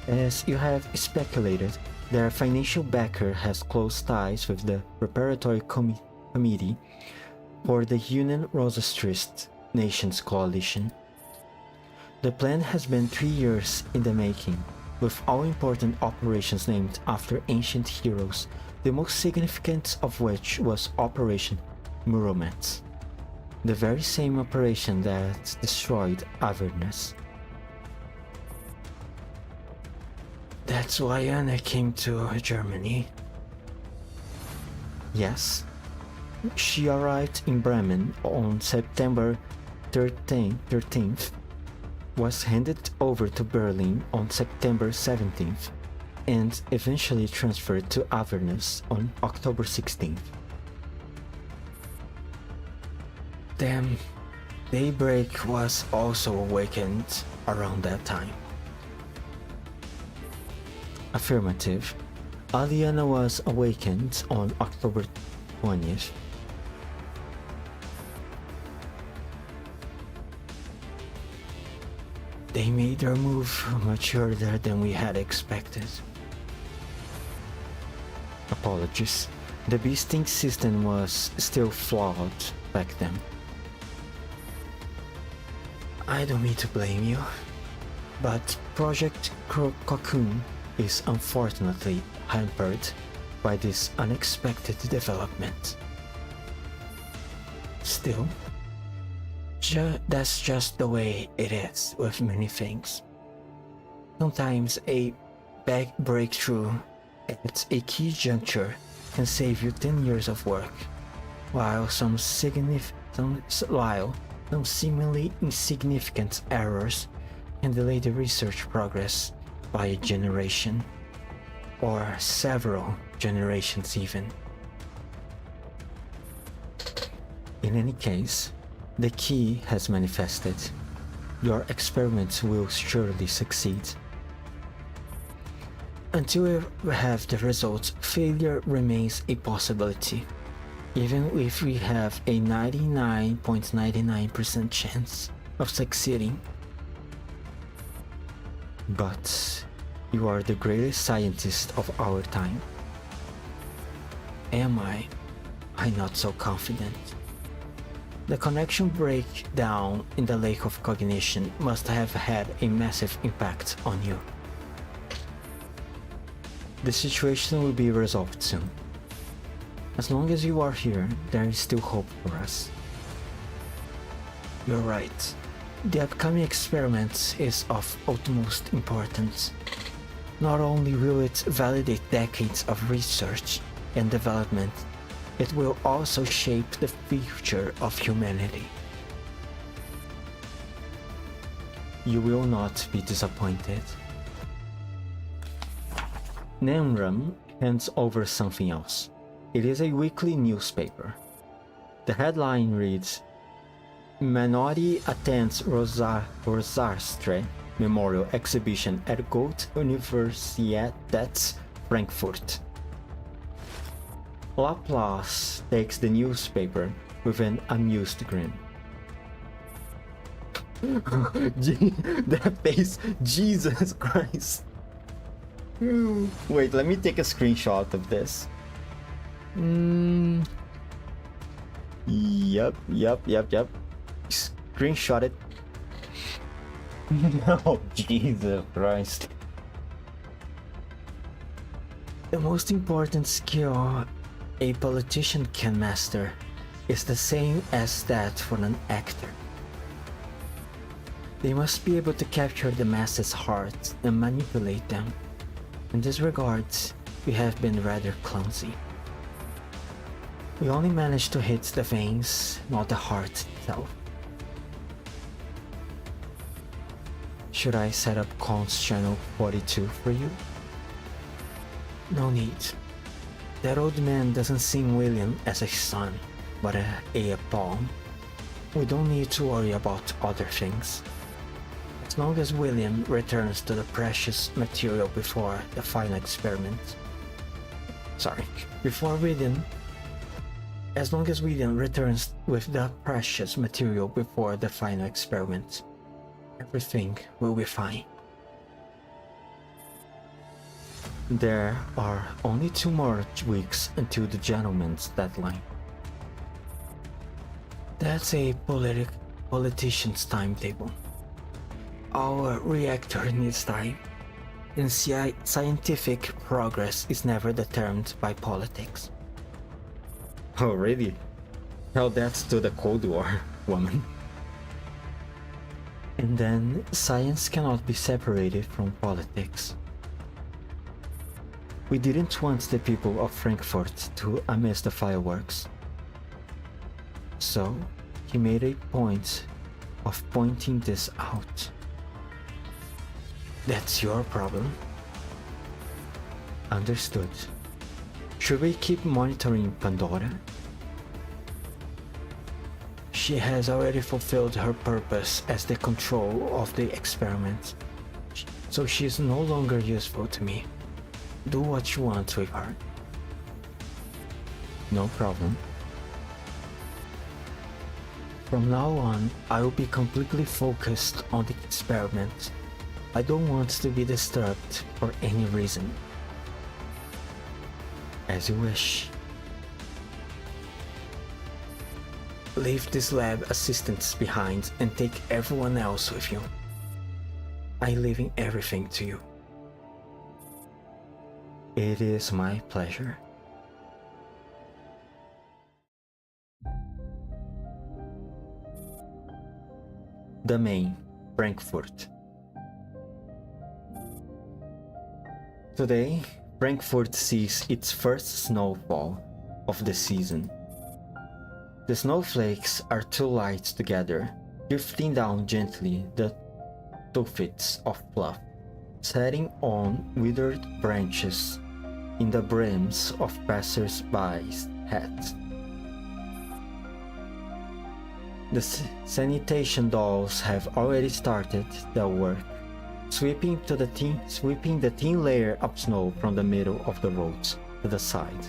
As you have speculated, their financial backer has close ties with the Preparatory Committee for the Union Rosastrist Nations Coalition. The plan has been 3 years in the making, with all important operations named after ancient heroes, the most significant of which was Operation Muromet, the very same operation that destroyed Avernus. That's why Anna came to Germany. Yes. She arrived in Bremen on September 13th was handed over to Berlin on September 17th and eventually transferred to Avernus on October 16th. Then, Daybreak was also awakened around that time. Affirmative. Aliana was awakened on October 20th. They made their move much earlier than we had expected. Apologies. The beasting system was still flawed back then. I don't mean to blame you, but Project Cocoon is unfortunately hampered by this unexpected development. Still, that's just the way it is with many things. Sometimes a big breakthrough at a key juncture can save you 10 years of work, while some seemingly insignificant errors can delay the research progress by a generation, or several generations even. In any case, the key has manifested. Your experiments will surely succeed. Until we have the results, failure remains a possibility, even if we have a 99.99% chance of succeeding. But you are the greatest scientist of our time. Am I? I'm not so confident. The connection breakdown in the lake of cognition must have had a massive impact on you. The situation will be resolved soon. As long as you are here, there is still hope for us. You're right. The upcoming experiment is of utmost importance. Not only will it validate decades of research and development, it will also shape the future of humanity. You will not be disappointed. Nemram hands over something else. It is a weekly newspaper. The headline reads, Menotti attends Rosastre Memorial Exhibition at Goethe Universität Frankfurt. Laplace takes the newspaper with an amused grin. That face, Jesus Christ. Wait, let me take a screenshot of this. Yep. Screenshot it. No, Jesus Christ. The most important skill a politician can master is the same as that for an actor. They must be able to capture the masses' hearts and manipulate them. In this regard, we have been rather clumsy. We only managed to hit the veins, not the heart itself. Should I set up Cons channel 42 for you? No need. That old man doesn't see William as a son, but a pawn. We don't need to worry about other things. As long as William returns to the precious material before the final experiment. As long as William returns with the precious material before the final experiment, everything will be fine. There are only 2 more weeks until the gentleman's deadline. That's a politician's timetable. Our reactor needs time, and scientific progress is never determined by politics. Oh, really? Tell that to the Cold War, woman. And then, science cannot be separated from politics. We didn't want the people of Frankfurt to miss the fireworks. So, he made a point of pointing this out. That's your problem. Understood. Should we keep monitoring Pandora? She has already fulfilled her purpose as the control of the experiment, so she is no longer useful to me. Do what you want with her. No problem. From now on, I will be completely focused on the experiment. I don't want to be disturbed for any reason. As you wish. Leave these lab assistants behind and take everyone else with you. I'm leaving everything to you. It is my pleasure. The Main, Frankfurt. Today, Frankfurt sees its first snowfall of the season. The snowflakes are too light together, drifting down gently the tuffets of fluff, setting on withered branches in the brims of passers-by's hats. The sanitation dolls have already started their work, sweeping the thin layer of snow from the middle of the roads to the side.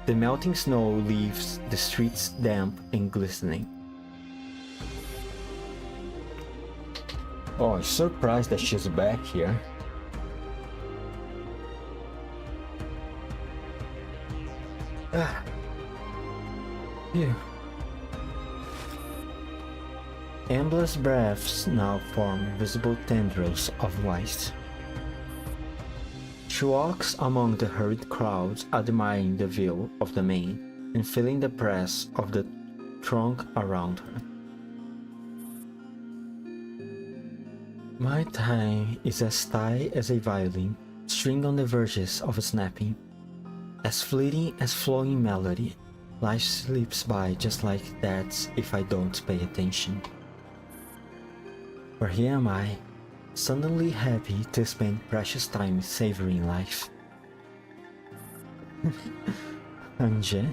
The melting snow leaves the streets damp and glistening. Oh, I'm surprised that she's back here. Phew. Ambla's breaths now form visible tendrils of white. She walks among the hurried crowds, admiring the view of the Main and feeling the press of the throng around her. My time is as tight as a violin string on the verges of snapping, as fleeting as flowing melody. Life slips by just like that if I don't pay attention. For here am I, suddenly happy to spend precious time savoring life. Anje,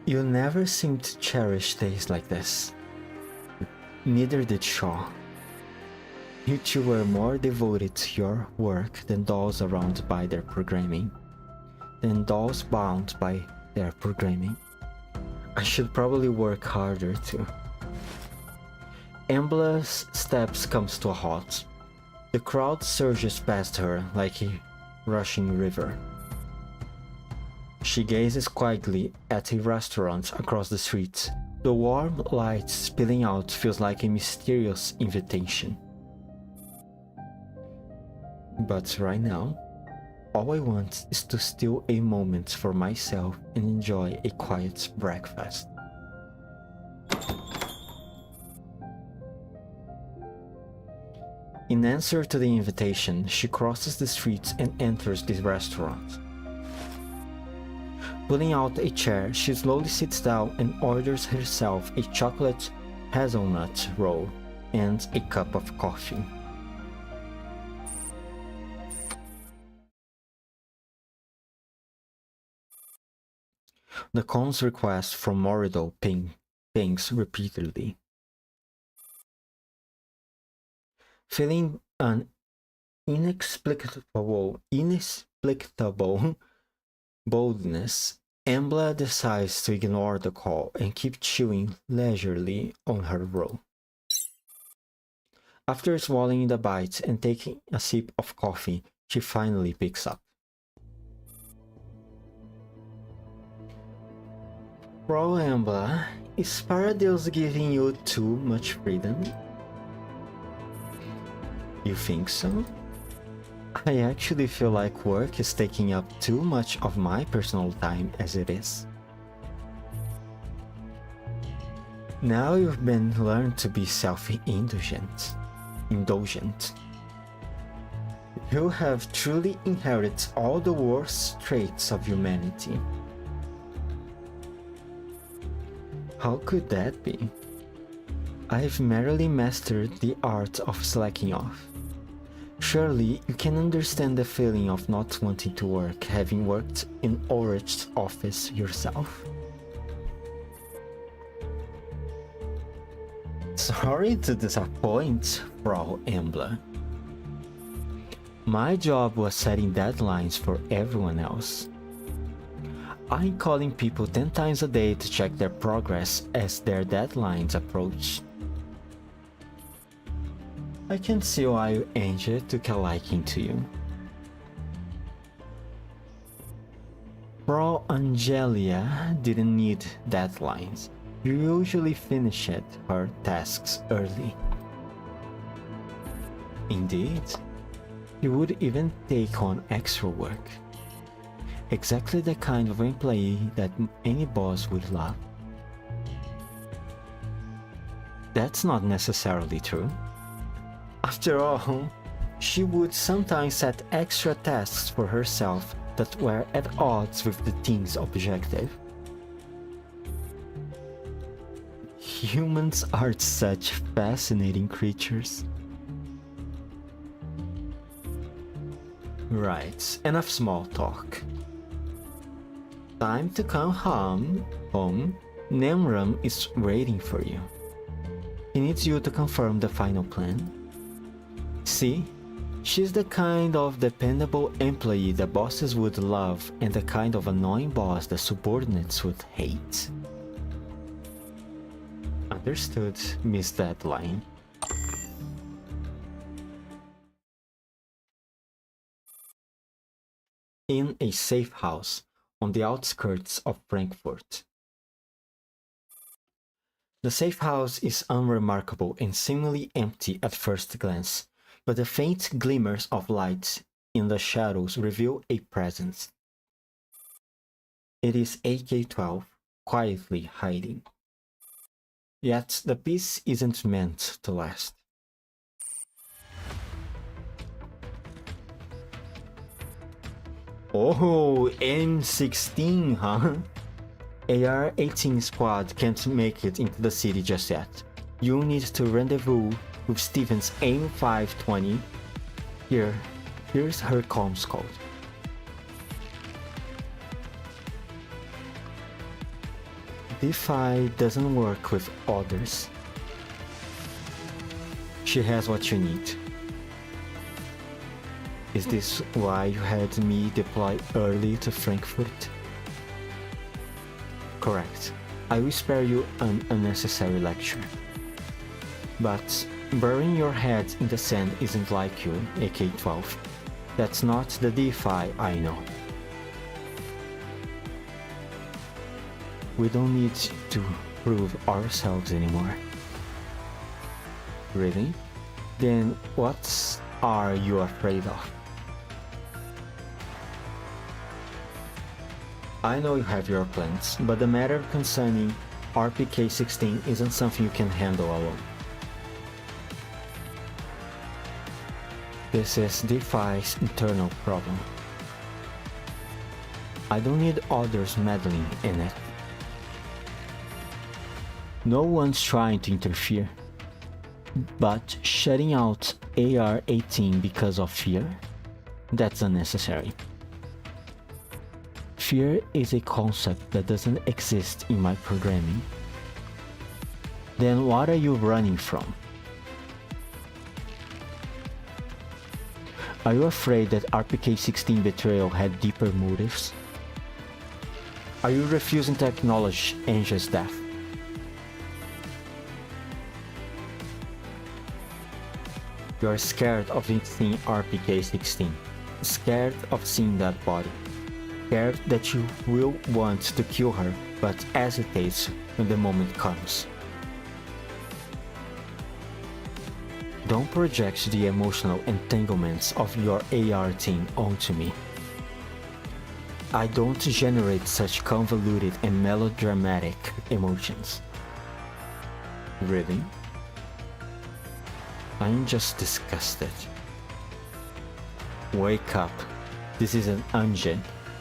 you never seemed to cherish days like this. Neither did Shaw. You two were more devoted to your work than dolls around by their programming. Than dolls bound by their programming. I should probably work harder too. Ambla's steps comes to a halt. The crowd surges past her like a rushing river. She gazes quietly at a restaurant across the street. The warm light spilling out feels like a mysterious invitation. But right now, all I want is to steal a moment for myself and enjoy a quiet breakfast. In answer to the invitation, she crosses the street and enters the restaurant. Pulling out a chair, she slowly sits down and orders herself a chocolate hazelnut roll and a cup of coffee. The con's request from Morido pings repeatedly. Feeling an inexplicable boldness, Ambla decides to ignore the call and keep chewing leisurely on her roll. After swallowing the bite and taking a sip of coffee, she finally picks up. Bro Ambla, is Paradise giving you too much freedom? You think so? I actually feel like work is taking up too much of my personal time as it is. Now you've been learned to be self-indulgent. You have truly inherited all the worst traits of humanity. How could that be? I've merely mastered the art of slacking off. Surely you can understand the feeling of not wanting to work, having worked in Ulrich's office yourself. Sorry to disappoint, Frau Ambler. My job was setting deadlines for everyone else. I'm calling people 10 times a day to check their progress as their deadlines approach. I can see why Angel took a liking to you. Frau Angelia didn't need deadlines. You usually finished her tasks early. Indeed, you would even take on extra work. Exactly the kind of employee that any boss would love. That's not necessarily true. After all, she would sometimes set extra tasks for herself that were at odds with the team's objective. Humans are such fascinating creatures. Right, enough small talk. Time to come home. Nemram is waiting for you. He needs you to confirm the final plan. See, she's the kind of dependable employee the bosses would love and the kind of annoying boss the subordinates would hate. Understood, Miss Deadline. In a safe house on the outskirts of Frankfurt. The safe house is unremarkable and seemingly empty at first glance, but the faint glimmers of light in the shadows reveal a presence. It is AK-12, quietly hiding. Yet the peace isn't meant to last. Oh, M16, huh? AR-18 squad can't make it into the city just yet. You need to rendezvous with Steven's AIM-520. Here's her comms code. DeFi doesn't work with others. She has what you need. Is this why you had me deploy early to Frankfurt? Correct. I will spare you an unnecessary lecture. But burying your head in the sand isn't like you, AK-12. That's not the DeFi I know. We don't need to prove ourselves anymore. Really? Then what are you afraid of? I know you have your plans, but the matter concerning RPK-16 isn't something you can handle alone. This is DeFi's internal problem. I don't need others meddling in it. No one's trying to interfere. But shutting out AR-18 because of fear? That's unnecessary. Fear is a concept that doesn't exist in my programming. Then what are you running from? Are you afraid that RPK-16 betrayal had deeper motives? Are you refusing to acknowledge Angel's death? You are scared of seeing RPK-16, scared of seeing that body, scared that you will want to kill her but hesitates when the moment comes. Don't project the emotional entanglements of your AR team onto me. I don't generate such convoluted and melodramatic emotions. Really? I'm just disgusted. Wake up. This isn't Ungen,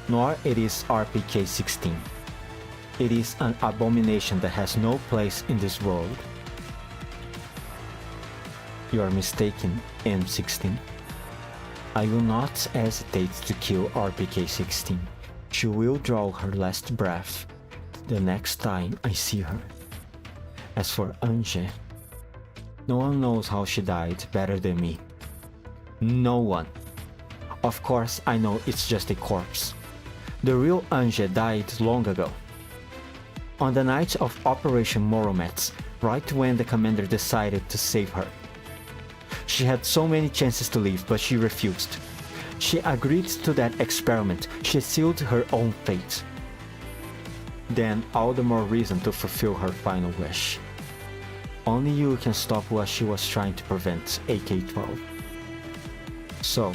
nor it is RPK-16. It is an abomination that has no place in this world. You are mistaken, M16. I will not hesitate to kill RPK-16. She will draw her last breath the next time I see her. As for Anje, no one knows how she died better than me. No one. Of course, I know it's just a corpse. The real Anje died long ago. On the night of Operation Moromet, right when the commander decided to save her. She had so many chances to leave, but she refused. She agreed to that experiment. She sealed her own fate. Then all the more reason to fulfill her final wish. Only you can stop what she was trying to prevent, AK-12. So,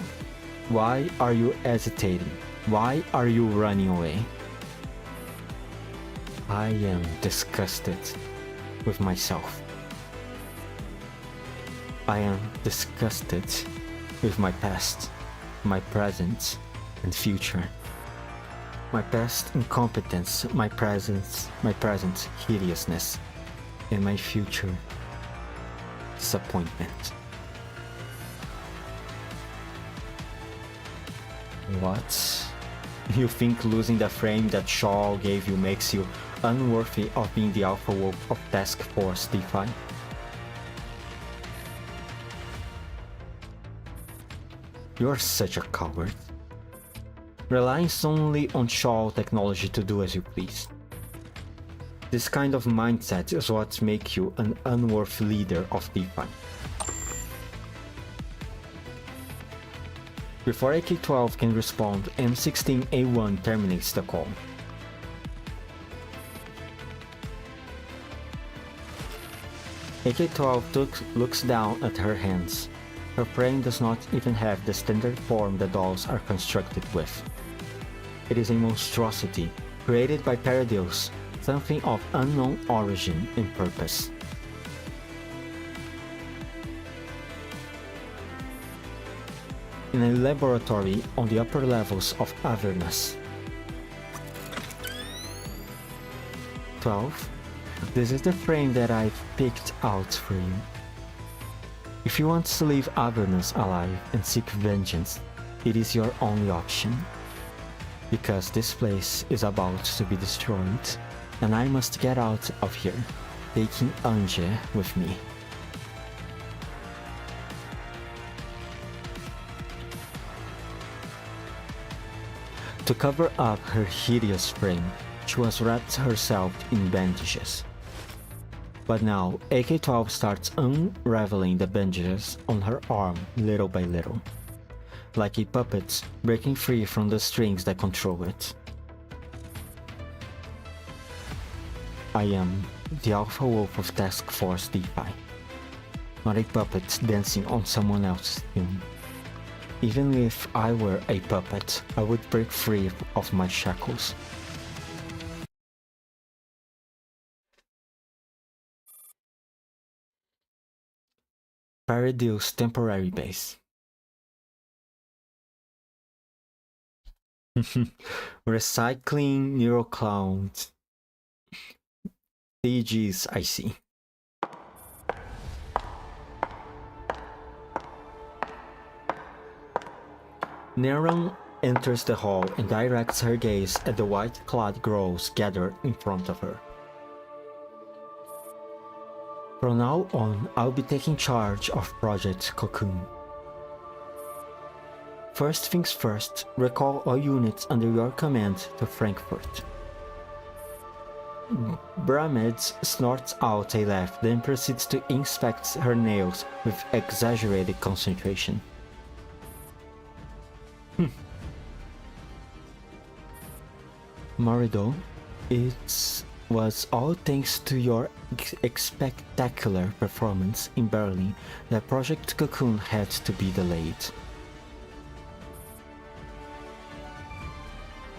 why are you hesitating? Why are you running away? I am disgusted with myself. I am disgusted with my past, my present, and future. My past incompetence, my present hideousness, and my future disappointment. What? You think losing the frame that Shaw gave you makes you unworthy of being the Alpha Wolf of Task Force D5? You're such a coward. Relying solely on Shaw technology to do as you please. This kind of mindset is what makes you an unworthy leader of D5. Before AK-12 can respond, M16A1 terminates the call. AK-12 looks down at her hands. Her frame does not even have the standard form the dolls are constructed with. It is a monstrosity, created by Paradeus, something of unknown origin and purpose. In a laboratory on the upper levels of Avernus. 12. This is the frame that I've picked out for you. If you want to leave Avernus alive and seek vengeance, it is your only option. Because this place is about to be destroyed, and I must get out of here, taking Anje with me. To cover up her hideous frame, she was wrapped herself in bandages. But now, AK-12 starts unraveling the bandages on her arm little by little, like a puppet breaking free from the strings that control it. I am the Alpha Wolf of Task Force D5, not a puppet dancing on someone else's tune. Even if I were a puppet, I would break free of my shackles. Paradeus temporary base. Recycling neuroclouds. CGs, I see. Neron enters the hall and directs her gaze at the white-clad girls gathered in front of her. From now on, I'll be taking charge of Project Cocoon. First things first, recall all units under your command to Frankfurt. Brameds snorts out a laugh, then proceeds to inspect her nails with exaggerated concentration. Marido, it was all thanks to your spectacular performance in Berlin that Project Cocoon had to be delayed.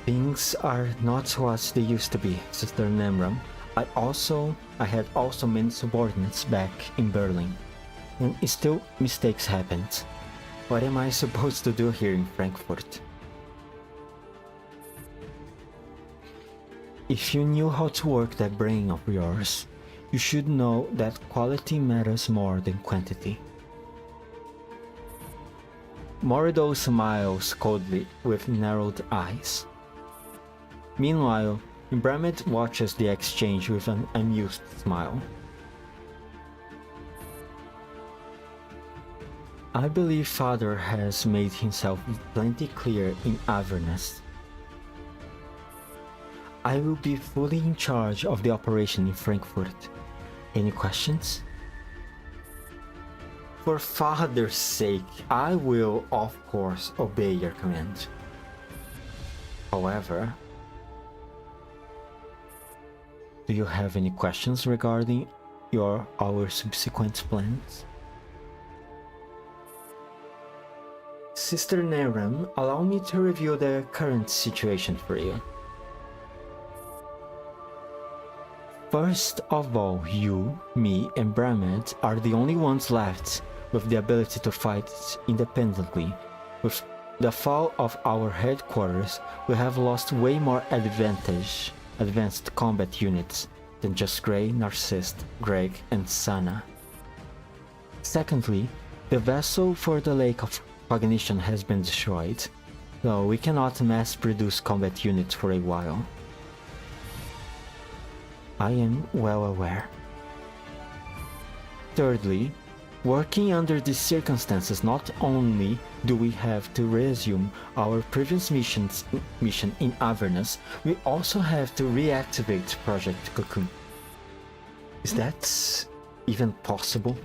Things are not what they used to be, Sister Nemram. I had also many subordinates back in Berlin, and still mistakes happened. What am I supposed to do here in Frankfurt? If you knew how to work that brain of yours, you should know that quality matters more than quantity. Morido smiles coldly with narrowed eyes. Meanwhile, Bremed watches the exchange with an amused smile. I believe Father has made himself plenty clear in Avernus. I will be fully in charge of the operation in Frankfurt. Any questions? For Father's sake, I will, of course, obey your command. However, do you have any questions regarding our subsequent plans? Sister Neram, allow me to review the current situation for you. First of all, you, me, and Bremed are the only ones left with the ability to fight independently. With the fall of our headquarters, we have lost way more advanced combat units than just Grey, Narcissist, Greg, and Sana. Secondly, the vessel for the Lake of Cognition has been destroyed, so we cannot mass-produce combat units for a while. I am well aware. Thirdly, working under these circumstances, not only do we have to resume our previous mission in Avernus, we also have to reactivate Project Cocoon. Is that even possible?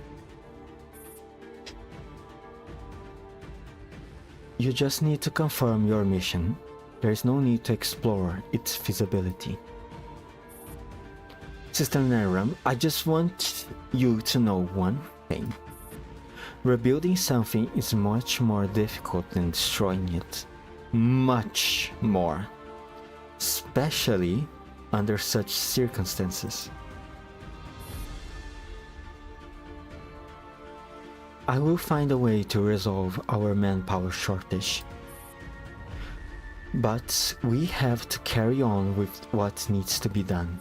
You just need to confirm your mission. There is no need to explore its feasibility. Sister Neram, I just want you to know one thing. Rebuilding something is much more difficult than destroying it. Much more. Especially under such circumstances. I will find a way to resolve our manpower shortage. But we have to carry on with what needs to be done.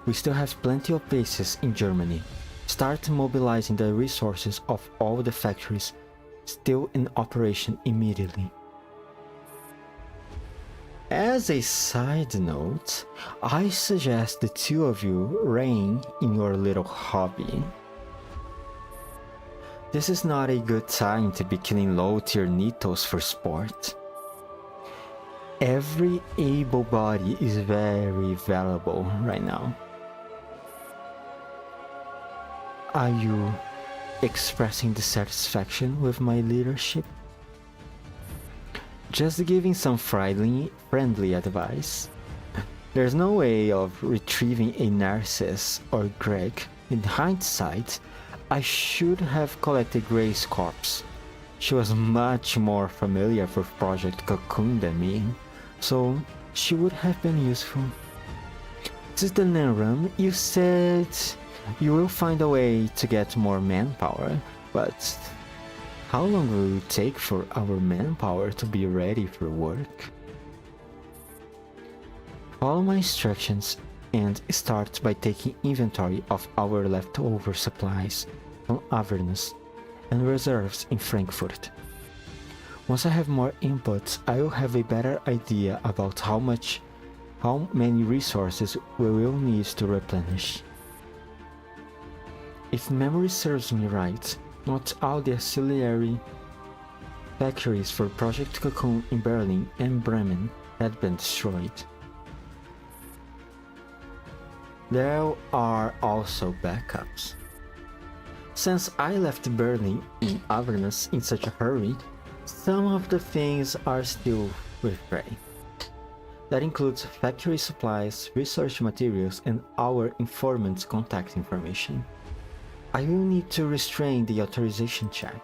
We still have plenty of bases in Germany. Start mobilizing the resources of all the factories still in operation immediately. As a side note, I suggest the two of you rein in your little hobby. This is not a good time to be killing low-tier Nitos for sport. Every able body is very valuable right now. Are you expressing dissatisfaction with my leadership? Just giving some friendly advice. There's no way of retrieving a Narcissus or Greg. In hindsight, I should have collected Grey's corpse. She was much more familiar with Project Cocoon than me, so she would have been useful. Sister Neram, you said you will find a way to get more manpower, but how long will it take for our manpower to be ready for work? Follow my instructions and start by taking inventory of our leftover supplies from Avernus and reserves in Frankfurt. Once I have more inputs, I will have a better idea about how many resources we will need to replenish. If memory serves me right, not all the auxiliary factories for Project Cocoon in Berlin and Bremen had been destroyed. There are also backups. Since I left Berlin in Avernus in such a hurry, some of the things are still with Grey. That includes factory supplies, research materials, and our informant's contact information. I will need to restrain the authorization check.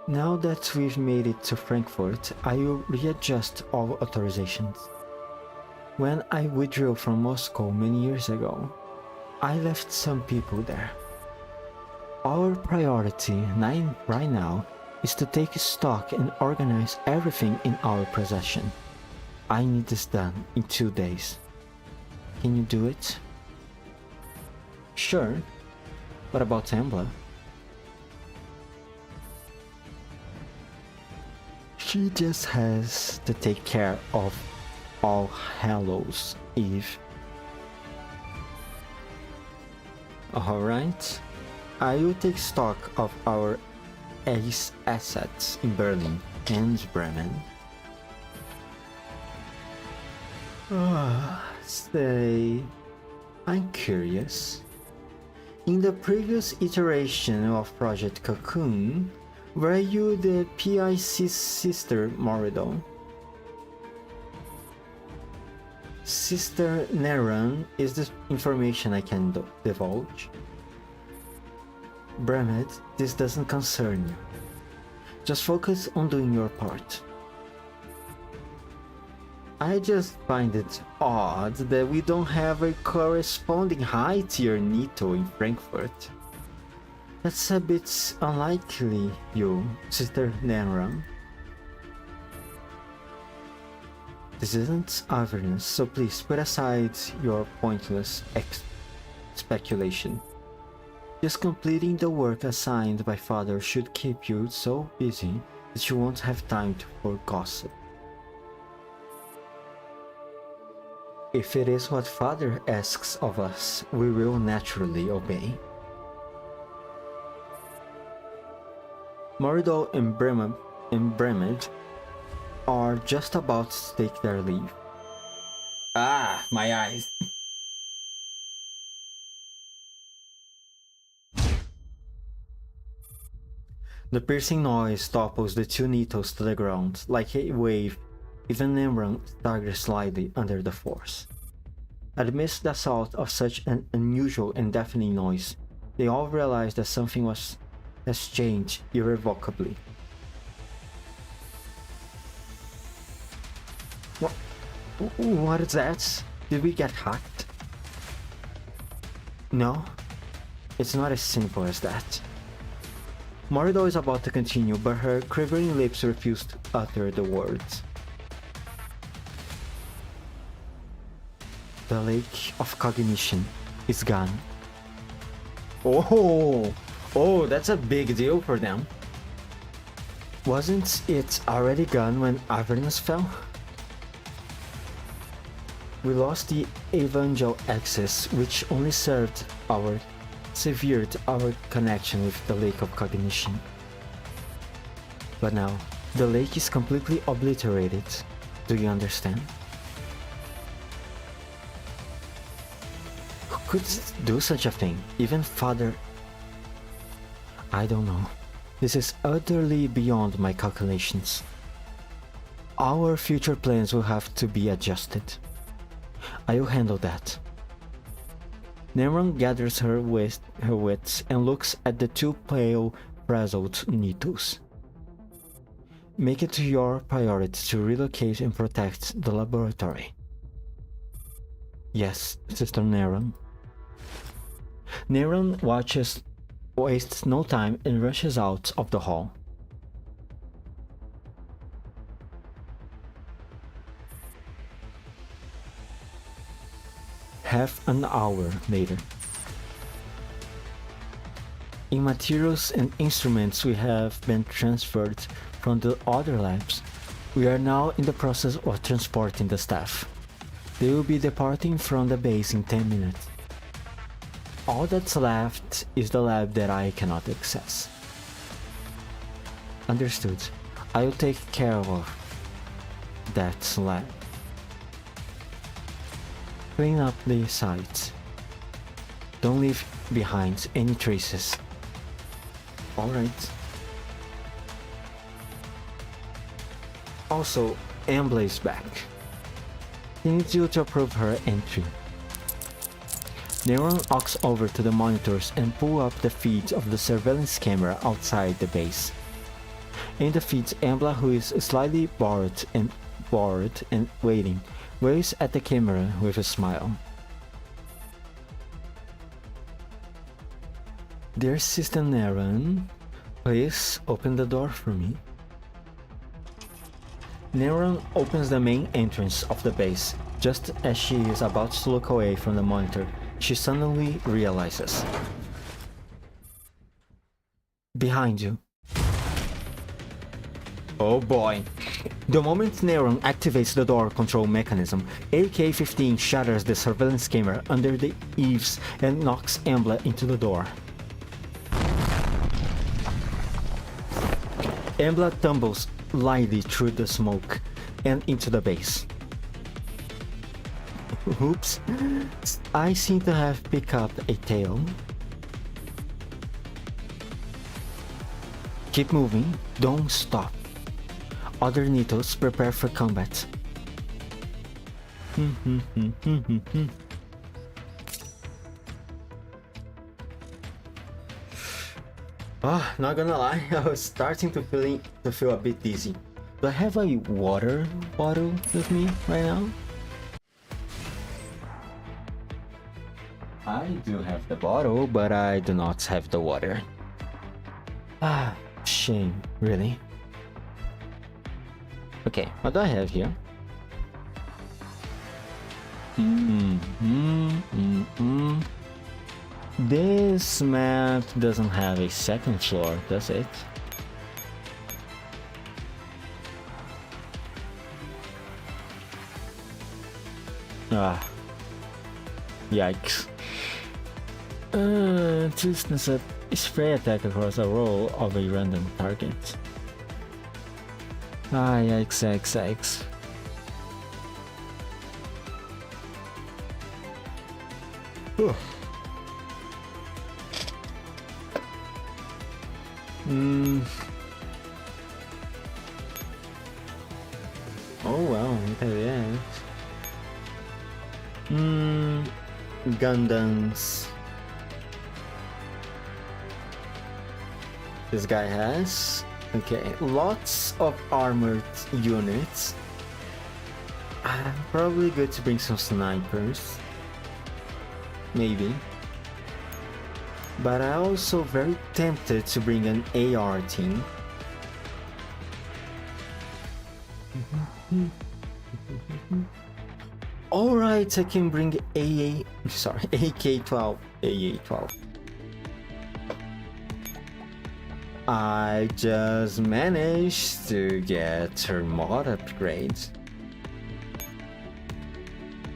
Now that we've made it to Frankfurt, I will readjust all authorizations. When I withdrew from Moscow many years ago, I left some people there. Our priority right now is to take stock and organize everything in our possession. I need this done in 2 days. Can you do it? Sure. What about Embla? She just has to take care of All Hallows Eve. Alright. I will take stock of our assets in Berlin and Bremen. Say, I'm curious. In the previous iteration of Project Cocoon, were you the PIC's sister Moridon? Sister Neron is the information I can divulge. Bremed, this doesn't concern you. Just focus on doing your part. I just find it odd that we don't have a corresponding high-tier Nito in Frankfurt. That's a bit unlikely, you, Sister Neron. This isn't Avernus, so please put aside your pointless speculation. Just completing the work assigned by Father should keep you so busy that you won't have time for gossip. If it is what Father asks of us, we will naturally obey. Moridol and Bremed are just about to take their leave. Ah, my eyes. The piercing noise topples the two Nitos to the ground like a wave. Even Nimrod staggered slightly under the force. Amidst the assault of such an unusual and deafening noise, they all realized that something has changed irrevocably. What is that? Did we get hacked? No, it's not as simple as that. Moridol is about to continue, but her quivering lips refuse to utter the words. The Lake of Cognition is gone. Oh, that's a big deal for them. Wasn't it already gone when Avernus fell? We lost the Evangel access, which only severed our connection with the Lake of Cognition. But now, the lake is completely obliterated. Do you understand? Who could do such a thing? Even Father... I don't know. This is utterly beyond my calculations. Our future plans will have to be adjusted. I will handle that. Nemron gathers her wits and looks at the two pale, frazzled Nitos. Make it your priority to relocate and protect the laboratory. Yes, Sister Neron. Neron wastes no time and rushes out of the hall. Half an hour later. In materials and instruments we have been transferred from the other labs. We are now in the process of transporting the staff. They will be departing from the base in 10 minutes. All that's left is the lab that I cannot access. Understood. I will take care of that lab. Clean up the site. Don't leave behind any traces. Alright. Also, Embla is back. He needs you to approve her entry. Neron walks over to the monitors and pull up the feeds of the surveillance camera outside the base. In the feeds, Embla, who is slightly bored and waiting, waves at the camera with a smile. Dear Sister Neron, please open the door for me. Neron opens the main entrance of the base. Just as she is about to look away from the monitor, she suddenly realizes. Behind you. Oh boy. The moment Neron activates the door control mechanism, AK-15 shatters the surveillance camera under the eaves and knocks Embla into the door. Embla tumbles lightly through the smoke and into the base. Oops, I seem to have picked up a tail. Keep moving, don't stop. Other Nitos prepare for combat. Not gonna lie, I was starting to feel a bit dizzy. Do I have a water bottle with me right now? I do have the bottle, but I do not have the water. Shame, really. Okay, what do I have here? This map doesn't have a second floor, does it? Yikes. Choose a spray attack across a row of a random target. Yikes. Oh wow, look at that. Gundams. This guy has, okay, lots of armored units. Probably good to bring some snipers. Maybe. But I'm also very tempted to bring an AR team. Alright, I can bring AK-12. AA-12. I just managed to get her mod upgrade.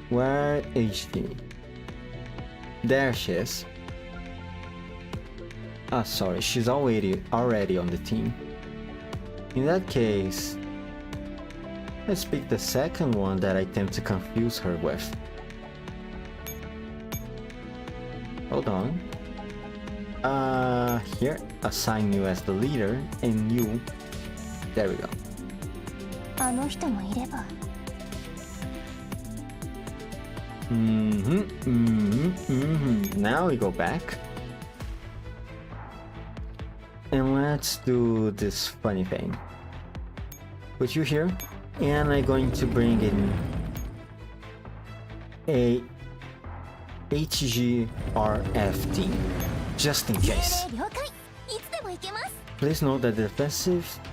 Where HD? There she is. Sorry, she's already on the team. In that case, let's pick the second one that I tend to confuse her with. Hold on. Here, assign you as the leader, and you. There we go. Now we go back. And let's do this funny thing. Put you here, and I'm going to bring in a HGRF team, just in case. Please note that the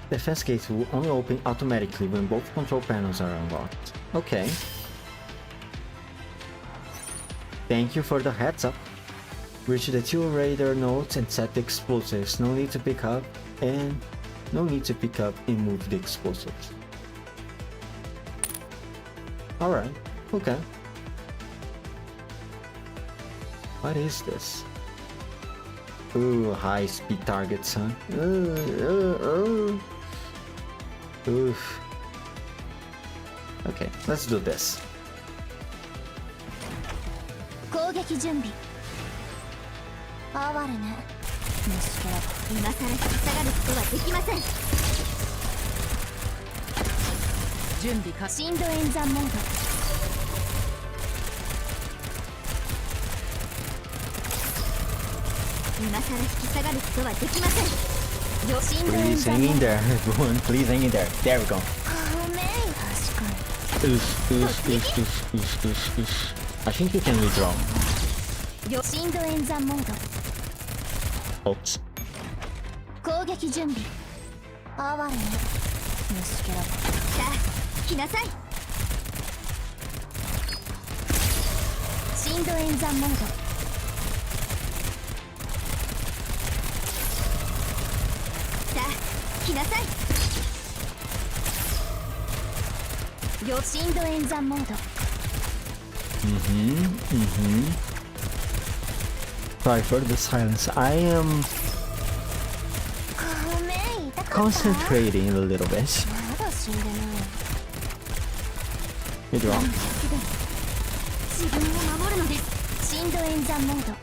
defense gates will only open automatically when both control panels are unlocked. Okay. Thank you for the heads up. Reach the two radar nodes and set the explosives. No need to pick up and move the explosives. Alright, okay. What is this? Ooh, high speed targets, huh? Oof. Okay, let's do this. Please hang in there, everyone. Please hang in there. There we go. I think you can withdraw. Oops. よ震度演算モード Sorry for the silence. I am ごめん痛かった concentrating a little bit. まだ死んでない You're wrong. 自分を守るのです震度演算モード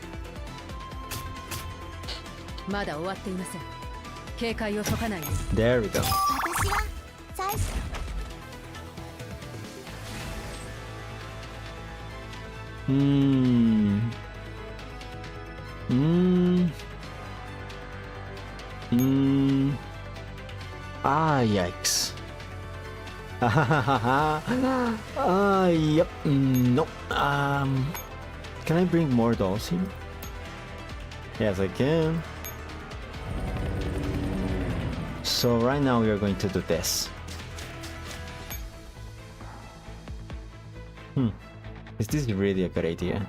まだ終わっていません。警戒を解かないよ。 There we go. 私は最初 Yikes. Yep. No. Can I bring more dolls here? Yes, I can. So right now we are going to do this. Is this really a good idea?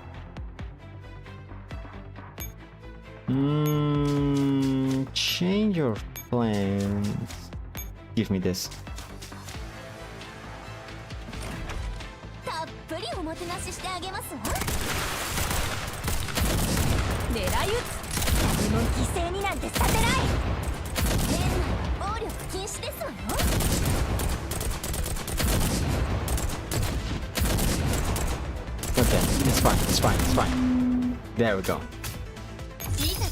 Change your plans. Give me this. たっぷりおもてなししてあげますわ狙い撃つ。誰も犠牲になんてさせない変な暴力禁止ですわよ Okay, it's fine, it's fine, it's fine. There we go. いいかか。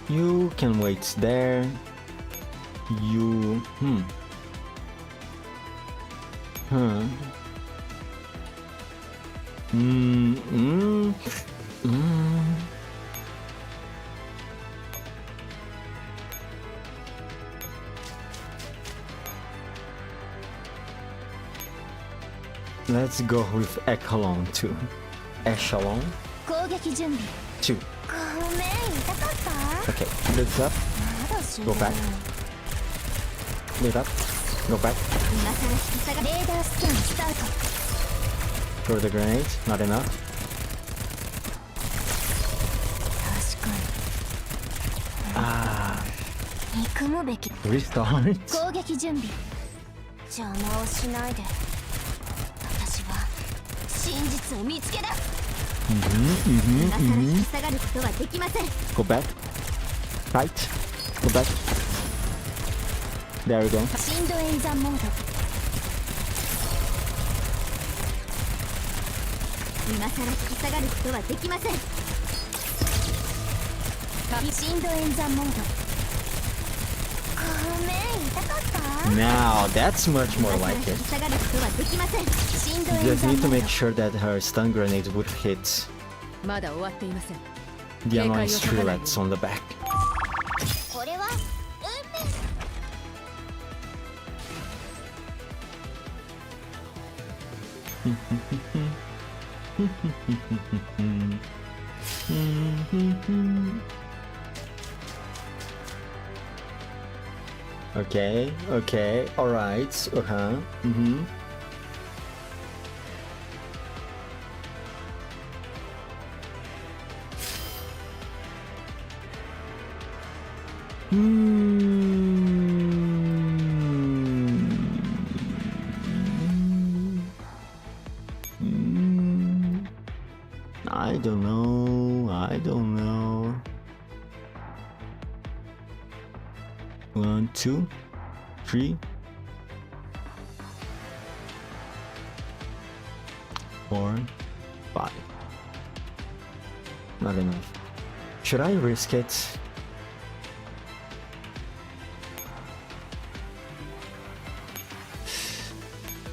You can wait there. You... Let's go with Echelon 2. Echelon 攻撃準備 2. ごめん痛かった Okay, lift up, まだ死んで go ない back. Lift up, go back. 今さら引き下がレーダースキャンスタート Throw the grenade, not enough. 確かに憎むべき Restart. 攻撃準備邪魔をしないで私は真実を見つけ出す今さら引き下がることはできません Go back. Fight. Go back. There we go. 震度演算モード今さら引き下がることはできません震度演算モードごめん痛かった Now that's much more like it. 引き下がることはできません震度 You 演 just 算 need モ to ー make ド sure that her stun grenade would hit まだ終わっていません。 the annoying 警戒を解かないよ。 streamlets on the back. これは運命 Okay, okay, alright, I don't know. 1, 2, 3, 4, 5. Not enough. Should I risk it?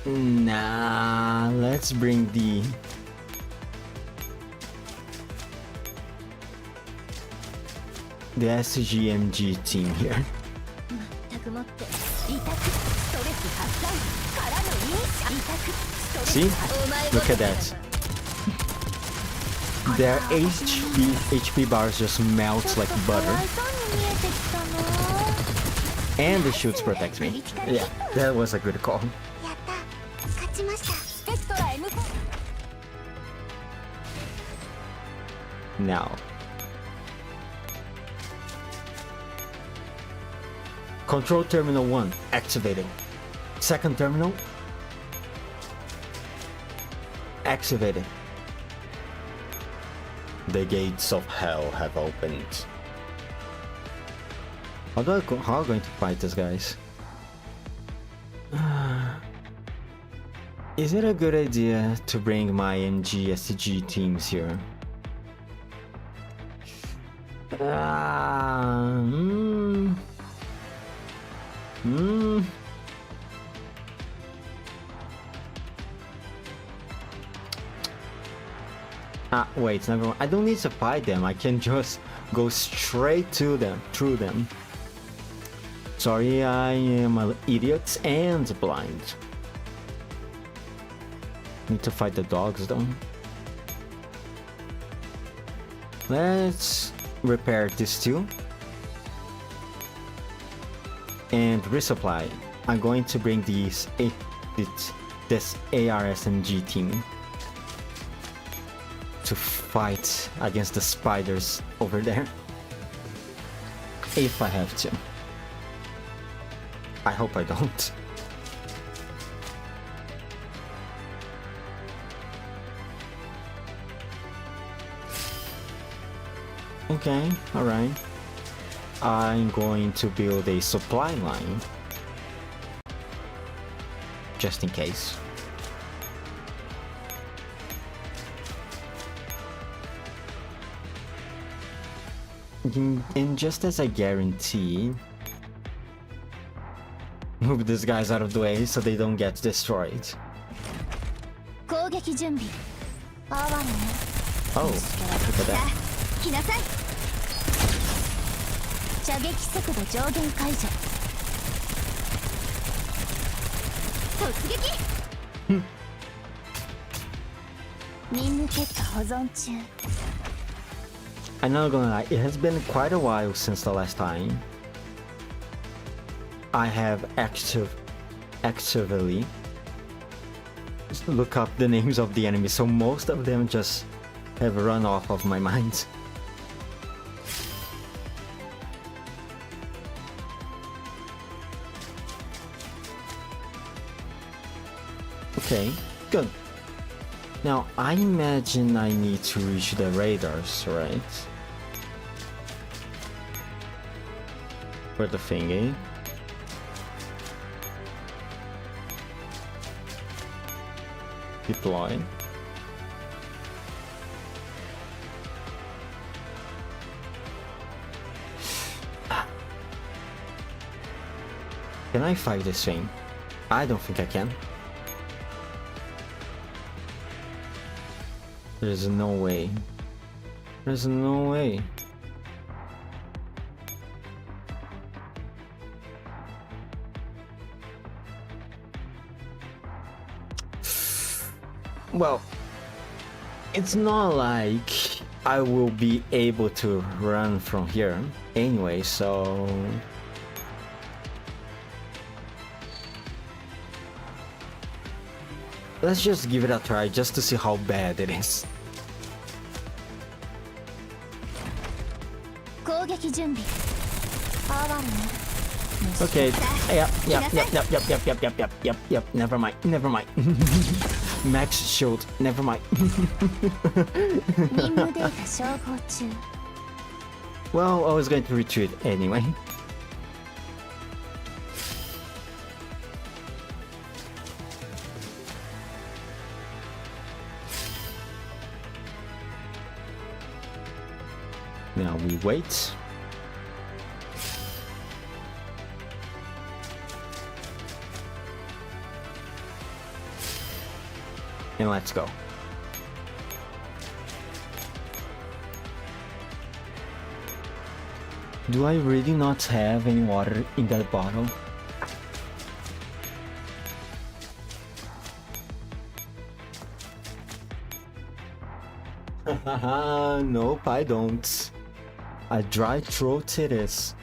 Nah, let's bring the SGMG team here. 全くもって委託ストレス発散からの認識委託ストレス See? お前 Look at that. Their HP bars just melt like かわ butter. いそうに見えてきたの And the shields protect me. Yeah, that was a good call. やった勝ちましたスペクトラ M Now. Control Terminal 1 activated. Second terminal activated. The gates of hell have opened. How am I going to fight these guys? Is it a good idea to bring my MGSG teams here? Wait, never mind. I don't need to fight them. I can just go straight to them, through them. Sorry, I am an idiot and blind. Need to fight the dogs though. Let's repair this too. And resupply. I'm going to bring this ARSMG team to fight against the spiders over there. If I have to. I hope I don't. Okay, alright. I'm going to build a supply line. Just in case. And just as a guarantee, move these guys out of the way so they don't get destroyed. Oh, look at that. 来なさい。射撃速度上限解除。突撃。任務結果保存中。I'm not gonna lie, it has been quite a while since the last time I have actively look up the names of the enemies, so most of them just have run off of my mind. Okay, good. Now I imagine I need to reach the radars, right? For the thingy. Deploy. Can I fight this thing? I don't think I can. There's no way. There's no way. Well, it's not like I will be able to run from here anyway, so... Let's just give it a try just to see how bad it is. Okay, yep, never mind. Max shield, never mind. Well, I was going to retreat anyway. Now we wait. And let's go. Do I really not have any water in that bottle? Nope, I don't. A dry throat it is.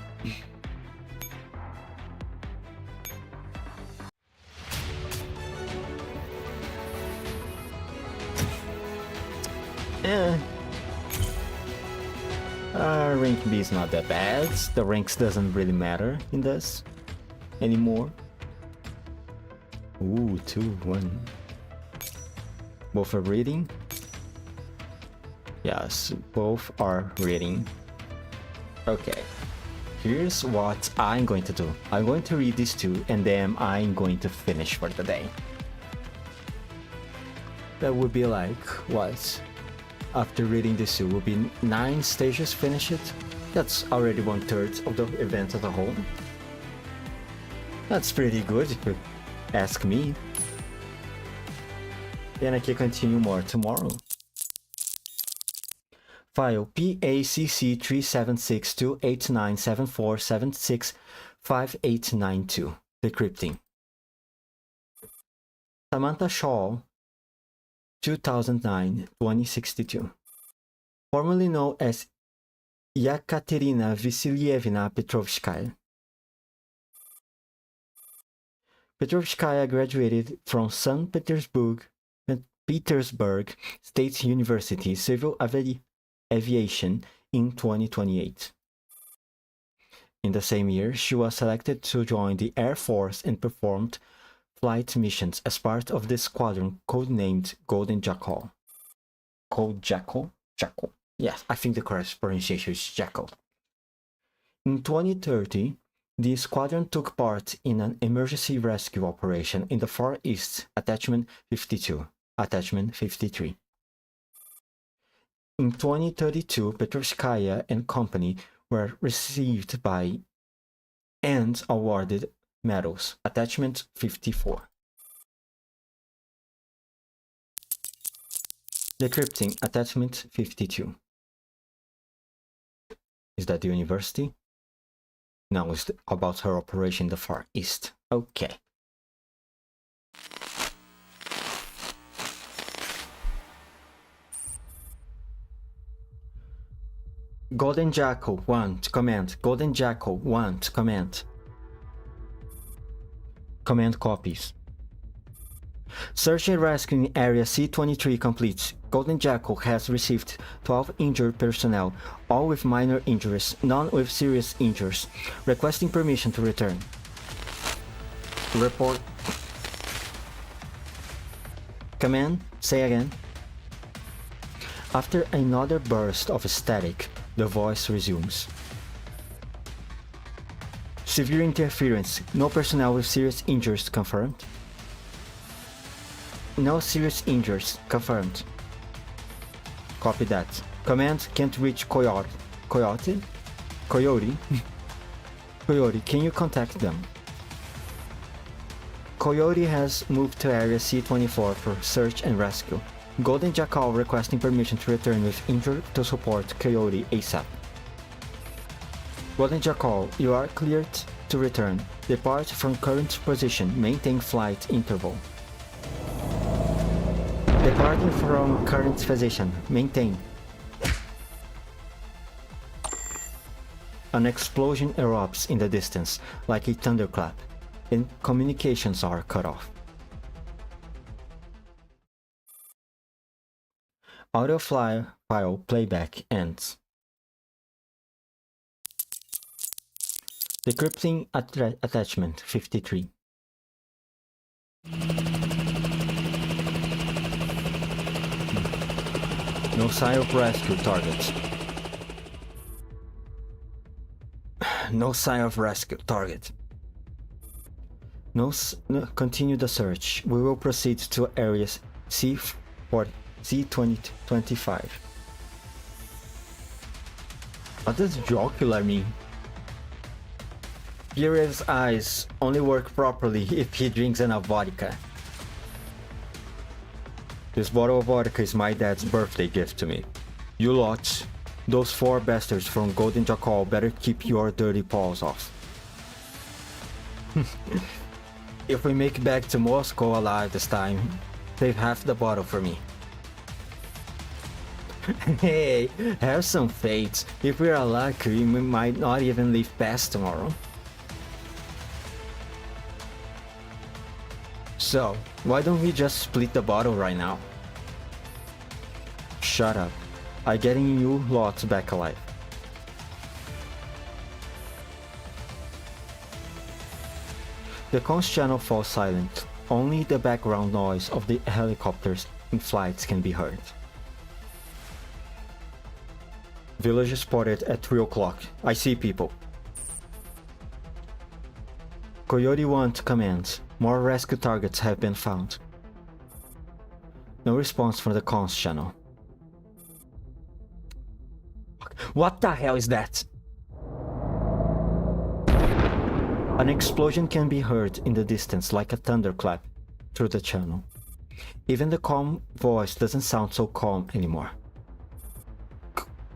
Rank B is not that bad. The ranks doesn't really matter in this anymore. Ooh, 2-1. Both are reading. Yes, both are reading. Okay. Here's what I'm going to do. I'm going to read these two and then I'm going to finish for the day. That would be like, what? After reading these two, will be 9 stages finish it? That's already 1/3 of the event as a whole. That's pretty good if you ask me. And I can continue more tomorrow. File PACC37628974765892. Decrypting. Samantha Shaw, 2009-2062. Formerly known as Yekaterina Vasilievna Petrovskaya. Petrovskaya graduated from St. Petersburg State University Civil Aviation in 2028. In the same year, she was selected to join the Air Force and performed flight missions as part of the squadron codenamed Golden Jackal. Code Jackal? Jackal. Yes, I think the correct pronunciation is Jackal. In 2030, the squadron took part in an emergency rescue operation in the Far East, Attachment 52, Attachment 53. In 2032, Petrovskaya and company were received by and awarded medals, Attachment 54. Decrypting, Attachment 52. Is that the university? No, it's about her operation in the Far East. Okay. Golden Jackal 1 to command. Golden Jackal 1 to command. Command copies. Search and rescue in Area C-23 complete. Golden Jackal has received 12 injured personnel, all with minor injuries, none with serious injuries. Requesting permission to return. Report. Command, say again. After another burst of static, the voice resumes. Severe interference. No personnel with serious injuries confirmed. No serious injuries confirmed. Copy that. Command can't reach Coyote. Coyote? Coyote? Coyote, can you contact them? Coyote has moved to Area C-24 for search and rescue. Golden Jackal requesting permission to return with injured to support Coyote ASAP. Golden Jackal, you are cleared to return. Depart from current position. Maintain flight interval. Departing from current position. Maintain. An explosion erupts in the distance, like a thunderclap, and communications are cut off. Audio file playback ends. Decrypting attachment 53. No sign of rescue targets. No sign of rescue target. No, continue the search. We will proceed to areas C4, C2025. What does jocular mean? Pierre's eyes only work properly if he drinks enough vodka. This bottle of vodka is my dad's birthday gift to me. You lot, those 4 bastards from Golden Jackal better keep your dirty paws off. If we make it back to Moscow alive this time, save half the bottle for me. Hey, have some faith. If we are lucky, we might not even leave past tomorrow. So, why don't we just split the bottle right now? Shut up. I'm getting you lots back alive. The comms channel falls silent. Only the background noise of the helicopters in flights can be heard. Village spotted at 3 o'clock. I see people. Coyote 1 to command. More rescue targets have been found. No response from the comms channel. What the hell is that? An explosion can be heard in the distance like a thunderclap through the channel. Even the calm voice doesn't sound so calm anymore.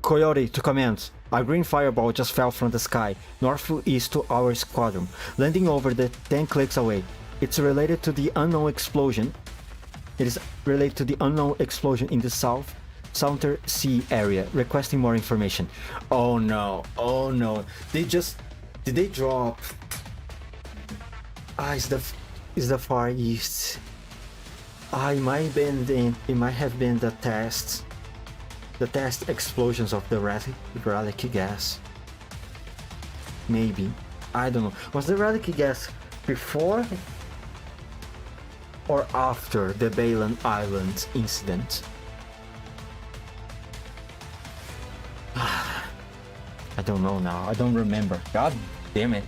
Coyote to command. A green fireball just fell from the sky, northeast to our squadron, landing over the 10 clicks away. It's related to the unknown explosion. It is related to the unknown explosion in the Southern Sea area, requesting more information. Oh no, oh no. Did they drop? It's the Far East. It might have been the test explosions of the relic gas. Maybe. I don't know. Was the relic gas before or after the Balan Island incident? I don't know now. I don't remember. God damn it.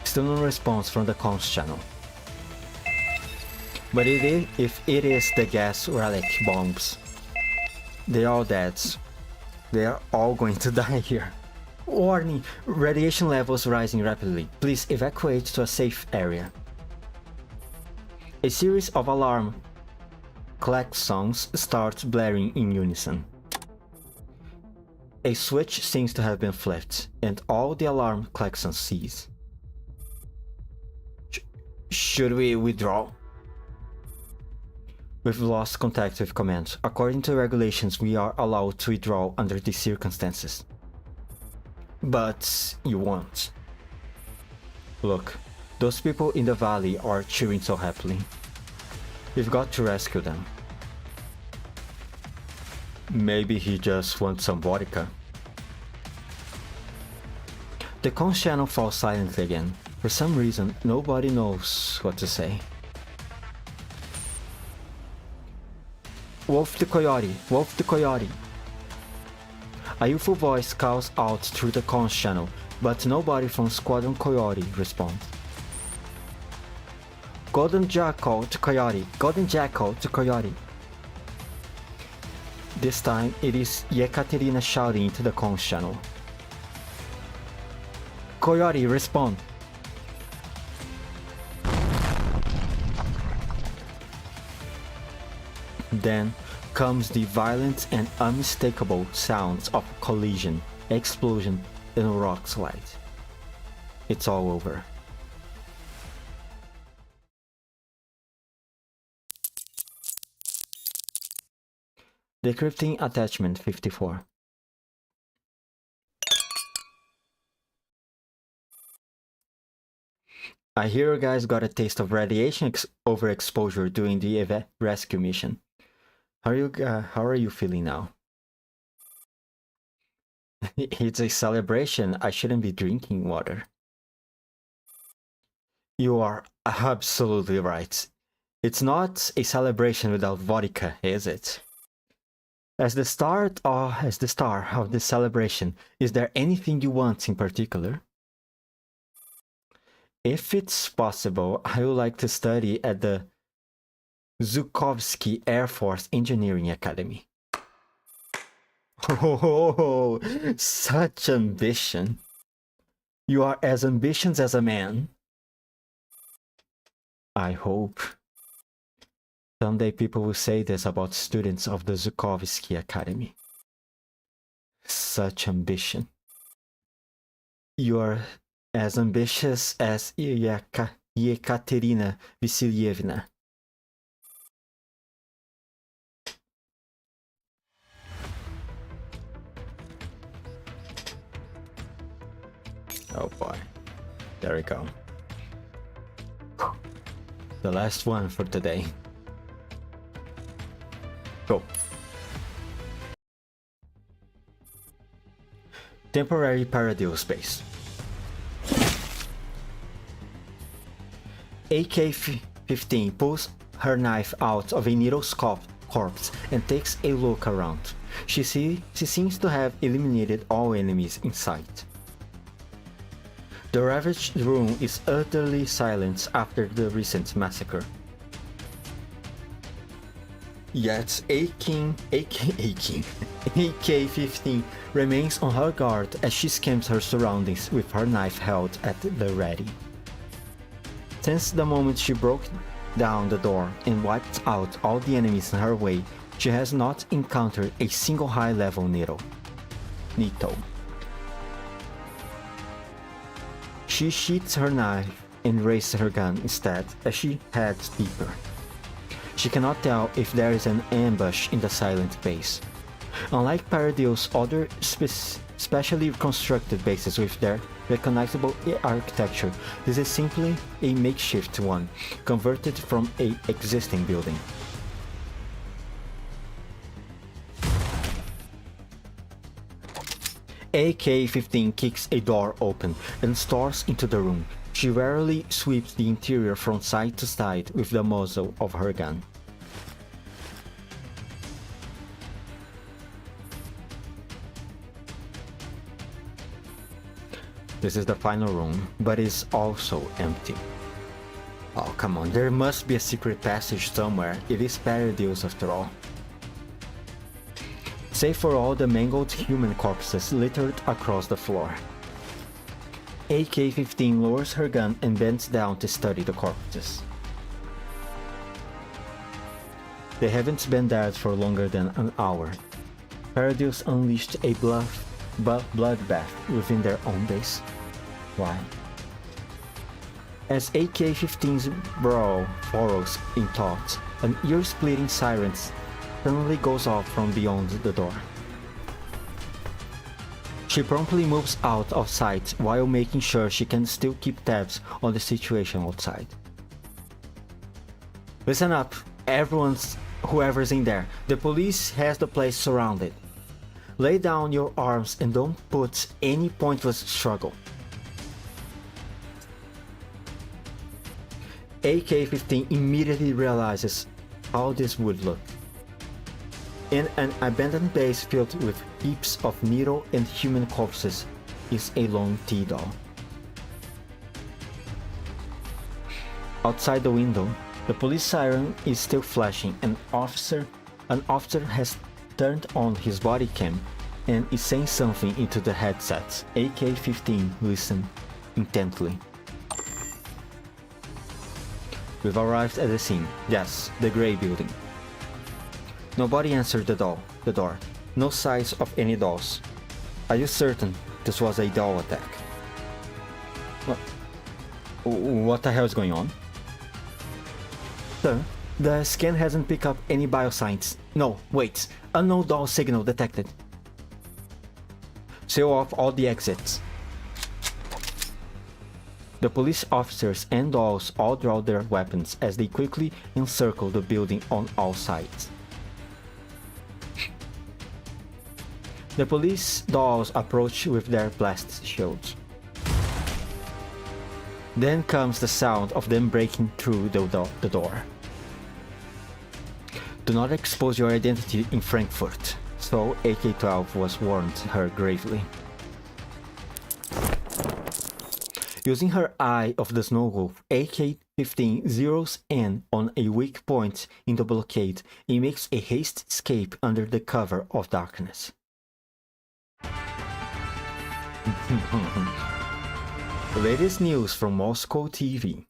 Still no response from the comms channel. But if it is the gas relic bombs, they're all dead. They are all going to die here. Warning! Radiation levels rising rapidly. Please evacuate to a safe area. A series of alarm klaxons start blaring in unison. A switch seems to have been flipped, and all the alarm klaxons cease. Should we withdraw? We've lost contact with command. According to regulations, we are allowed to withdraw under these circumstances. But you won't. Look, those people in the valley are cheering so happily. We've got to rescue them. Maybe he just wants some vodka. The comms channel falls silent again. For some reason, nobody knows what to say. Wolf the Coyote! Wolf the Coyote! A youthful voice calls out through the comms channel, but nobody from Squadron Coyote responds. Golden Jackal to Coyote! Golden Jackal to Coyote! This time, it is Yekaterina shouting into the comms channel. Coyote, respond! Then comes the violent and unmistakable sounds of collision, explosion, and rock slide. It's all over. Decrypting attachment 54. I hear you guys got a taste of radiation overexposure during the rescue mission. How are you feeling now? It's a celebration. I shouldn't be drinking water. You are absolutely right. It's not a celebration without vodka, is it? As the star of this celebration, is there anything you want in particular? If it's possible, I would like to study at the Zhukovsky Air Force Engineering Academy. Oh, such ambition. You are as ambitious as a man. I hope. Someday people will say this about students of the Zhukovsky Academy. Such ambition. You are as ambitious as Yekaterina Vasilyevna. Oh boy. There we go. The last one for today. Go. Temporary Paradise Space. AK-15 pulls her knife out of a Nero's corpse and takes a look around. She seems to have eliminated all enemies in sight. The ravaged room is utterly silent after the recent massacre. Yet AK-15 remains on her guard as she scans her surroundings with her knife held at the ready. Since the moment she broke down the door and wiped out all the enemies in her way, she has not encountered a single high-level Nito. She sheaths her knife and raises her gun instead as she heads deeper. She cannot tell if there is an ambush in the silent base. Unlike Paradil's other specially constructed bases with their recognizable architecture, this is simply a makeshift one, converted from an existing building. AK-15 kicks a door open and storms into the room. She warily sweeps the interior from side to side with the muzzle of her gun. This is the final room, but it's also empty. Oh, come on, there must be a secret passage somewhere. It is Paradise after all. Save for all the mangled human corpses littered across the floor. AK-15 lowers her gun and bends down to study the corpses. They haven't been dead for longer than an hour. Paradise unleashed a bloodbath within their own base. Why? As AK-15's brow furrows in thought, an ear-splitting siren suddenly goes off from beyond the door. She promptly moves out of sight while making sure she can still keep tabs on the situation outside. Listen up, whoever's in there. The police has the place surrounded. Lay down your arms and don't put any pointless struggle. AK-15 immediately realizes how this would look. In an abandoned base filled with heaps of Nero and human corpses is a lone T-doll. Outside the window, the police siren is still flashing. An officer has turned on his body cam and is saying something into the headset. AK-15 listens intently. We've arrived at the scene. Yes, the grey building. Nobody answered the door. No signs of any dolls. Are you certain this was a doll attack? What the hell is going on? Sir, the scan hasn't picked up any biosigns. No, wait. Unknown doll signal detected. Seal off all the exits. The police officers and dolls all draw their weapons as they quickly encircle the building on all sides. The police dolls approach with their blast shields. Then comes the sound of them breaking through the door. Do not expose your identity in Frankfurt, so AK-12 was warned her gravely. Using her eye of the snow wolf, AK-15 zeroes in on a weak point in the blockade and makes a hasty escape under the cover of darkness. Latest news from Moscow TV.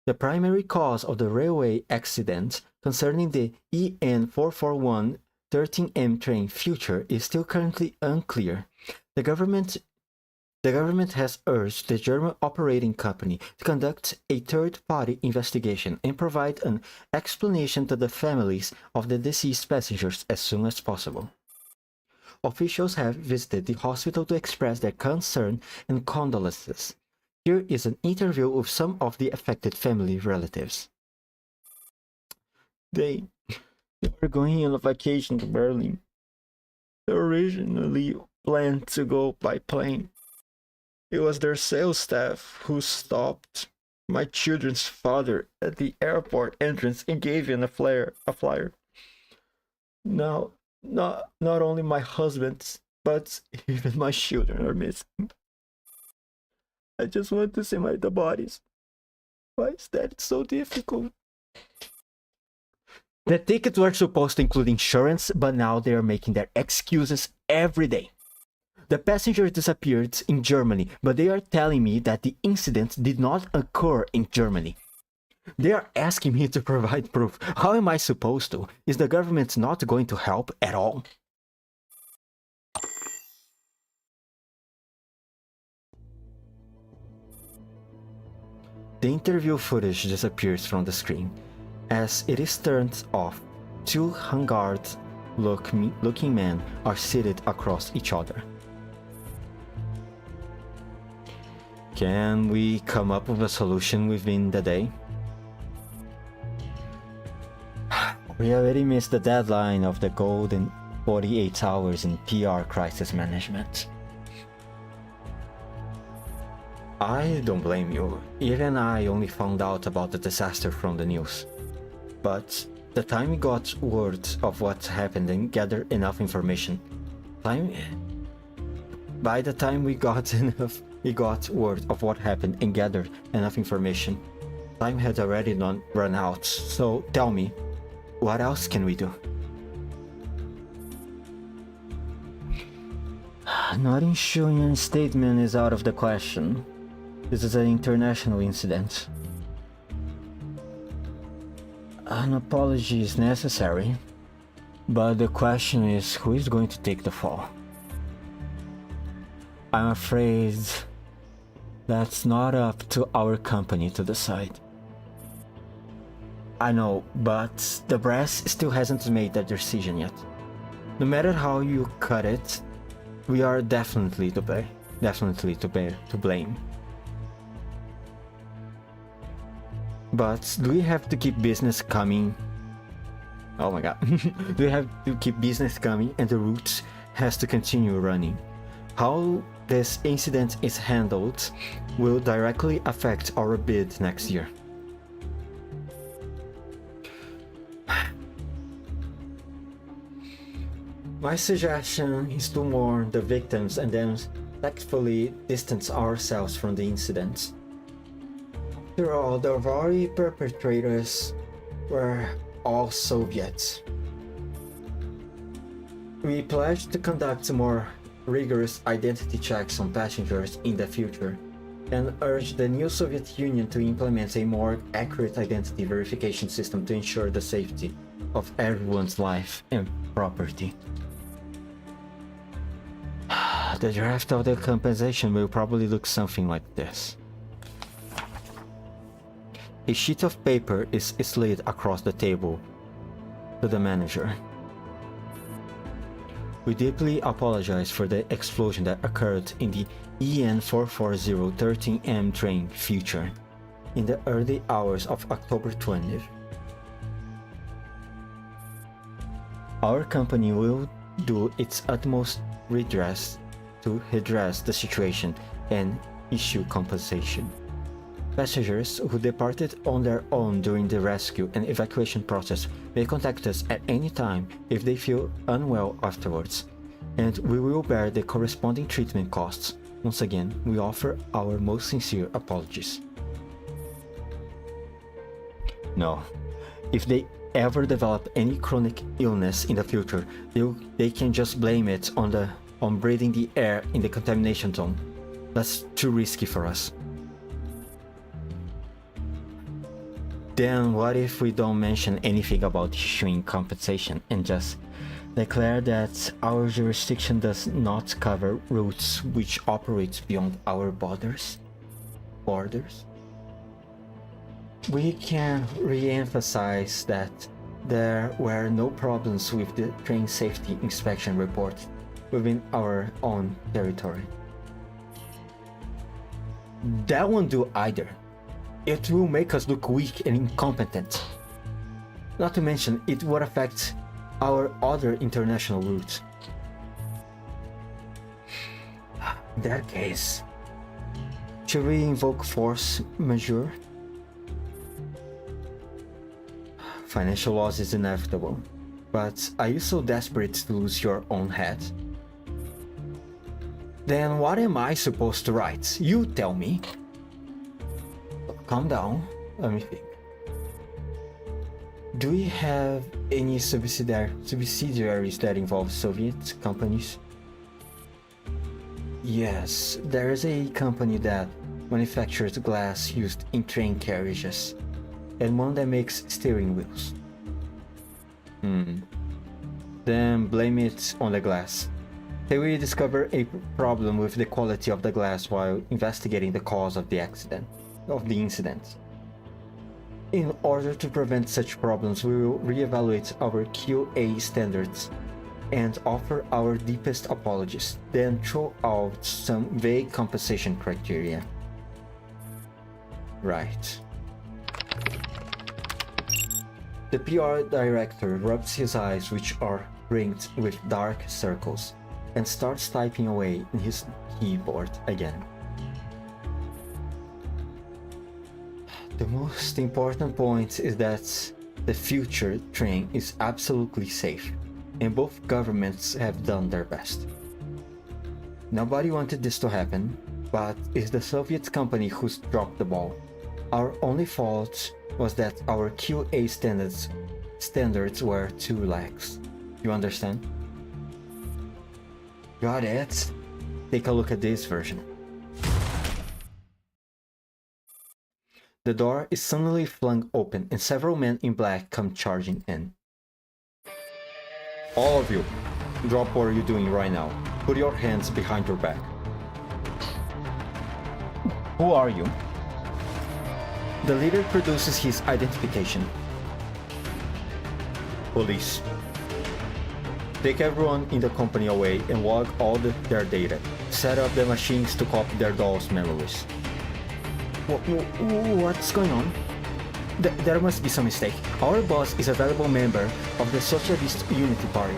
The primary cause of the railway accident concerning the EN441 13M train future is still currently unclear. The government has urged the German operating company to conduct a third-party investigation and provide an explanation to the families of the deceased passengers as soon as possible. Officials have visited the hospital to express their concern and condolences. Here is an interview with some of the affected family relatives. They were going on a vacation to Berlin. They originally planned to go by plane. It was their sales staff who stopped my children's father at the airport entrance and gave him a flyer. Now, not only my husband, but even my children are missing. I just want to see the bodies. Why is that so difficult? The tickets were supposed to include insurance, but now they are making their excuses every day. The passenger disappeared in Germany, but they are telling me that the incident did not occur in Germany. They are asking me to provide proof. How am I supposed to? Is the government not going to help at all? The interview footage disappears from the screen. As it is turned off, two hungered looking men are seated across each other. Can we come up with a solution within the day? We already missed the deadline of the golden 48 hours in PR crisis management. I don't blame you. Even I only found out about the disaster from the news. But the time we got word of what happened and gathered enough information, by the time we got word of what happened and gathered enough information, time had already run out. So tell me, what else can we do? Not issuing a statement is out of the question. This is an international incident. An apology is necessary, but the question is who is going to take the fall? I'm afraid that's not up to our company to decide. I know, but the brass still hasn't made that decision yet. No matter how you cut it, we are definitely to blame. But do we have to keep business coming? Oh my god. Do we have to keep business coming and the route has to continue running? How this incident is handled will directly affect our bid next year. My suggestion is to mourn the victims and then tactfully distance ourselves from the incident. After all, the very perpetrators were all Soviets. We pledge to conduct more rigorous identity checks on passengers in the future and urge the new Soviet Union to implement a more accurate identity verification system to ensure the safety of everyone's life and property. The draft of the compensation will probably look something like this. A sheet of paper is slid across the table to the manager. We deeply apologize for the explosion that occurred in the EN 44013M train Future in the early hours of October 20th. Our company will do its utmost to redress the situation and issue compensation. Passengers who departed on their own during the rescue and evacuation process may contact us at any time if they feel unwell afterwards, and we will bear the corresponding treatment costs. Once again, we offer our most sincere apologies. No, if they ever develop any chronic illness in the future, they can just blame it on breathing the air in the contamination zone. That's too risky for us. Then what if we don't mention anything about issuing compensation and just declare that our jurisdiction does not cover routes which operate beyond our borders? We can re-emphasize that there were no problems with the train safety inspection report within our own territory. That won't do either. It will make us look weak and incompetent. Not to mention, it would affect our other international routes. In that case, should we invoke force majeure Financial loss is inevitable, but are you so desperate to lose your own head? Then what am I supposed to write? You tell me. Calm down, let me think. Do we have any subsidiaries that involve Soviet companies? Yes, there is a company that manufactures glass used in train carriages, and one that makes steering wheels. Then blame it on the glass. They will discover a problem with the quality of the glass while investigating the cause of the incident. In order to prevent such problems, we will reevaluate our QA standards and offer our deepest apologies, then throw out some vague compensation criteria. Right. The PR director rubs his eyes, which are ringed with dark circles, and starts typing away in his keyboard again. The most important point is that the future train is absolutely safe, and both governments have done their best. Nobody wanted this to happen, but it's the Soviet company who's dropped the ball. Our only fault was that our QA standards were too lax. You understand? Got it. Take a look at this version. The door is suddenly flung open and several men in black come charging in. All of you, drop what you're doing right now. Put your hands behind your back. Who are you? The leader produces his identification. Police. Take everyone in the company away and log all their data. Set up the machines to copy their dolls' memories. What's going on? There must be some mistake. Our boss is a valuable member of the Socialist Unity Party.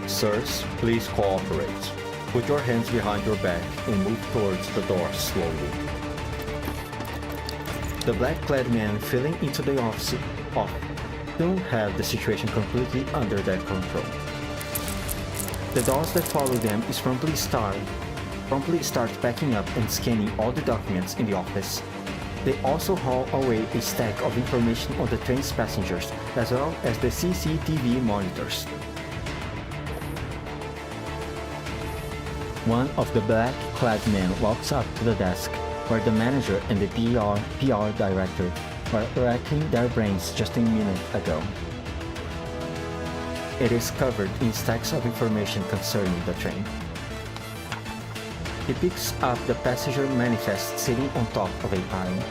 Sirs, please cooperate. Put your hands behind your back and move towards the door slowly. The black-clad men filling into the office don't have the situation completely under their control. The dolls that follow them is promptly start packing up and scanning all the documents in the office. They also haul away a stack of information on the train's passengers, as well as the CCTV monitors. One of the black-clad men walks up to the desk where the manager and the PR director were racking their brains just a minute ago. It is covered in stacks of information concerning the train. He picks up the passenger manifest sitting on top of a pile.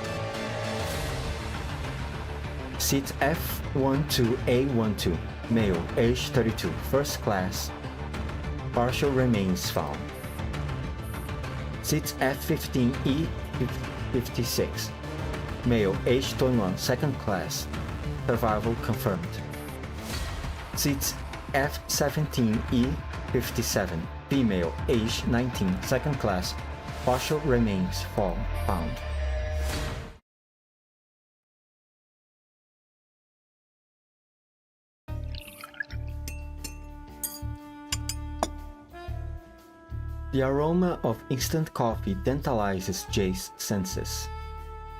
Seat F12A12, male, age 32, first class, partial remains found. Seat F15E56, male, age 21, second class, survival confirmed. Seat F17E57, female, age 19, second class, partial remains found. The aroma of instant coffee tantalizes Jay's senses,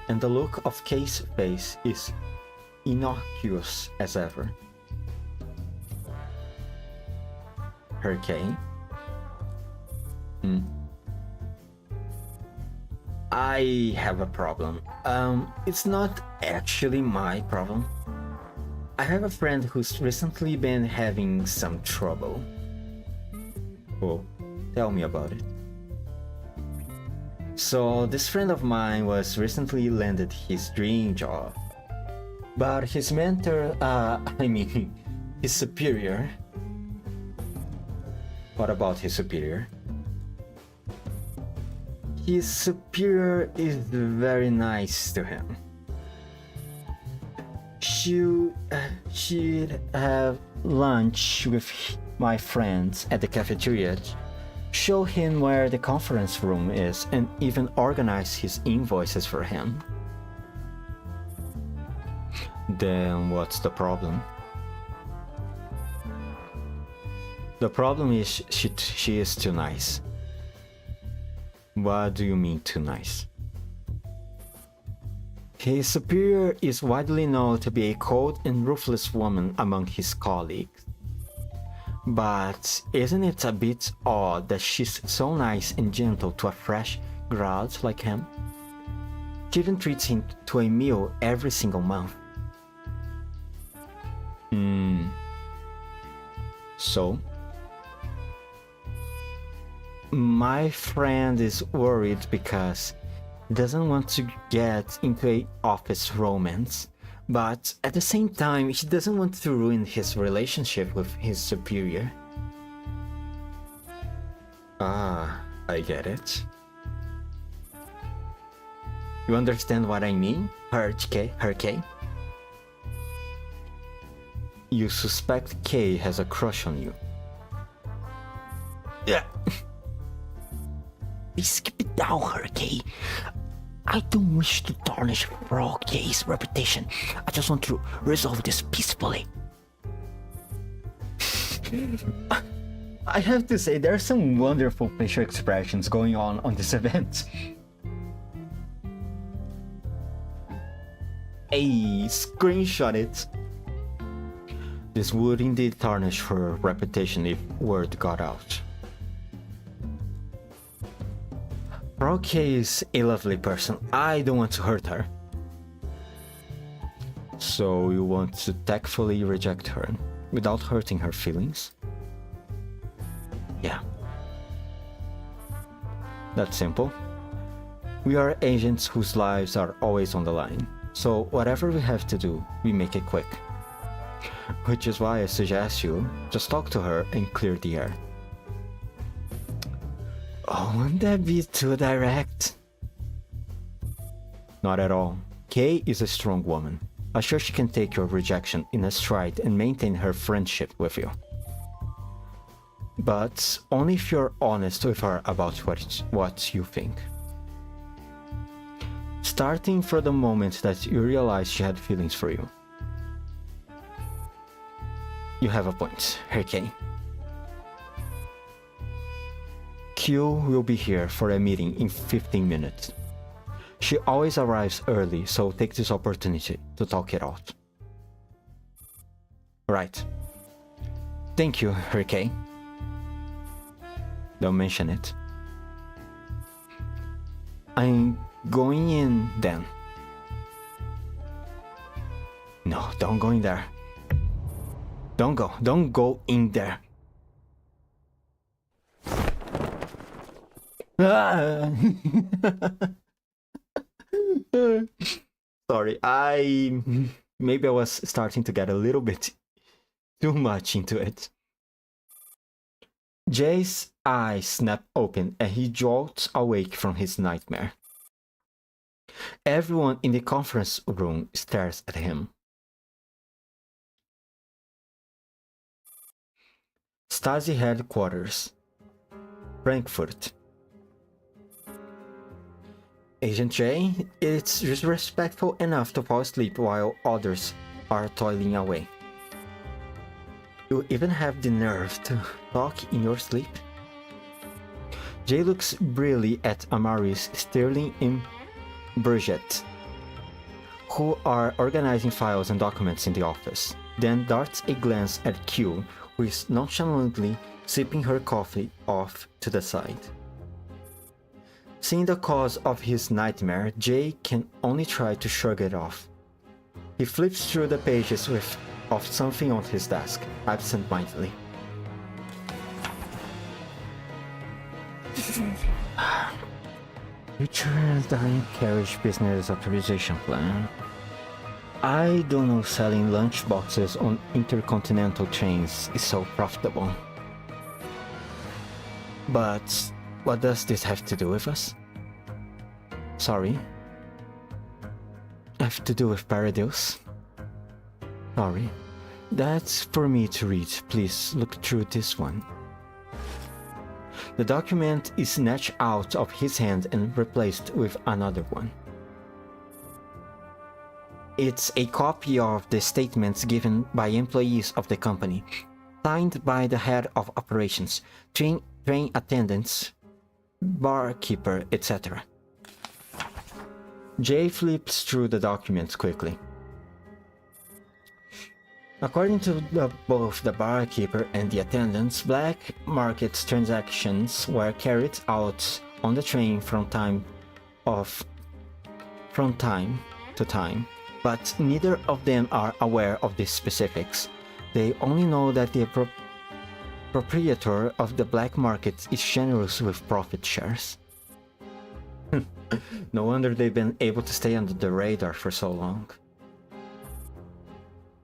and the look of Kay's face is innocuous as ever. Her Kay? I have a problem. It's not actually my problem. I have a friend who's recently been having some trouble. Oh, tell me about it. So, this friend of mine was recently landed his dream job. But his mentor, his superior. What about his superior? His superior is very nice to him. She'd have lunch with my friends at the cafeteria, show him where the conference room is, and even organize his invoices for him. Then what's the problem? The problem is she is too nice. What do you mean too nice? His superior is widely known to be a cold and ruthless woman among his colleagues. But isn't it a bit odd that she's so nice and gentle to a fresh grad like him? She even treats him to a meal every single month. So? My friend is worried because he doesn't want to get into an office romance, but at the same time, he doesn't want to ruin his relationship with his superior. Ah, I get it. You understand what I mean, her K? You suspect K has a crush on you. Yeah. Please keep it down, her K. I don't wish to tarnish Frog K's reputation. I just want to resolve this peacefully. I have to say, there are some wonderful facial expressions going on this event. Hey, screenshot it. This would indeed tarnish her reputation if word got out. Frog is a lovely person. I don't want to hurt her. So you want to tactfully reject her without hurting her feelings? Yeah. That's simple. We are agents whose lives are always on the line. So whatever we have to do, we make it quick. Which is why I suggest you just talk to her and clear the air. Oh, wouldn't that be too direct? Not at all. Kay is a strong woman. I'm sure she can take your rejection in a stride and maintain her friendship with you. But only if you're honest with her about what you think. Starting from the moment that you realized she had feelings for you. You have a point, Kay. Q will be here for a meeting in 15 minutes. She always arrives early, so take this opportunity to talk it out. Right. Thank you, Kay. Don't mention it. I'm going in then. No, don't go in there. Don't go in there. Sorry, maybe I was starting to get a little bit too much into it. Jay's eyes snap open and he jolts awake from his nightmare. Everyone in the conference room stares at him. Stasi headquarters, Frankfurt. Agent J, it's disrespectful enough to fall asleep while others are toiling away. You even have the nerve to talk in your sleep? Jay looks brilliantly at Amaris, Sterling, and Bridget, who are organizing files and documents in the office, then darts a glance at Q, who is nonchalantly sipping her coffee off to the side. Seeing the cause of his nightmare, Jay can only try to shrug it off. He flips through the pages of something on his desk, absent-mindedly. Future Darling Carriage Business Authorization Plan. I don't know, selling lunchboxes on intercontinental trains is so profitable. But what does this have to do with us? Sorry. Have to do with Paradise? Sorry. That's for me to read. Please look through this one. The document is snatched out of his hand and replaced with another one. It's a copy of the statements given by employees of the company, signed by the head of operations, train attendants, barkeeper, etc. Jay flips through the documents quickly. According to both the barkeeper and the attendants, black market transactions were carried out on the train from time to time, but neither of them are aware of the specifics. They only know that the proprietor of the black market is generous with profit shares. No wonder they've been able to stay under the radar for so long.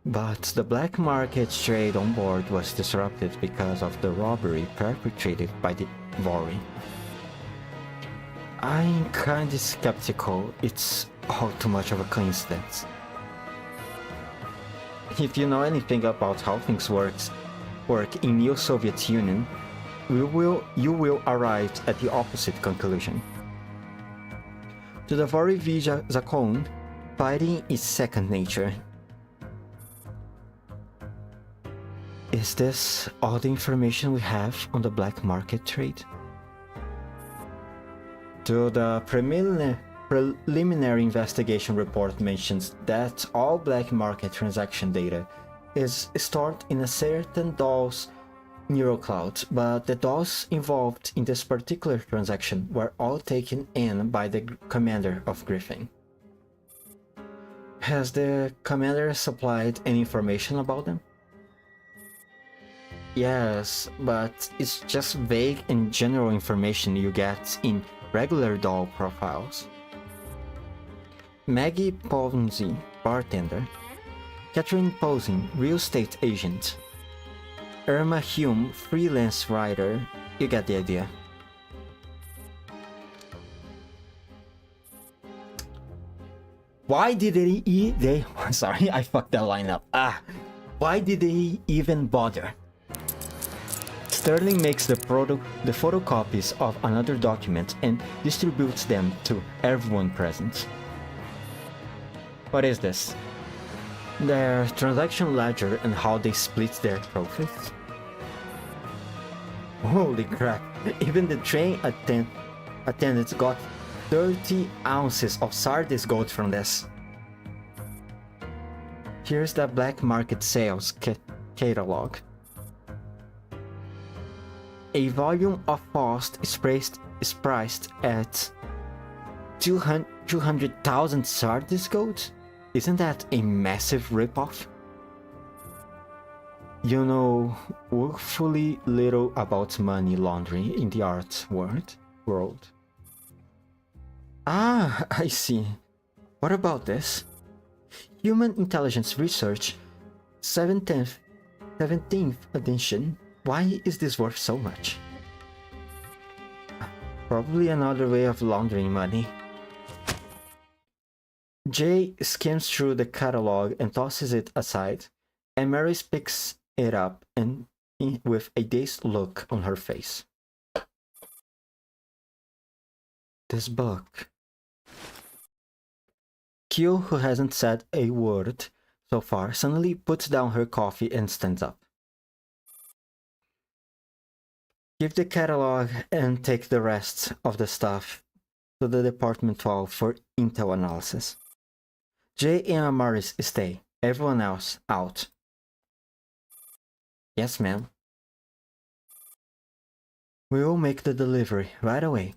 But the black market trade on board was disrupted because of the robbery perpetrated by the Vori. I'm kinda skeptical it's all too much of a coincidence. If you know anything about how things work in New Soviet Union, you will arrive at the opposite conclusion. To the Vori Vija Zakon, fighting is second nature. Is this all the information we have on the black market trade? To the preliminary investigation report mentions that all black market transaction data is stored in a certain DAO's neural cloud, but the DAOs involved in this particular transaction were all taken in by the commander of Griffin. Has the commander supplied any information about them? Yes, but it's just vague and general information you get in regular DAO profiles. Maggie Ponzi, bartender. Catherine Posing, real estate agent. Irma Hume, freelance writer. You get the idea. Why did they sorry, I fucked that line up. Why did they even bother? Sterling makes the photocopies of another document and distributes them to everyone present. What is this? Their transaction ledger and how they split their profits? Holy crap, even the train attendants got 30 ounces of Sardis gold from this. Here's the black market sales catalog. A volume of Faust is priced at 200,000 Sardis gold? Isn't that a massive ripoff? You know woefully little about money laundering in the art world. Ah, I see. What about this? Human Intelligence Research, 17th edition. Why is this worth so much? Probably another way of laundering money. Jay skims through the catalog and tosses it aside, and Mary picks it up and with a dazed look on her face. This book. Kyo, who hasn't said a word so far, suddenly puts down her coffee and stands up. Give the catalog and take the rest of the stuff to the Department 12 for intel analysis. Jay and Amaris stay, everyone else out. Yes, ma'am. We will make the delivery right away.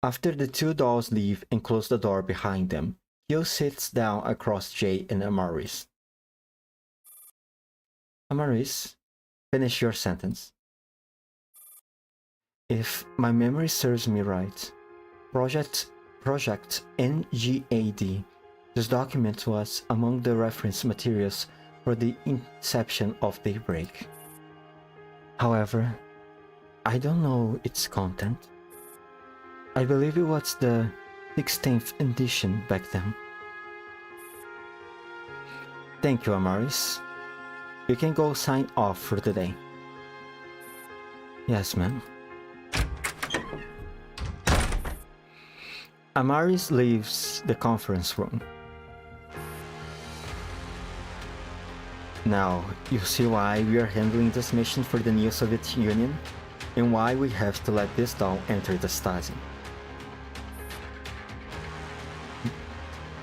After the two dolls leave and close the door behind them, Kyo sits down across Jay and Amaris. Amaris, finish your sentence. If my memory serves me right, Project NGAD, this document was among the reference materials for the inception of Daybreak. However, I don't know its content. I believe it was the 16th edition back then. Thank you, Amaris. You can go sign off for today. Yes, ma'am. Amaris leaves the conference room. Now, you see why we are handling this mission for the new Soviet Union, and why we have to let this doll enter the Stasi.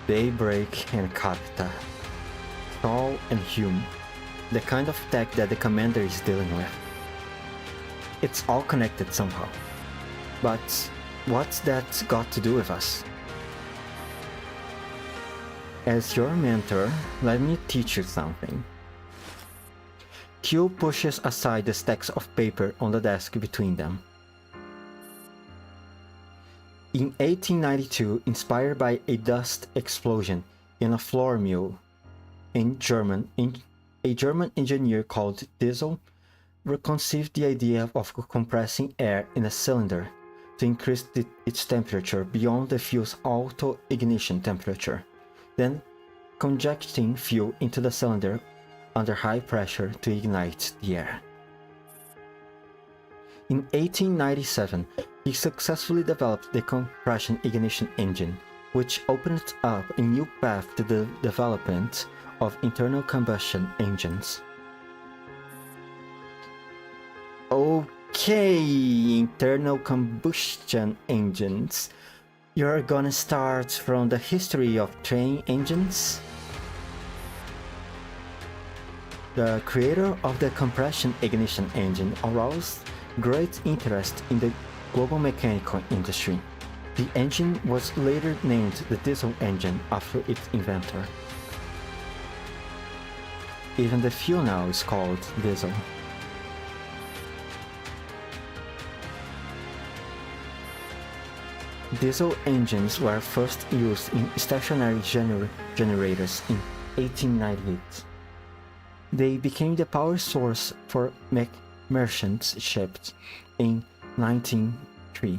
Daybreak and Capita. Tall and Hume. The kind of tech that the commander is dealing with. It's all connected somehow. But what's that got to do with us? As your mentor, let me teach you something. Q pushes aside the stacks of paper on the desk between them. In 1892, inspired by a dust explosion in a flour mill, a German engineer called Diesel conceived the idea of compressing air in a cylinder to increase its temperature beyond the fuel's auto-ignition temperature, then conjecting fuel into the cylinder under high pressure to ignite the air. In 1897, he successfully developed the compression ignition engine, which opened up a new path to the development of internal combustion engines. Okay, internal combustion engines. You're gonna start from the history of train engines? The creator of the compression ignition engine aroused great interest in the global mechanical industry. The engine was later named the diesel engine after its inventor. Even the fuel now is called diesel. Diesel engines were first used in stationary generators in 1898. They became the power source for merchant ships in 1903,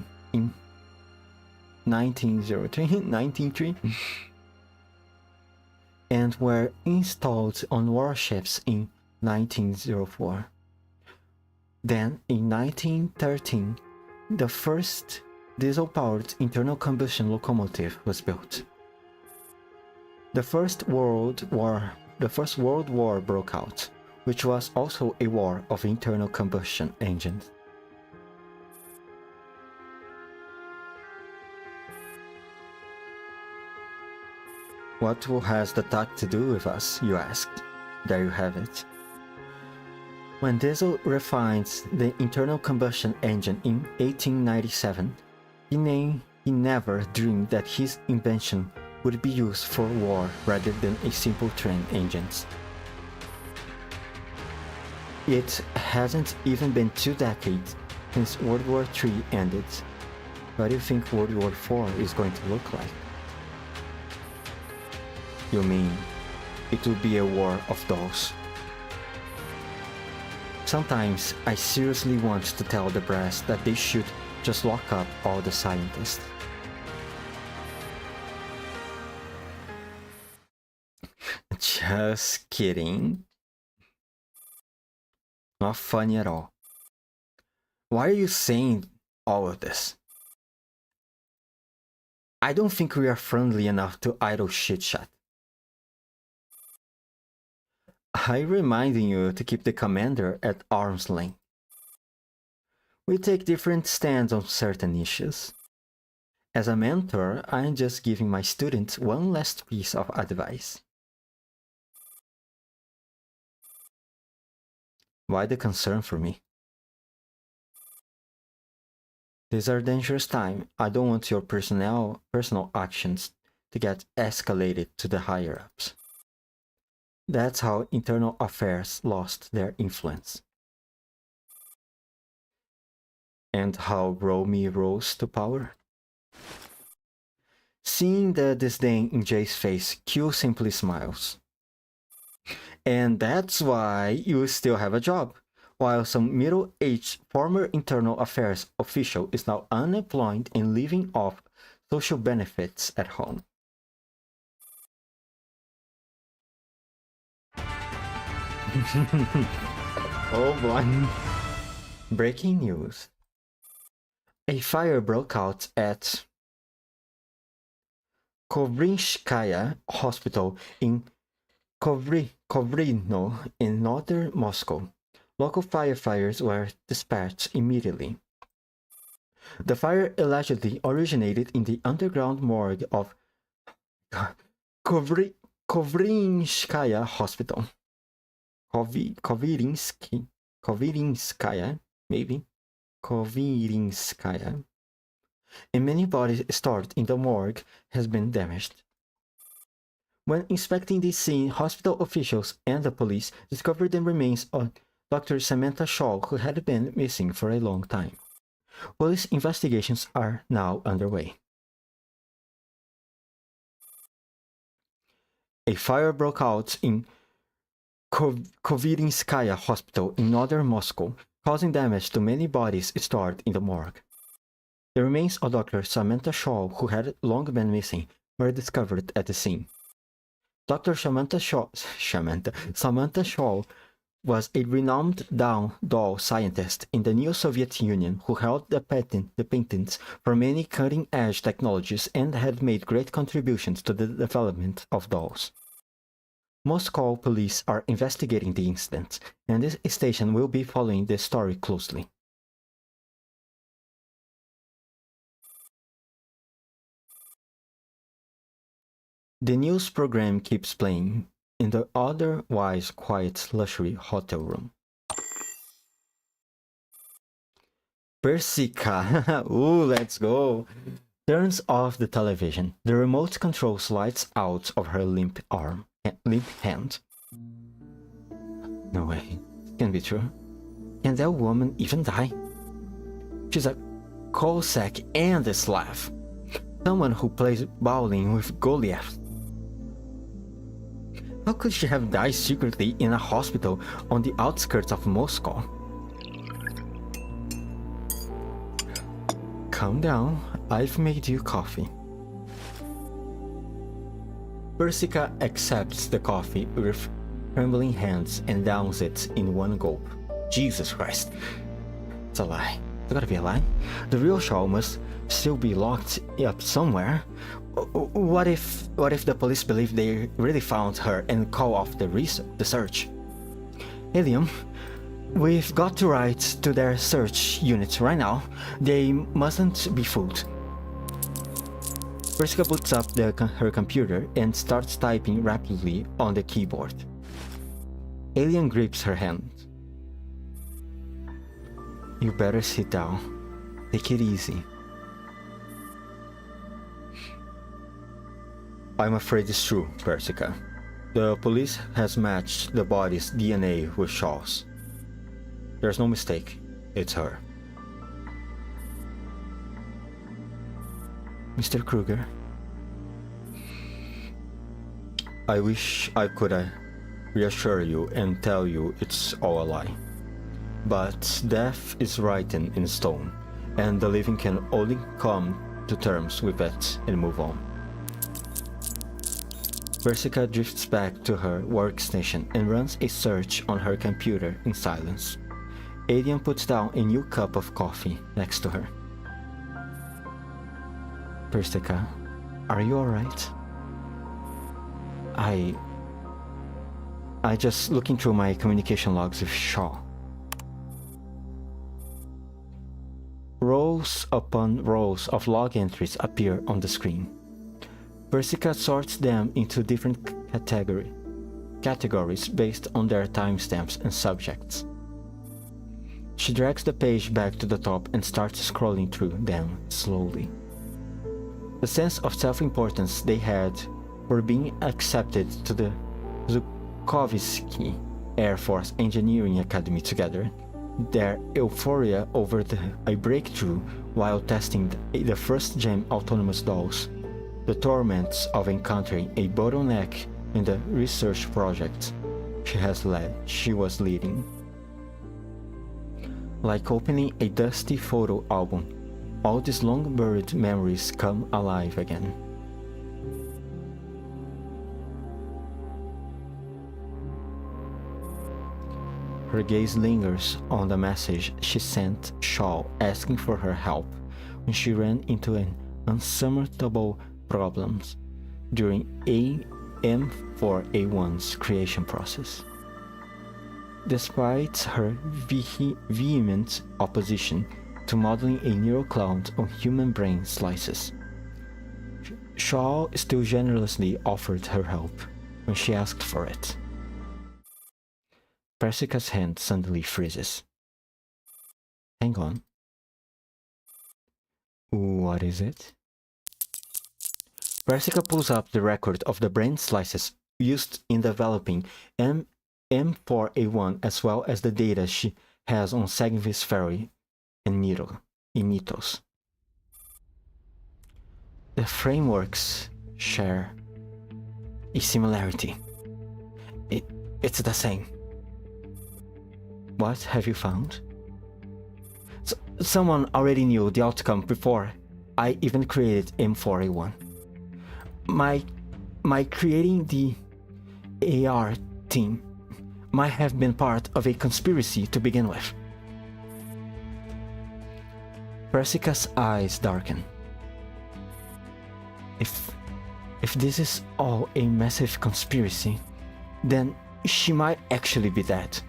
and were installed on warships in 1904. Then, in 1913, the first diesel-powered internal combustion locomotive was built. The First World War broke out, which was also a war of internal combustion engines. What has the talk to do with us, you asked? There you have it. When Diesel refined the internal combustion engine in 1897, he never dreamed that his invention would be used for war rather than a simple train engines. It hasn't even been 2 decades since World War III ended. What do you think World War IV is going to look like? You mean, it will be a war of dolls? Sometimes I seriously want to tell the brass that they should just lock up all the scientists. Just kidding. Not funny at all. Why are you saying all of this? I don't think we are friendly enough to idle chit-chat. I'm reminding you to keep the commander at arm's length. We take different stands on certain issues. As a mentor, I'm just giving my students one last piece of advice. Why the concern for me? These are dangerous times. I don't want your personal actions to get escalated to the higher-ups. That's how internal affairs lost their influence. And how Romy rose to power? Seeing the disdain in Jay's face, Q simply smiles. And that's why you still have a job, while some middle-aged former internal affairs official is now unemployed and living off social benefits at home. Oh boy. Breaking news. A fire broke out at Kovrinskaya Hospital in Kovrino in northern Moscow. Local firefighters were dispatched immediately. The fire allegedly originated in the underground morgue of Kovrinskaya Hospital. Kovirinskaya, maybe? Kovirinskaya. And many bodies stored in the morgue has been damaged. When inspecting the scene, hospital officials and the police discovered the remains of Dr. Samantha Shaw, who had been missing for a long time. Police investigations are now underway. A fire broke out in Kovirinskaya Hospital in northern Moscow, causing damage to many bodies stored in the morgue. The remains of Dr. Samantha Shaw, who had long been missing, were discovered at the scene. Dr. Samantha Shaw was a renowned doll scientist in the neo-Soviet Union who held the patents for many cutting-edge technologies and had made great contributions to the development of dolls. Moscow police are investigating the incident, and this station will be following the story closely. The news program keeps playing in the otherwise quiet luxury hotel room. Persica, ooh, let's go, turns off the television. The remote control slides out of her limp hand. No way, can't be true. Can that woman even die? She's a Cossack and a Slav. Someone who plays bowling with Goliath. How could she have died secretly in a hospital on the outskirts of Moscow? Calm down, I've made you coffee. Persica accepts the coffee with trembling hands and downs it in one gulp. Jesus Christ. It's a lie. It's gotta be a lie. The real Shaw must still be locked up somewhere. What if the police believe they really found her and call off the search? Helium, we've got to write to their search unit right now. They mustn't be fooled. Persica boots up her computer and starts typing rapidly on the keyboard. Alien grips her hand. You better sit down. Take it easy. I'm afraid it's true, Persica. The police has matched the body's DNA with Shaw's. There's no mistake. It's her. Mr. Kruger, I wish I could reassure you and tell you it's all a lie. But death is written in stone, and the living can only come to terms with it and move on. Persica drifts back to her workstation and runs a search on her computer in silence. Adrian puts down a new cup of coffee next to her. Persica, are you alright? I just looking through my communication logs with Shaw. Rows upon rows of log entries appear on the screen. Persica sorts them into different categories based on their timestamps and subjects. She drags the page back to the top and starts scrolling through them slowly. The sense of self-importance they had for being accepted to the Zhukovsky Air Force Engineering Academy together, their euphoria over a breakthrough while testing the first gen autonomous dolls, the torments of encountering a bottleneck in the research project she was leading. Like opening a dusty photo album, all these long-buried memories come alive again. Her gaze lingers on the message she sent Shaw asking for her help when she ran into an unsurmountable problems. during M4A1's creation process. Despite her vehement opposition to modeling a neural cloud on human brain slices, Shaw still generously offered her help when she asked for it. Persica's hand suddenly freezes. Hang on. What is it? Persica pulls up the record of the brain slices used in developing M4A1 as well as the data she has on Sagvis Ferry and Nitos. The frameworks share a similarity. It's the same. What have you found? Someone already knew the outcome before I even created M4A1. My creating the AR team might have been part of a conspiracy to begin with. Persica's eyes darken. If this is all a massive conspiracy, then she might actually be dead.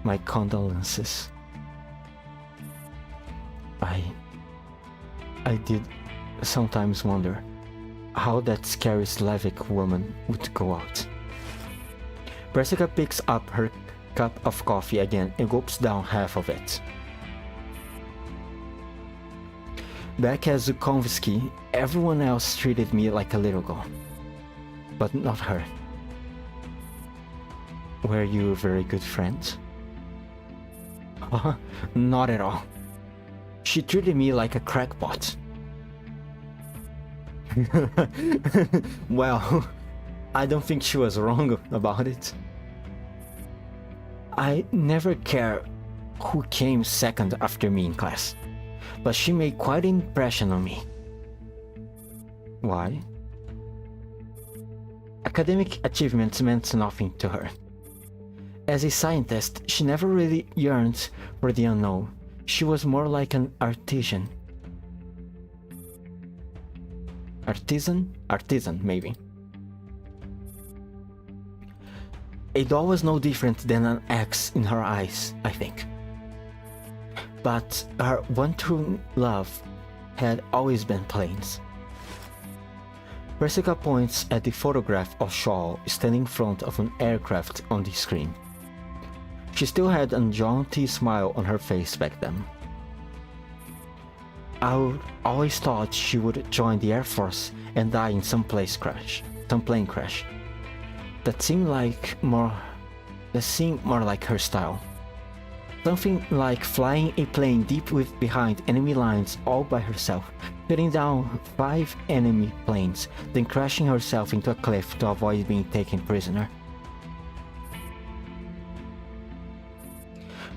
My condolences. I did sometimes wonder how that scary Slavic woman would go out. Persica picks up her cup of coffee again and gulps down half of it. Back at Zukovsky, everyone else treated me like a little girl, but not her. Were you very good friends? Not at all. She treated me like a crackpot. Well, I don't think she was wrong about it. I never cared who came second after me in class, but she made quite an impression on me. Why? Academic achievements meant nothing to her. As a scientist, she never really yearned for the unknown. She was more like an artisan. Artisan, maybe. A doll was no different than an axe in her eyes, I think. But her one true love had always been planes. Persica points at the photograph of Shaw standing in front of an aircraft on the screen. She still had a jaunty smile on her face back then. I always thought she would join the Air Force and die in some plane crash. That seemed more like her style. Something like flying a plane deep behind enemy lines all by herself, shooting down 5 enemy planes, then crashing herself into a cliff to avoid being taken prisoner.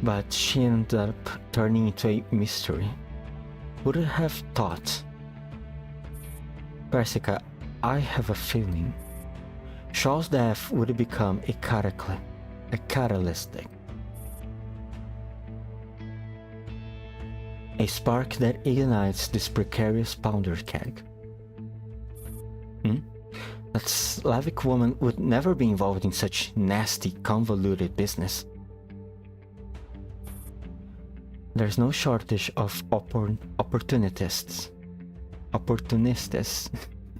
But she ended up turning into a mystery. Who would have thought? Persica, I have a feeling Shaw's death would become a catalyst. A spark that ignites this precarious powder keg. That Slavic woman would never be involved in such nasty, convoluted business. There's no shortage of opportunists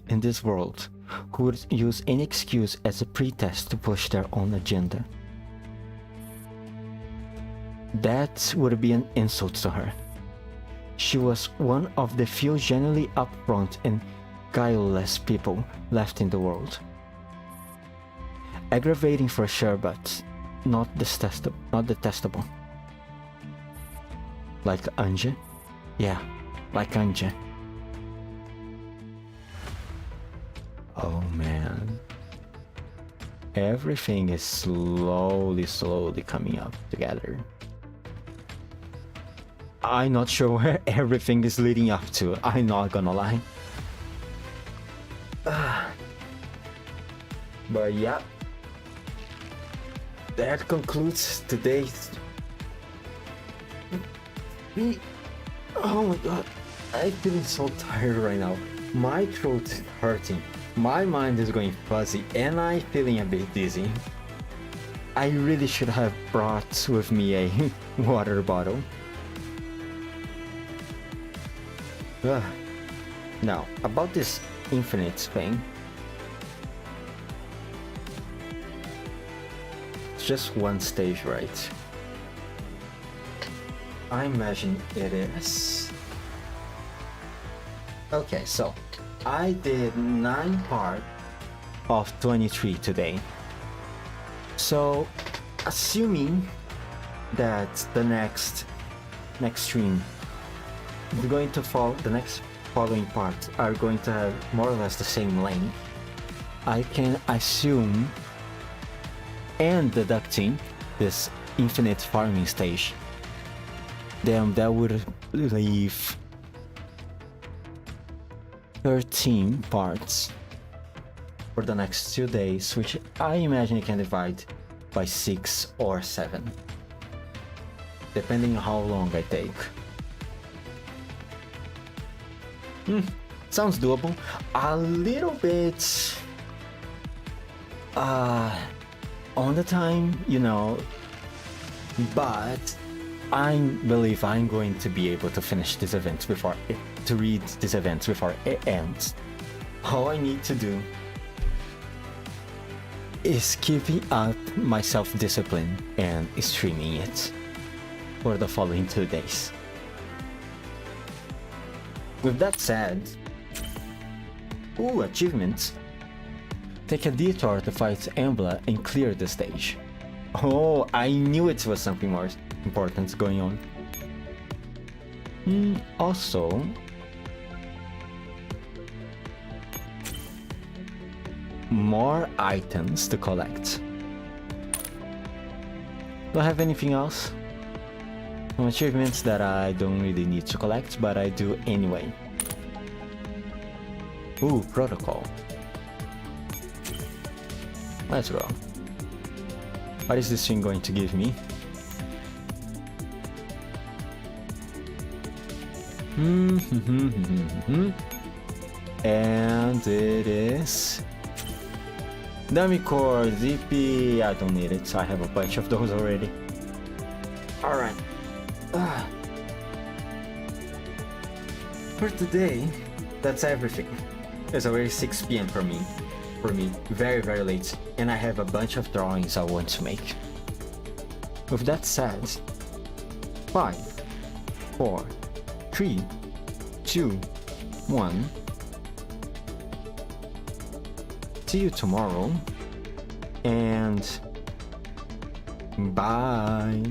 in this world who would use any excuse as a pretext to push their own agenda. That would be an insult to her. She was one of the few genuinely upfront and guileless people left in the world. Aggravating for sure, but not detestable. Like Anja? Yeah, like Anja. Oh man. Everything is slowly coming up together. I'm not sure where everything is leading up to, I'm not gonna lie. But yeah. That concludes today's... Oh my god, I'm feeling so tired right now. My throat is hurting, my mind is going fuzzy, and I'm feeling a bit dizzy. I really should have brought with me a water bottle. Ugh. Now, about this infinite thing. It's just one stage, right? I imagine it is. Okay, so I did 9 parts of 23 today. So, assuming that the next stream is going to follow, the next following parts are going to have more or less the same length, I can assume, and deducting this infinite farming stage, then that would leave 13 parts for the next 2 days, which I imagine you can divide by 6 or 7, depending on how long I take. Sounds doable. A little bit on the time, you know, but I believe I'm going to be able to finish this event before it, to read this event before it ends. All I need to do is keeping up my self-discipline and streaming it for the following 2 days. With that said, ooh, achievements. Take a detour to fight Ambla and clear the stage. Oh, I knew it was something more important going on. Also, more items to collect. Do I have anything else? Some achievements that I don't really need to collect, but I do anyway. Ooh, protocol. Let's go. What is this thing going to give me? And it is Dummy Core, ZP. I don't need it, so I have a bunch of those already. Alright. For today, that's everything. It's already 6 PM for me. Very, very late, and I have a bunch of drawings I want to make. With that said, 5, 4, 3, 2, 1. See you tomorrow, and bye.